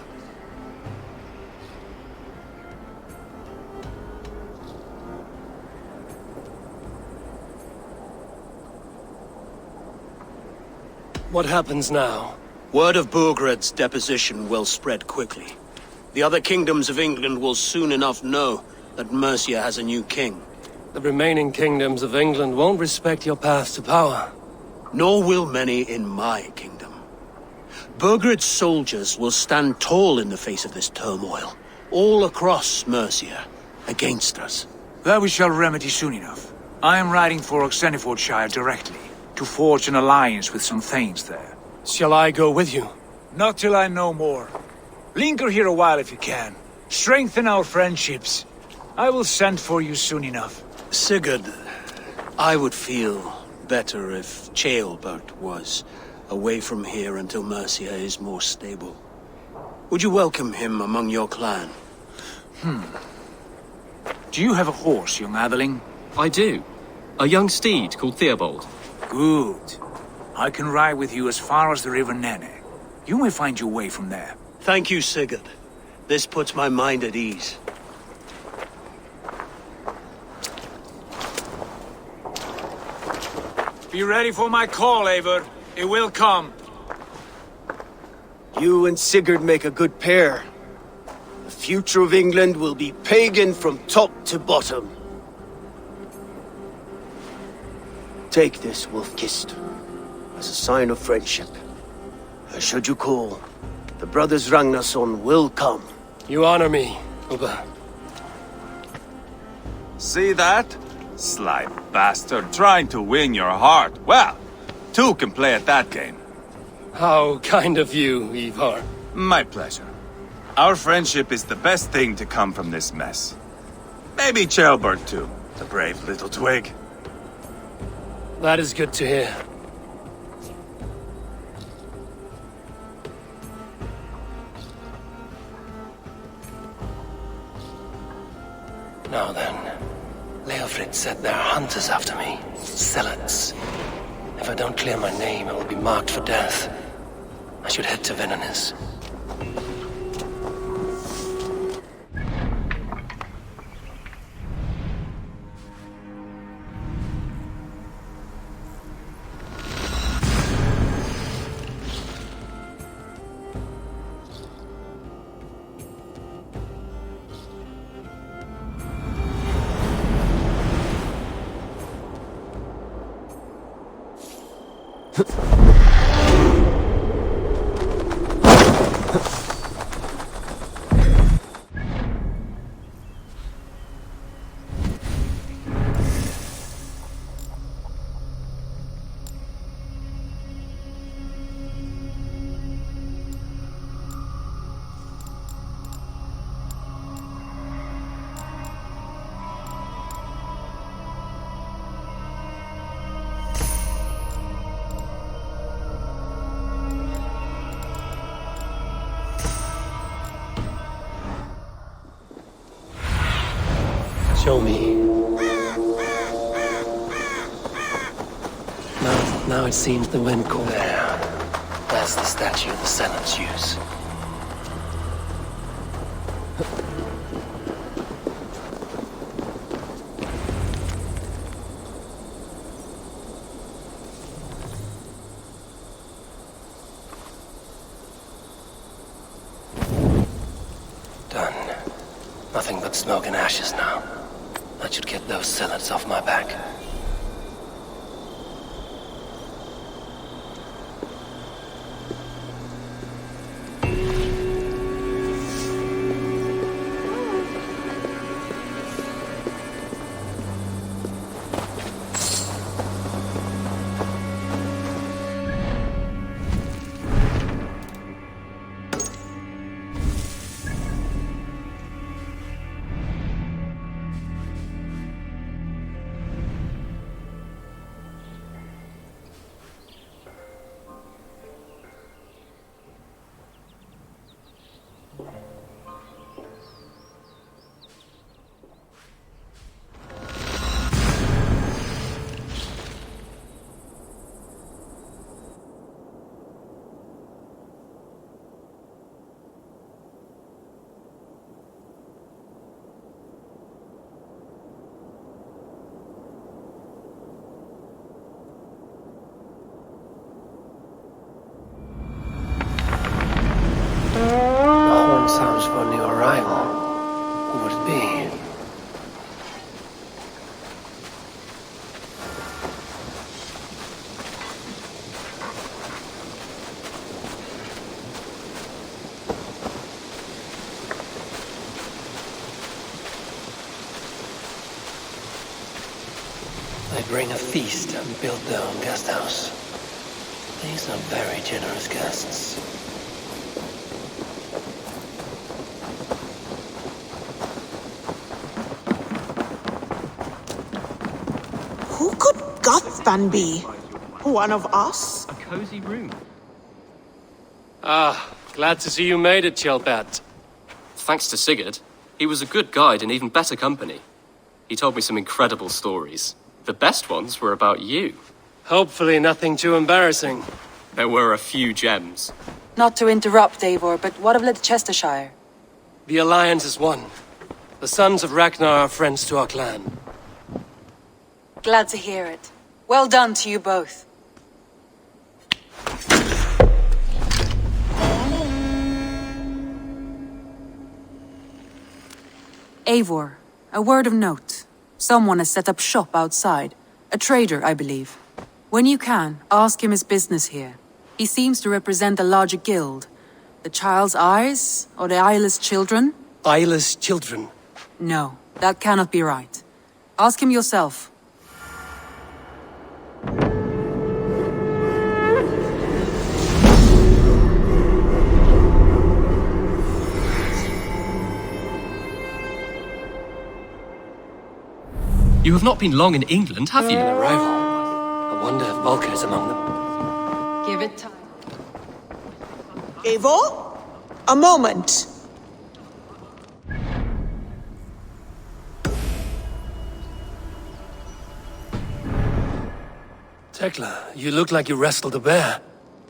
What happens now?
Word of Burgred's deposition will spread quickly. The other kingdoms of England will soon enough know that Mercia has a new king.
The remaining kingdoms of England won't respect your path to power.
Nor will many in my kingdom.
Burgred's soldiers will stand tall in the face of this turmoil, all across Mercia, against us.
That we shall remedy soon enough. I am riding for Oxenifordshire directly, to forge an alliance with some thanes there.
Shall I go with you?
Not till I know more. Linger here a while if you can. Strengthen our friendships. I will send for you soon enough.
Sigurd, I would feel better if Ceolbert was away from here until Mercia is more stable. Would you welcome him among your clan?
Do you have a horse, young atheling?
I do. A young steed called Theobald.
Good. I can ride with you as far as the River Nene. You may find your way from there.
Thank you, Sigurd. This puts my mind at ease.
Be ready for my call, Eivor. It will come.
You and Sigurd make a good pair. The future of England will be pagan from top to bottom. Take this, Wolf-Kissed, as a sign of friendship. Should you call, the brothers Ragnarsson will come.
You honor me, Ubba.
See that? Sly bastard, trying to win your heart. Well, two can play at that game.
How kind of you, Ivar.
My pleasure. Our friendship is the best thing to come from this mess. Maybe Ceolbert too, the brave little twig.
That is good to hear. Now then, Leofrid said there are hunters after me. Zealots. If I don't clear my name, I will be marked for death. I should head to Venanis. Show me. Now it seems the wind caught there. That's the statue the Zealots use. Done. Nothing but smoke and ashes now. That should get those zealots off my back.
They bring a feast and build their own guest house. These are very generous guests.
Who could Gothban be? One of us?
A cozy room.
Ah, glad to see you made it, Chelbat.
Thanks to Sigurd, he was a good guide and even better company. He told me some incredible stories. The best ones were about you.
Hopefully nothing too embarrassing.
There were a few gems.
Not to interrupt, Eivor, but what of Leicestershire?
The Alliance is one. The sons of Ragnar are friends to our clan.
Glad to hear it. Well done to you both. Eivor, a word of note. Someone has set up shop outside. A trader, I believe. When you can, ask him his business here. He seems to represent a larger guild. The Child's Eyes, or the Eyeless Children?
Eyeless children?
No, that cannot be right. Ask him yourself.
You have not been long in England, have you?
An arrival. I wonder if Volker is among them.
Give it time.
Eivor? A moment.
Tekla, you look like you wrestled a bear.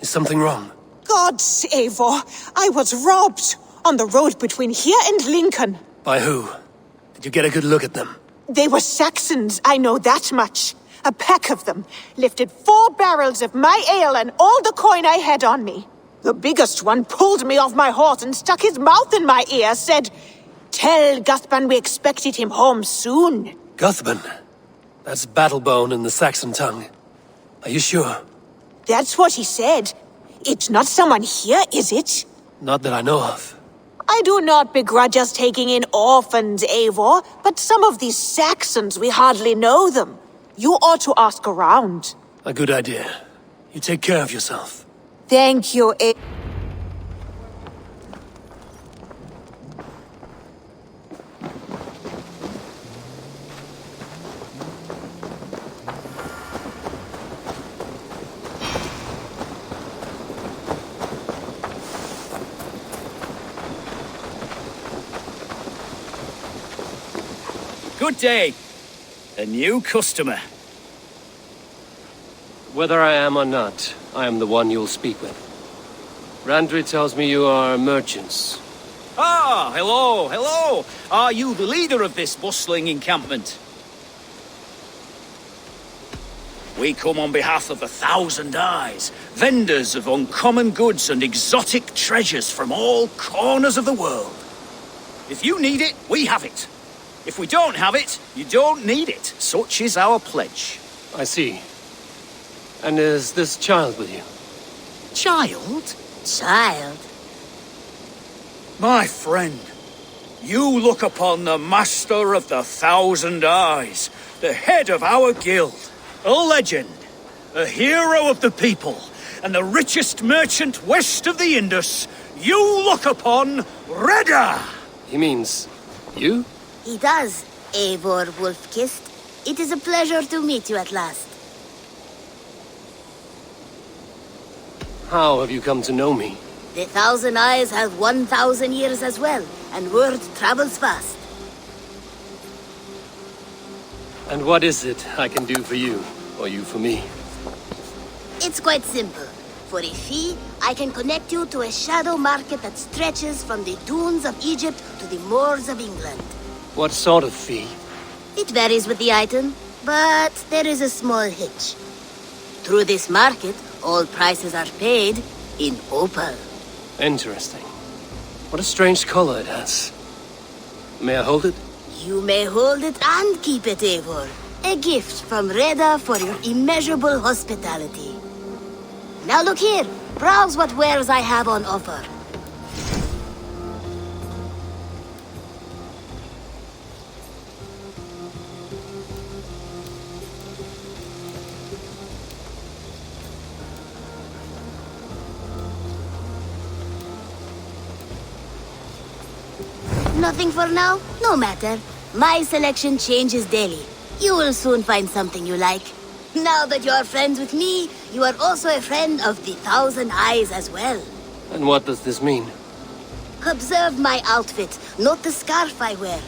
Is something wrong?
Gods, Eivor, I was robbed on the road between here and Lincoln.
By who? Did you get a good look at them?
They were Saxons, I know that much. A pack of them lifted 4 barrels of my ale and all the coin I had on me. The biggest one pulled me off my horse and stuck his mouth in my ear, said, "Tell Guthban we expected him home soon."
Guthban? That's Battlebone in the Saxon tongue. Are you sure?
That's what he said. It's not someone here, is it?
Not that I know of.
I do not begrudge us taking in orphans, Eivor, but some of these Saxons, we hardly know them. You ought to ask around.
A good idea. You take care of yourself.
Thank you,
Good day. A new customer.
Whether I am or not, I am the one you'll speak with. Randri tells me you are merchants.
Ah, hello, hello. Are you the leader of this bustling encampment? We come on behalf of 1,000 Eyes, vendors of uncommon goods and exotic treasures from all corners of the world. If you need it, we have it. If we don't have it, you don't need it. Such is our pledge.
I see. And is this child with you?
Child?
Child?
My friend, you look upon the master of the 1,000 Eyes, the head of our guild, a legend, a hero of the people, and the richest merchant west of the Indus. You look upon Reda!
He means you?
He does, Eivor Wolf-Kissed. It is a pleasure to meet you at last.
How have you come to know me?
The 1,000 Eyes have 1,000 years as well, and word travels fast.
And what is it I can do for you, or you for me?
It's quite simple. For a fee, I can connect you to a shadow market that stretches from the dunes of Egypt to the moors of England.
What sort of fee?
It varies with the item, but there is a small hitch. Through this market, all prices are paid in opal.
Interesting. What a strange color it has. May I hold it?
You may hold it and keep it, Eivor. A gift from Reda for your immeasurable hospitality. Now look here. Browse what wares I have on offer. Nothing for now? No matter. My selection changes daily. You will soon find something you like. Now that you are friends with me, you are also a friend of the Thousand Eyes as well.
And what does this mean?
Observe my outfit, note the scarf I wear.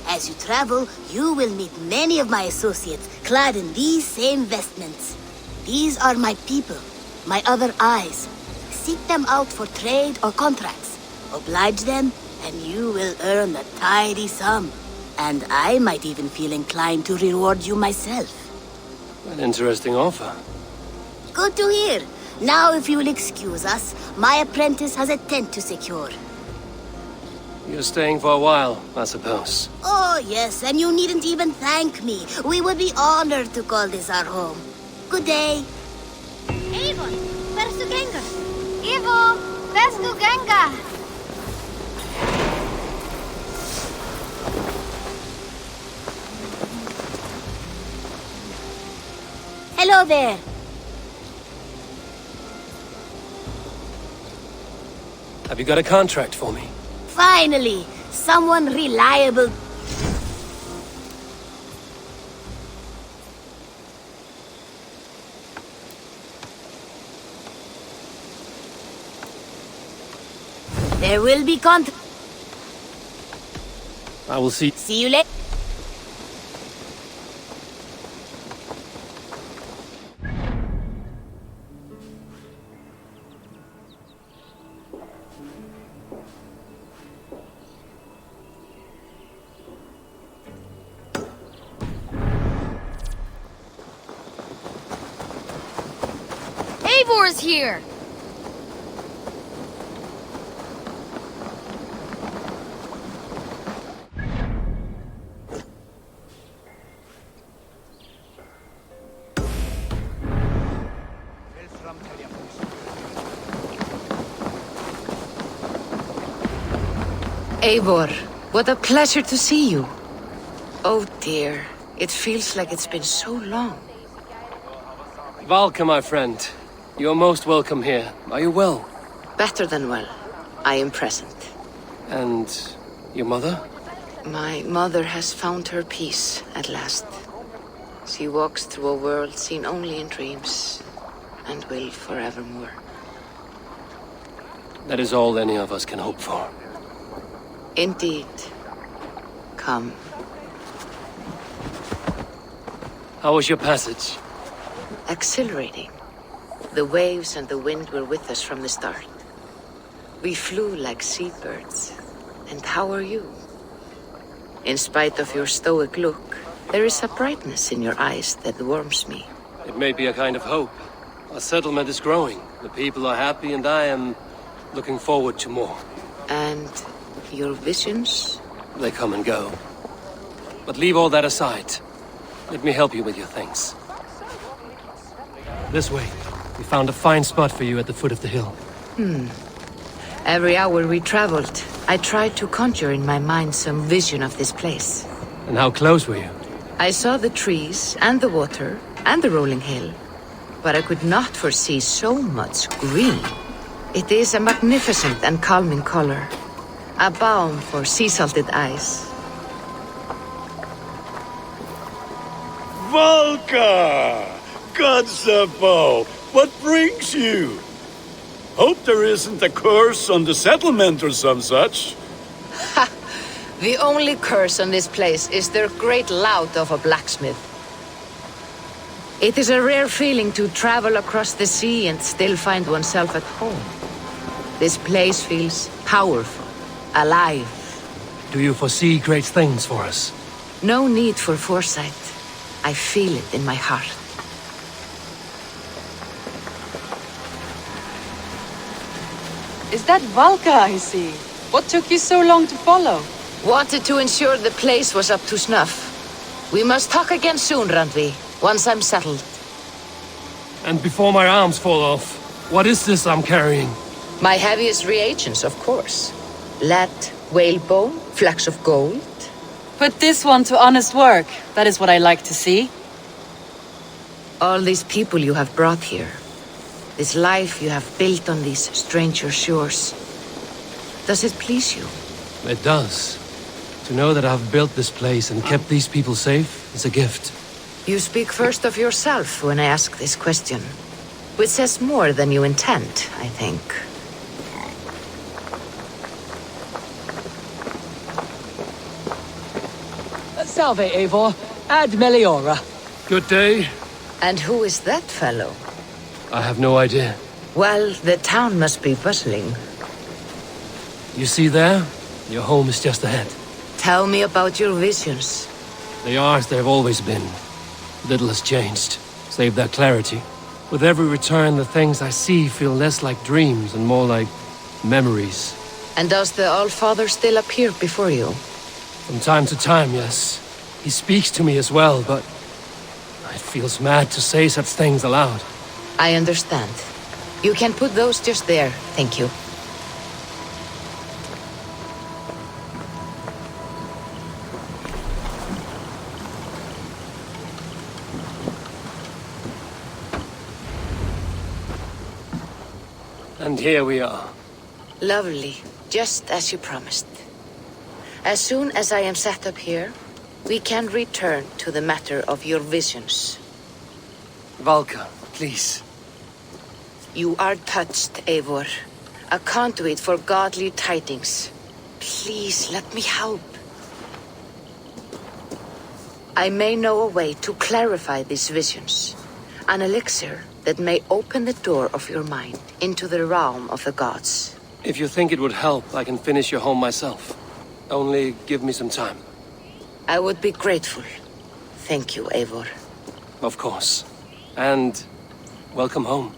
As you travel, you will meet many of my associates clad in these same vestments. These are my people, my other eyes. Seek them out for trade or contracts. Oblige them, and you will earn a tidy sum. And I might even feel inclined to reward you myself.
An interesting offer.
Good to hear. Now, if you will excuse us, my apprentice has a tent to secure.
You're staying for a while, I suppose.
Oh, yes, and you needn't even thank me. We would be honored to call this our home. Good day.
Eivor, where's the Gengar? Eivor, where's the Gengar?
Hello there.
Have you got a contract for me?
Finally, someone reliable. There will be
I will see.
See you later.
Eivor is here!
Eivor, what a pleasure to see you. Oh dear, it feels like it's been so long.
Valka, my friend. You're most welcome here. Are you well?
Better than well. I am present.
And your mother?
My mother has found her peace at last. She walks through a world seen only in dreams, and will forevermore.
That is all any of us can hope for.
Indeed. Come.
How was your passage?
Exhilarating. The waves and the wind were with us from the start. We flew like seabirds. And how are you? In spite of your stoic look, there is a brightness in your eyes that warms me.
It may be a kind of hope. Our settlement is growing. The people are happy, and I am looking forward to more.
And your visions?
They come and go. But leave all that aside. Let me help you with your things. This way. We found a fine spot for you at the foot of the hill.
Every hour we traveled, I tried to conjure in my mind some vision of this place.
And how close were you?
I saw the trees and the water and the rolling hill, but I could not foresee so much green. It is a magnificent and calming color, a balm for sea-salted eyes.
Valka! Gods above, what brings you? Hope there isn't a curse on the settlement or some such.
Ha! The only curse on this place is their great lout of a blacksmith. It is a rare feeling to travel across the sea and still find oneself at home. This place feels powerful, alive.
Do you foresee great things for us?
No need for foresight. I feel it in my heart.
Is that Valka I see? What took you so long to follow?
Wanted to ensure the place was up to snuff. We must talk again soon, Randvi, once I'm settled.
And before my arms fall off, what is this I'm carrying?
My heaviest reagents, of course. Lead, whalebone, flecks of gold.
Put this one to honest work. That is what I like to see.
All these people you have brought here. This life you have built on these stranger shores. Does it please you?
It does. To know that I've built this place and kept these people safe is a gift.
You speak first of yourself when I ask this question, which says more than you intend, I think.
Salve, Eivor. Ad Meliora.
Good day.
And who is that fellow?
I have no idea.
Well, the town must be bustling.
You see there? Your home is just ahead.
Tell me about your visions.
They are as they've always been. Little has changed, save their clarity. With every return, the things I see feel less like dreams and more like memories.
And does the Allfather still appear before you?
From time to time, yes. He speaks to me as well, but it feels mad to say such things aloud.
I understand. You can put those just there, thank you.
And here we are.
Lovely, just as you promised. As soon as I am set up here, we can return to the matter of your visions.
Valka, please.
You are touched, Eivor. A conduit for godly tidings. Please, let me help. I may know a way to clarify these visions. An elixir that may open the door of your mind into the realm of the gods.
If you think it would help, I can finish your home myself. Only give me some time.
I would be grateful. Thank you, Eivor.
Of course. And welcome home.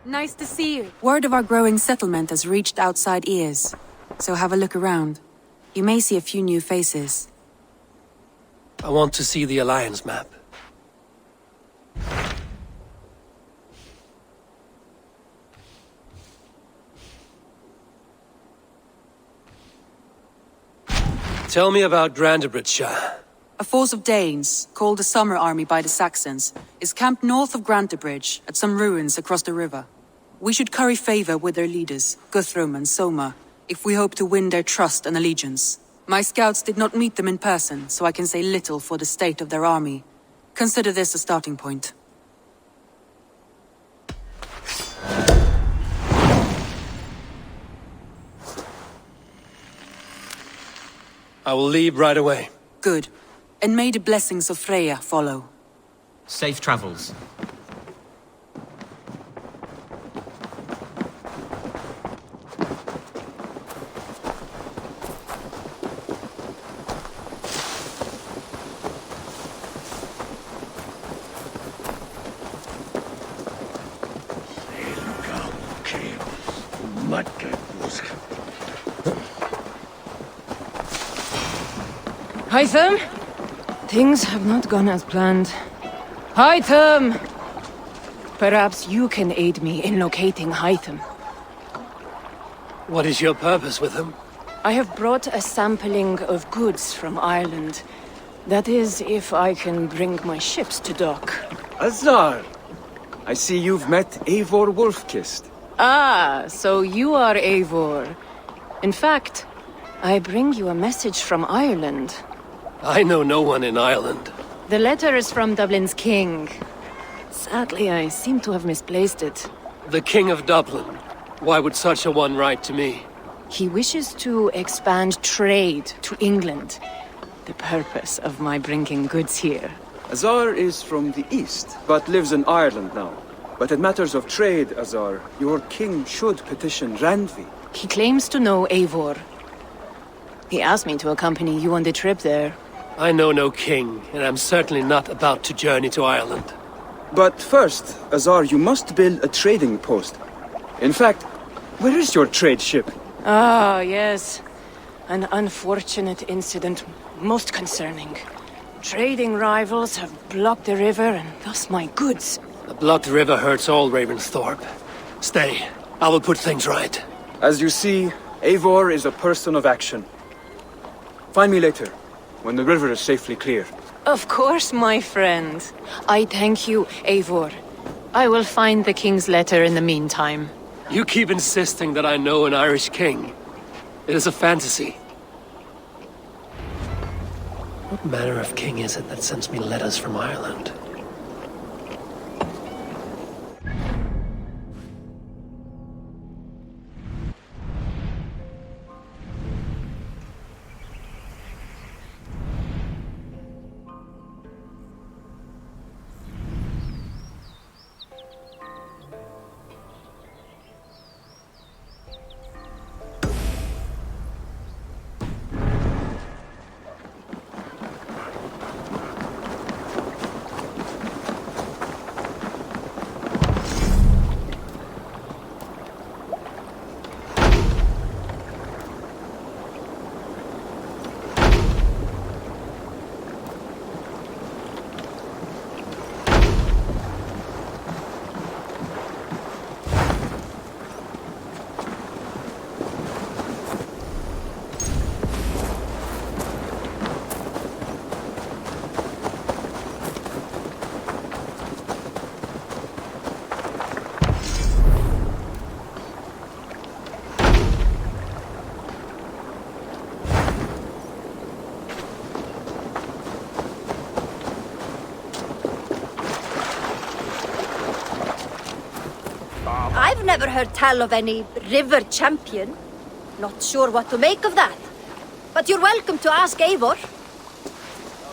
Nice to see you. Word of our growing settlement has reached outside ears, so have a look around. You may see a few new faces.
I want to see the Alliance map. Tell me about Grantebridgeshire.
A force of Danes, called the Summer Army by the Saxons, is camped north of Grantebridge at some ruins across the river. We should curry favor with their leaders, Guthrum and Soma, if we hope to win their trust and allegiance. My scouts did not meet them in person, so I can say little for the state of their army. Consider this a starting point.
I will leave right away.
Good. And may the blessings of Freya follow.
Safe travels.
Hytham? Things have not gone as planned. Hytham! Perhaps you can aid me in locating Hytham.
What is your purpose with him?
I have brought a sampling of goods from Ireland. That is, if I can bring my ships to dock.
Azar! I see you've met Eivor Wolfkist.
Ah, so you are Eivor. In fact, I bring you a message from Ireland.
I know no one in Ireland.
The letter is from Dublin's king. Sadly, I seem to have misplaced it.
The King of Dublin. Why would such a one write to me?
He wishes to expand trade to England. The purpose of my bringing goods here.
Azar is from the east, but lives in Ireland now. But in matters of trade, Azar, your king should petition Randvi.
He claims to know Eivor. He asked me to accompany you on the trip there.
I know no king, and I'm certainly not about to journey to Ireland.
But first, Azar, you must build a trading post. In fact, where is your trade ship?
Ah, yes. An unfortunate incident, most concerning. Trading rivals have blocked the river and thus my goods.
A blocked river hurts all Ravensthorpe. Stay. I will put things right.
As you see, Eivor is a person of action. Find me later, when the river is safely clear.
Of course, my friend. I thank you, Eivor. I will find the king's letter in the meantime.
You keep insisting that I know an Irish king. It is a fantasy. What manner of king is it that sends me letters from Ireland?
I've never heard tell of any river champion. Not sure what to make of that. But you're welcome to ask Eivor.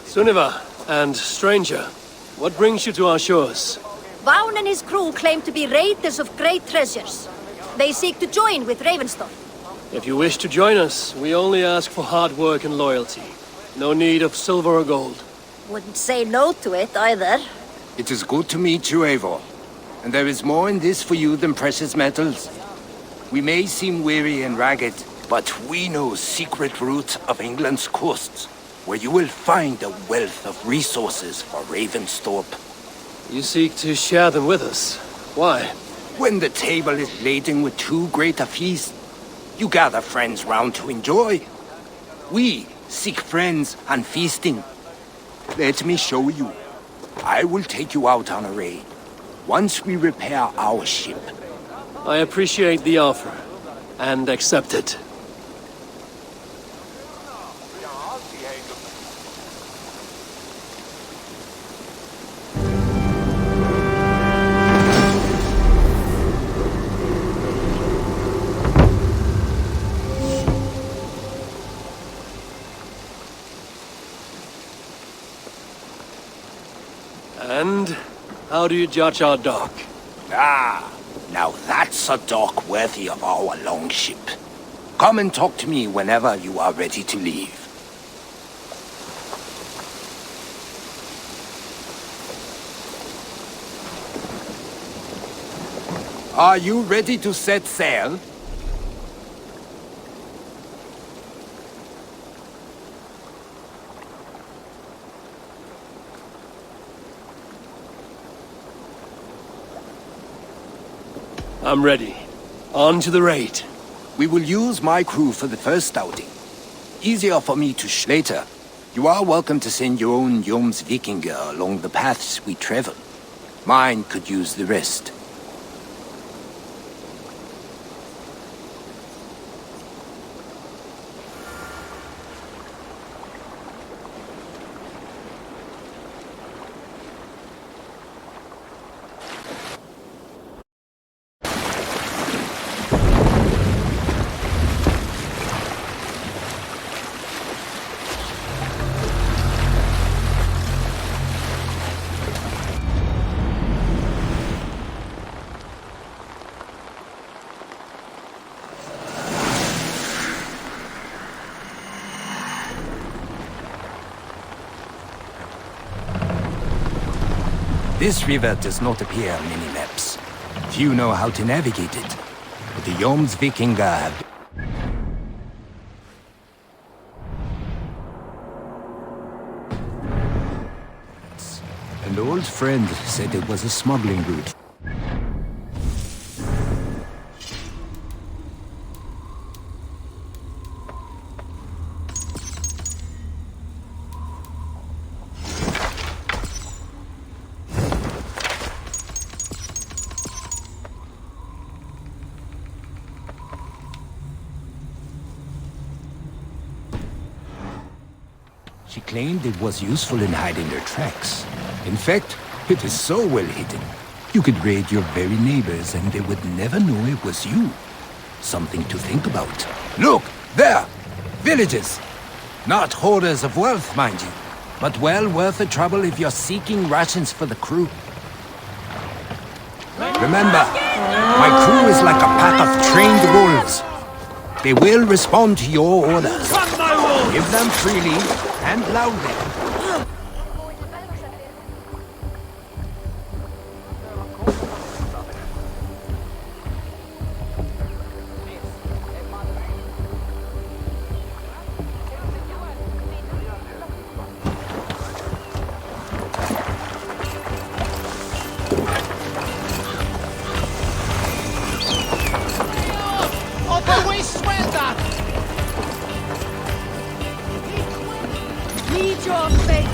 Sunniva, and stranger, what brings you to our shores?
Vaughan and his crew claim to be raiders of great treasures. They seek to join with Ravensthorpe.
If you wish to join us, we only ask for hard work and loyalty. No need of silver or gold.
Wouldn't say no to it either.
It is good to meet you, Eivor. And there is more in this for you than precious metals. We may seem weary and ragged, but we know secret routes of England's coasts, where you will find a wealth of resources for Ravensthorpe.
You seek to share them with us. Why?
When the table is laden with too great a feast, you gather friends round to enjoy. We seek friends and feasting. Let me show you. I will take you out on a raid. Once we repair our ship.
I appreciate the offer, and accept it. And how do you judge our dock?
Ah, now that's a dock worthy of our longship. Come and talk to me whenever you are ready to leave. Are you ready to set sail?
I'm ready. On to the raid.
We will use my crew for the first outing. Easier for me to later. You are welcome to send your own Jomsvikinger along the paths we travel. Mine could use the rest. This river does not appear on many maps. Few know how to navigate it. But the Jomsvikingar have... An old friend said it was a smuggling route. She claimed it was useful in hiding their tracks. In fact, it is so well hidden. You could raid your very neighbors and they would never know it was you. Something to think about. Look! There! Villages! Not hoarders of wealth, mind you, but well worth the trouble if you're seeking rations for the crew. Remember, my crew is like a pack of trained wolves. They will respond to your orders. Give them freely and loudly.
Need your fate.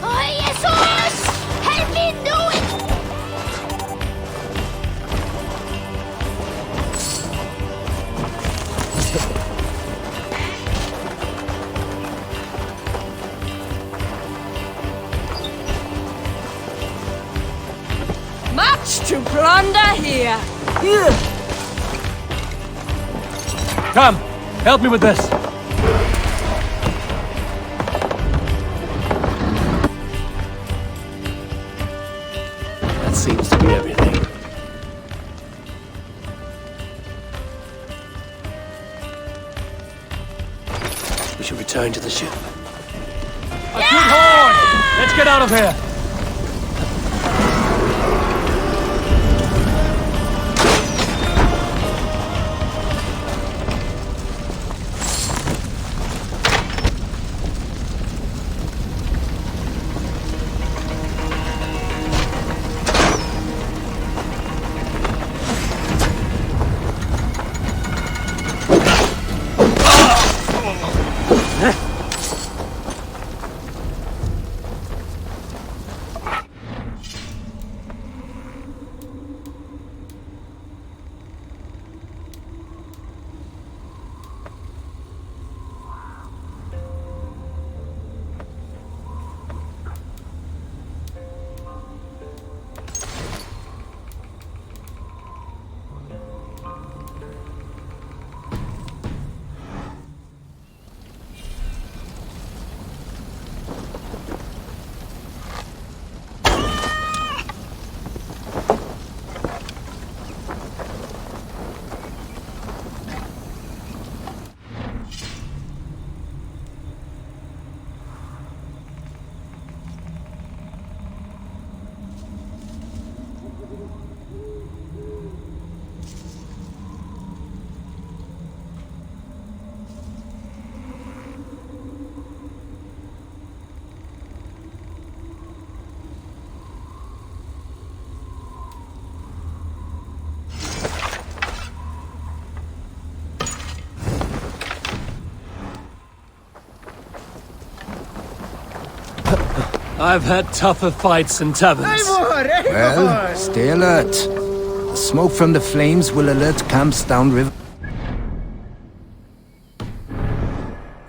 Oh, yes, horse! Help me do it!
Much to plunder here.
Come, help me with this.
That seems to be everything. We should return to the ship.
A good horn! Let's get out of here.
I've had tougher fights in taverns.
Well, stay alert. The smoke from the flames will alert camps downriver.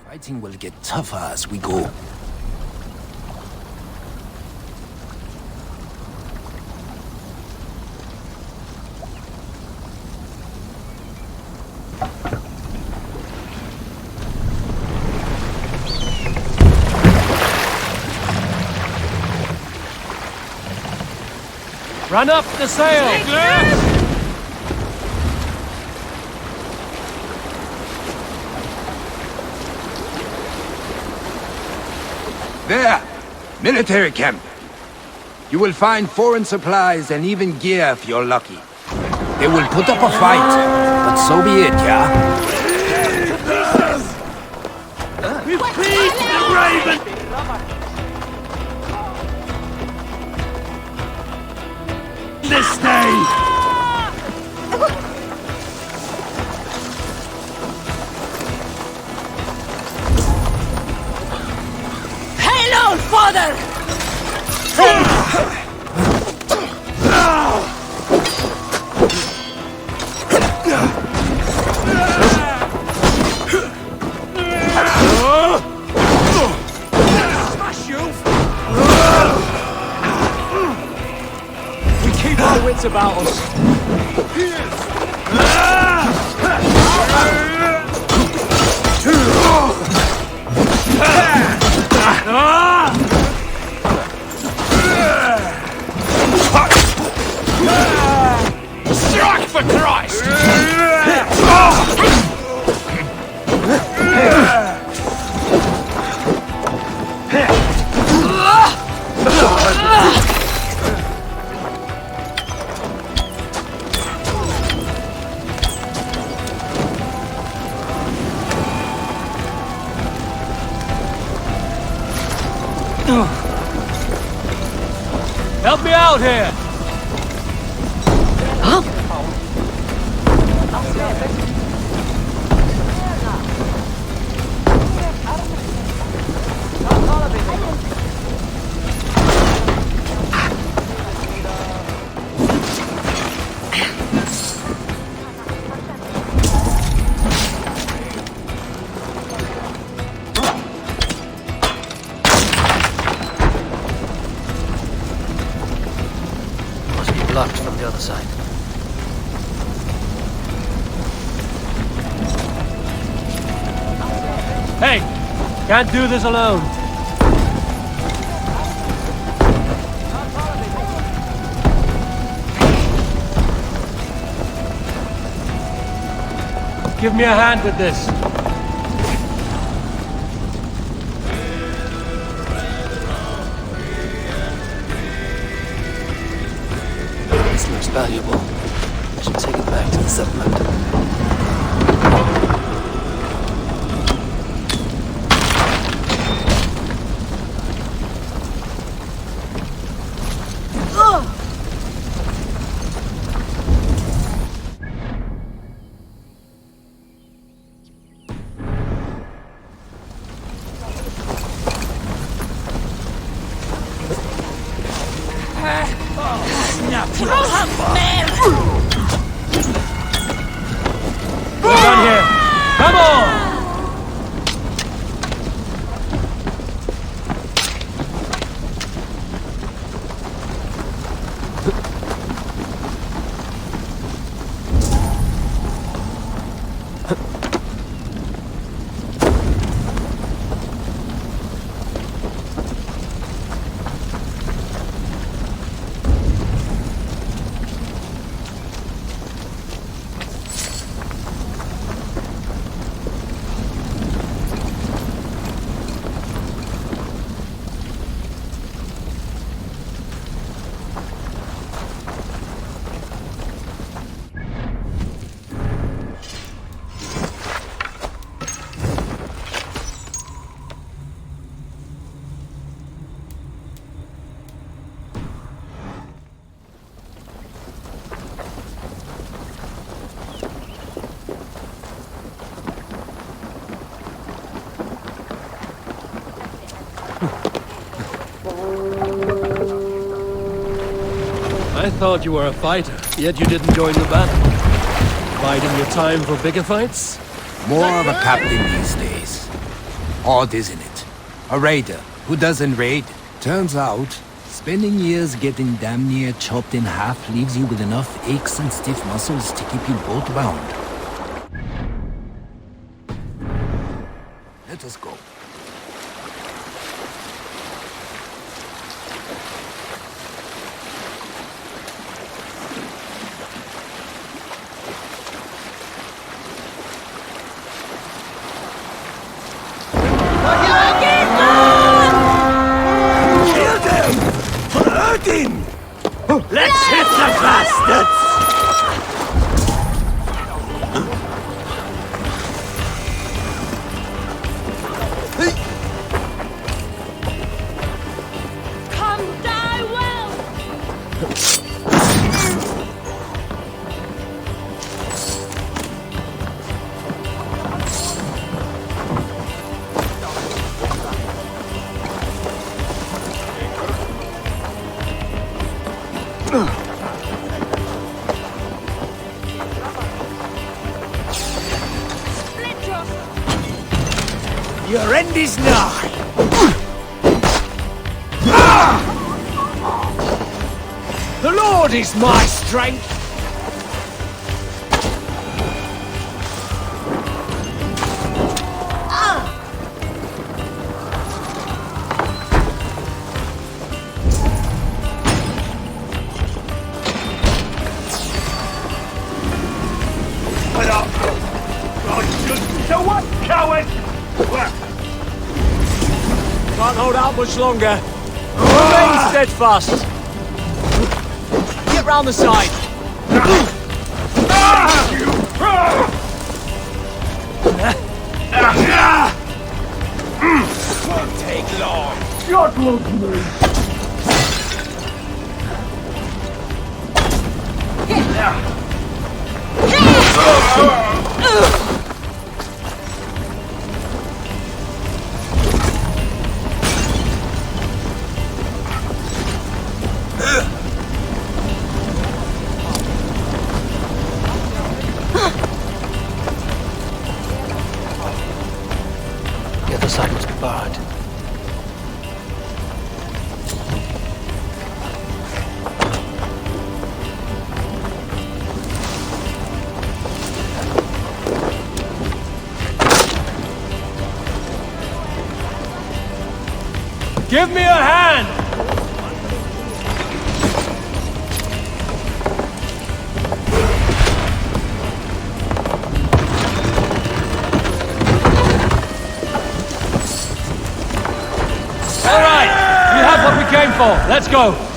Fighting will get tougher as we go.
Run up the sail!
There! Military camp. You will find foreign supplies and even gear if you're lucky. They will put up a fight, but so be it, yeah?
Repeat the raven! This day!
Hail on, father!
Smash you! We keep our wits about us.
Strike for Christ!
Help me out here!
Must be blocked from the other side.
Hey! Can't do this alone. Give me a hand with this.
This looks valuable. I should take it back to the settlement.
We're done here. Come on! I thought you were a fighter, yet you didn't join the battle. Biding your time for bigger fights?
More of a captain these days. Odd, isn't it? A raider who doesn't raid. Turns out, spending years getting damn near chopped in half leaves you with enough aches and stiff muscles to keep you boat bound. Let us go.
bastards!
Come die well!
Your end is nigh! The Lord is my strength! So what, coward?
Can't hold out much longer. Remain steadfast. Get round the side.
Won't take long. God loves me.
The other side was barred.
Give me a hand! All right, we have what we came for. Let's go.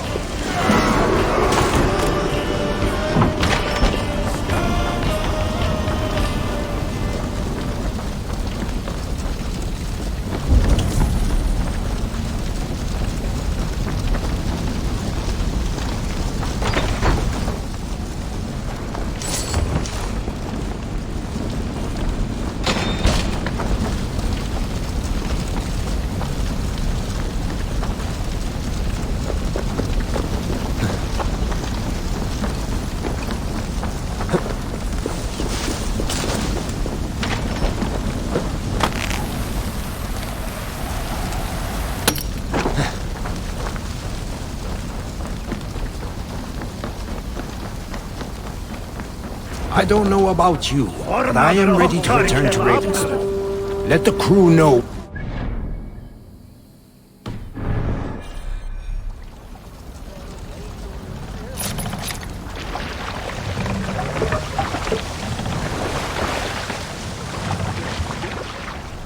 I don't know about you, but I am ready to return to Ravenstone. Let the crew know.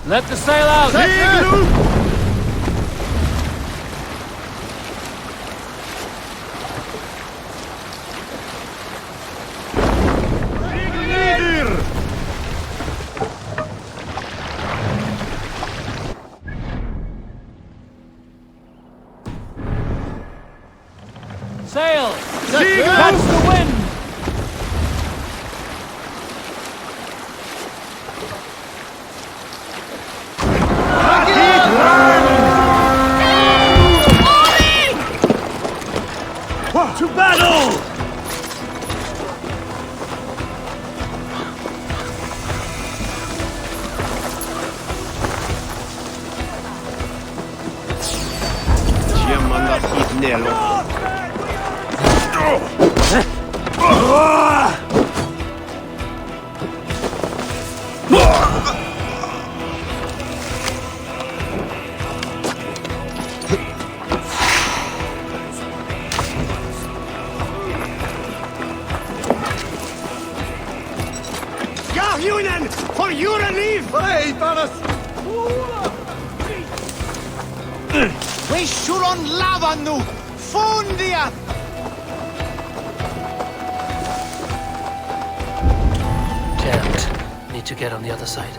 Let the sail out. Sail! Catch the wind!
To battle! For your relief! Hey, Thanos! We should on lava nu! Fundia!
to get on the other side.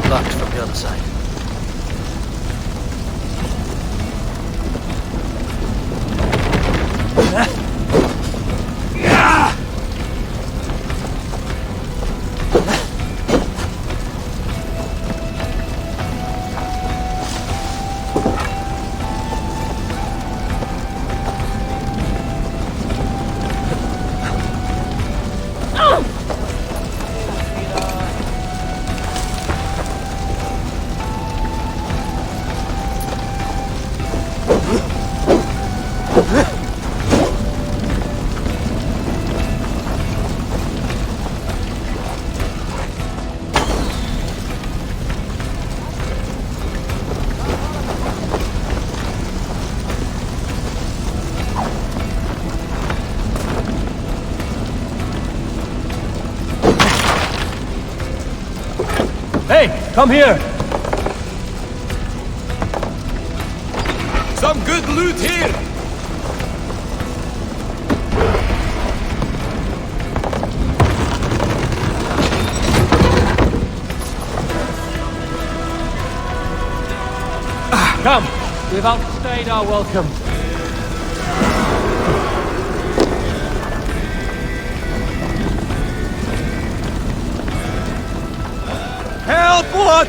Blocked from the other side.
Hey, come here!
Some good loot here!
Come! We've outstayed our welcome.
Help! What?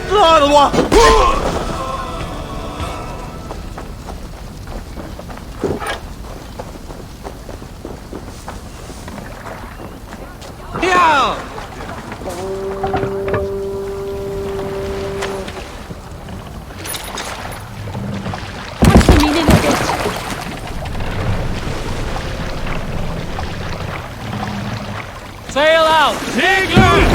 What's the meaning of it?
Sail out!
England!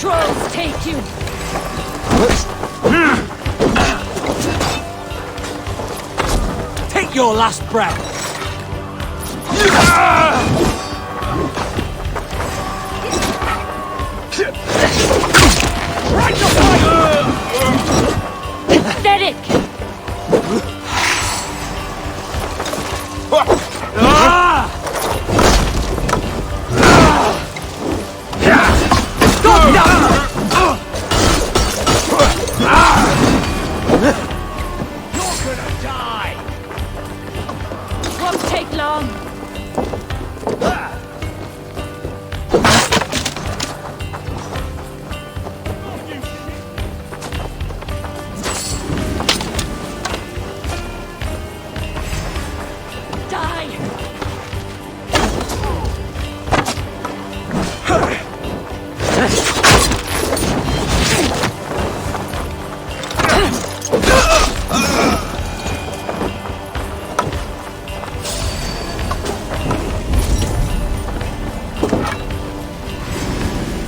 Trolls take you!
Take your last breath! Right to fight!
Pathetic!
Your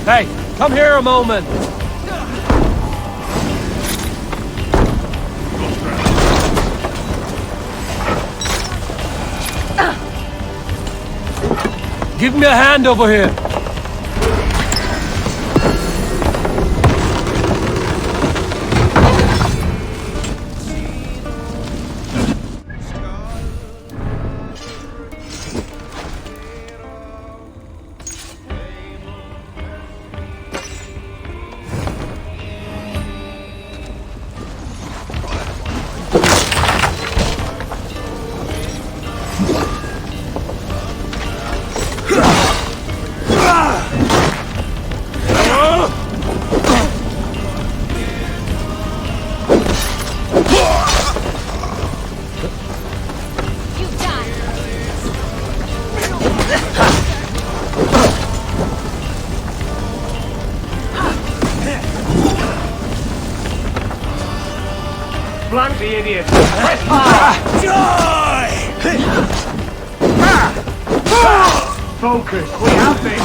Hey, come here a moment! Give me a hand over here! Blunt the idiot! Press hard! Die! Focus, we have this!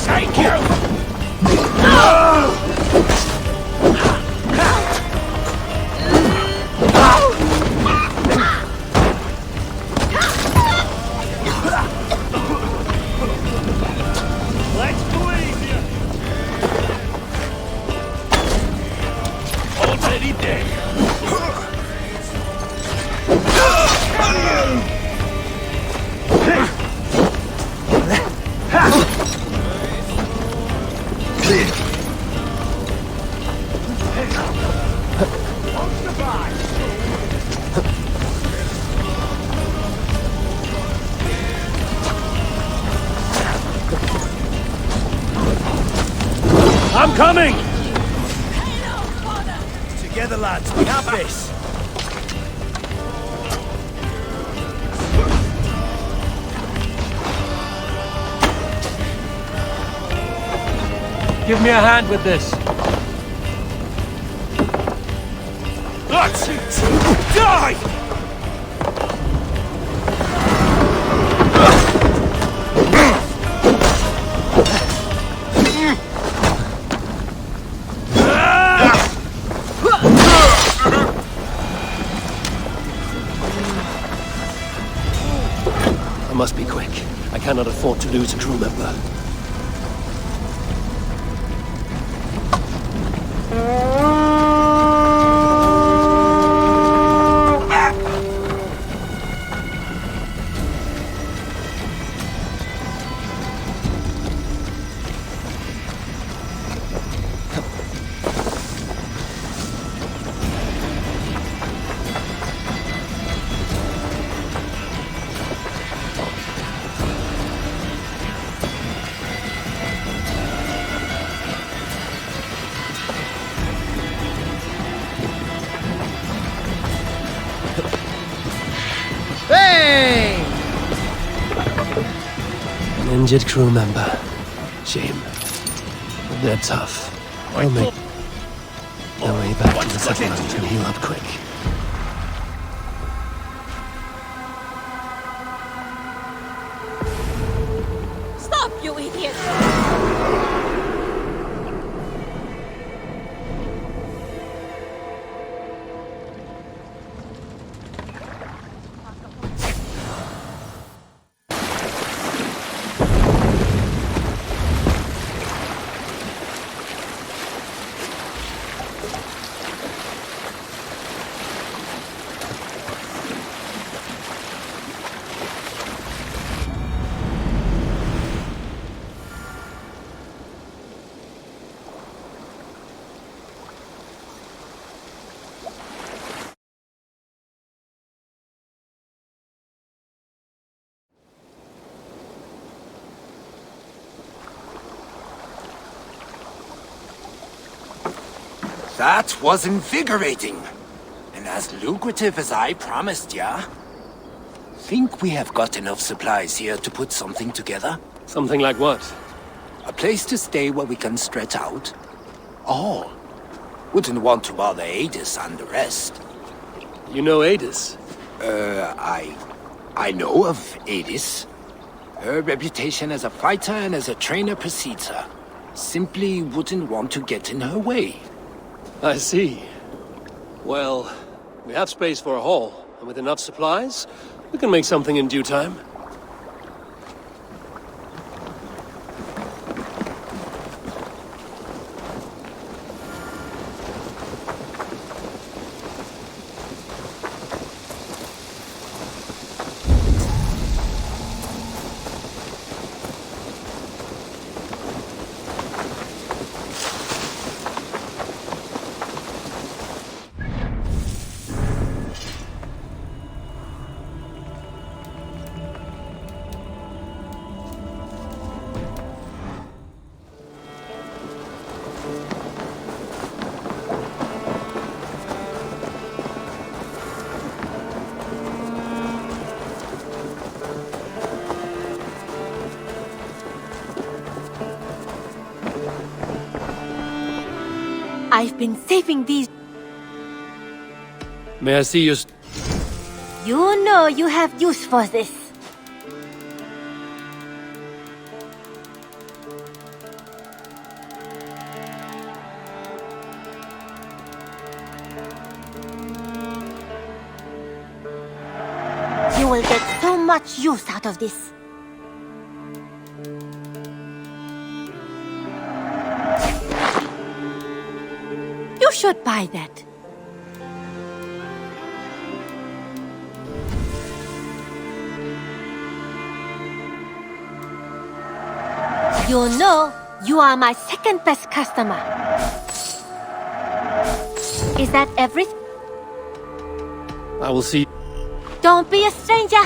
Thank you! Let's go easier! Already dead! I'm coming! Together, lads, we have this! Give me a hand with this. That's it! Die! I must be quick. I cannot afford to lose a crew member.
Hey!
An injured crew member. Shame. But they're tough. I'll make their way back to the settlement and heal up quick.
Stop, you idiot!
That was invigorating. And as lucrative as I promised ya. Think we have got enough supplies here to put something together?
Something like what?
A place to stay where we can stretch out? All. Wouldn't want to bother Adis and the rest.
You know Adis?
I know of Adis. Her reputation as a fighter and as a trainer precedes her. Simply wouldn't want to get in her way.
I see. Well, we have space for a hall, and with enough supplies, we can make something in due time.
I've been saving these.
May I see your...
You know you have use for this. You will get so much use out of this. You should buy that. You know, you are my second best customer. Is that everything?
I will see...
Don't be a stranger.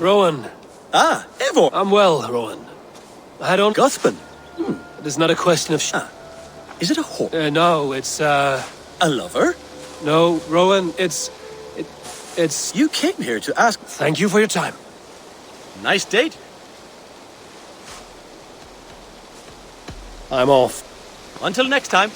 Rowan.
Ah, Eivor.
I'm well, Rowan. I had on...
Guthman.
It is not a question of...
Is it a whore?
No, it's,
A lover?
No, Rowan, it's...
You came here to ask...
Thank you for your time.
Nice date.
I'm off.
Until next time.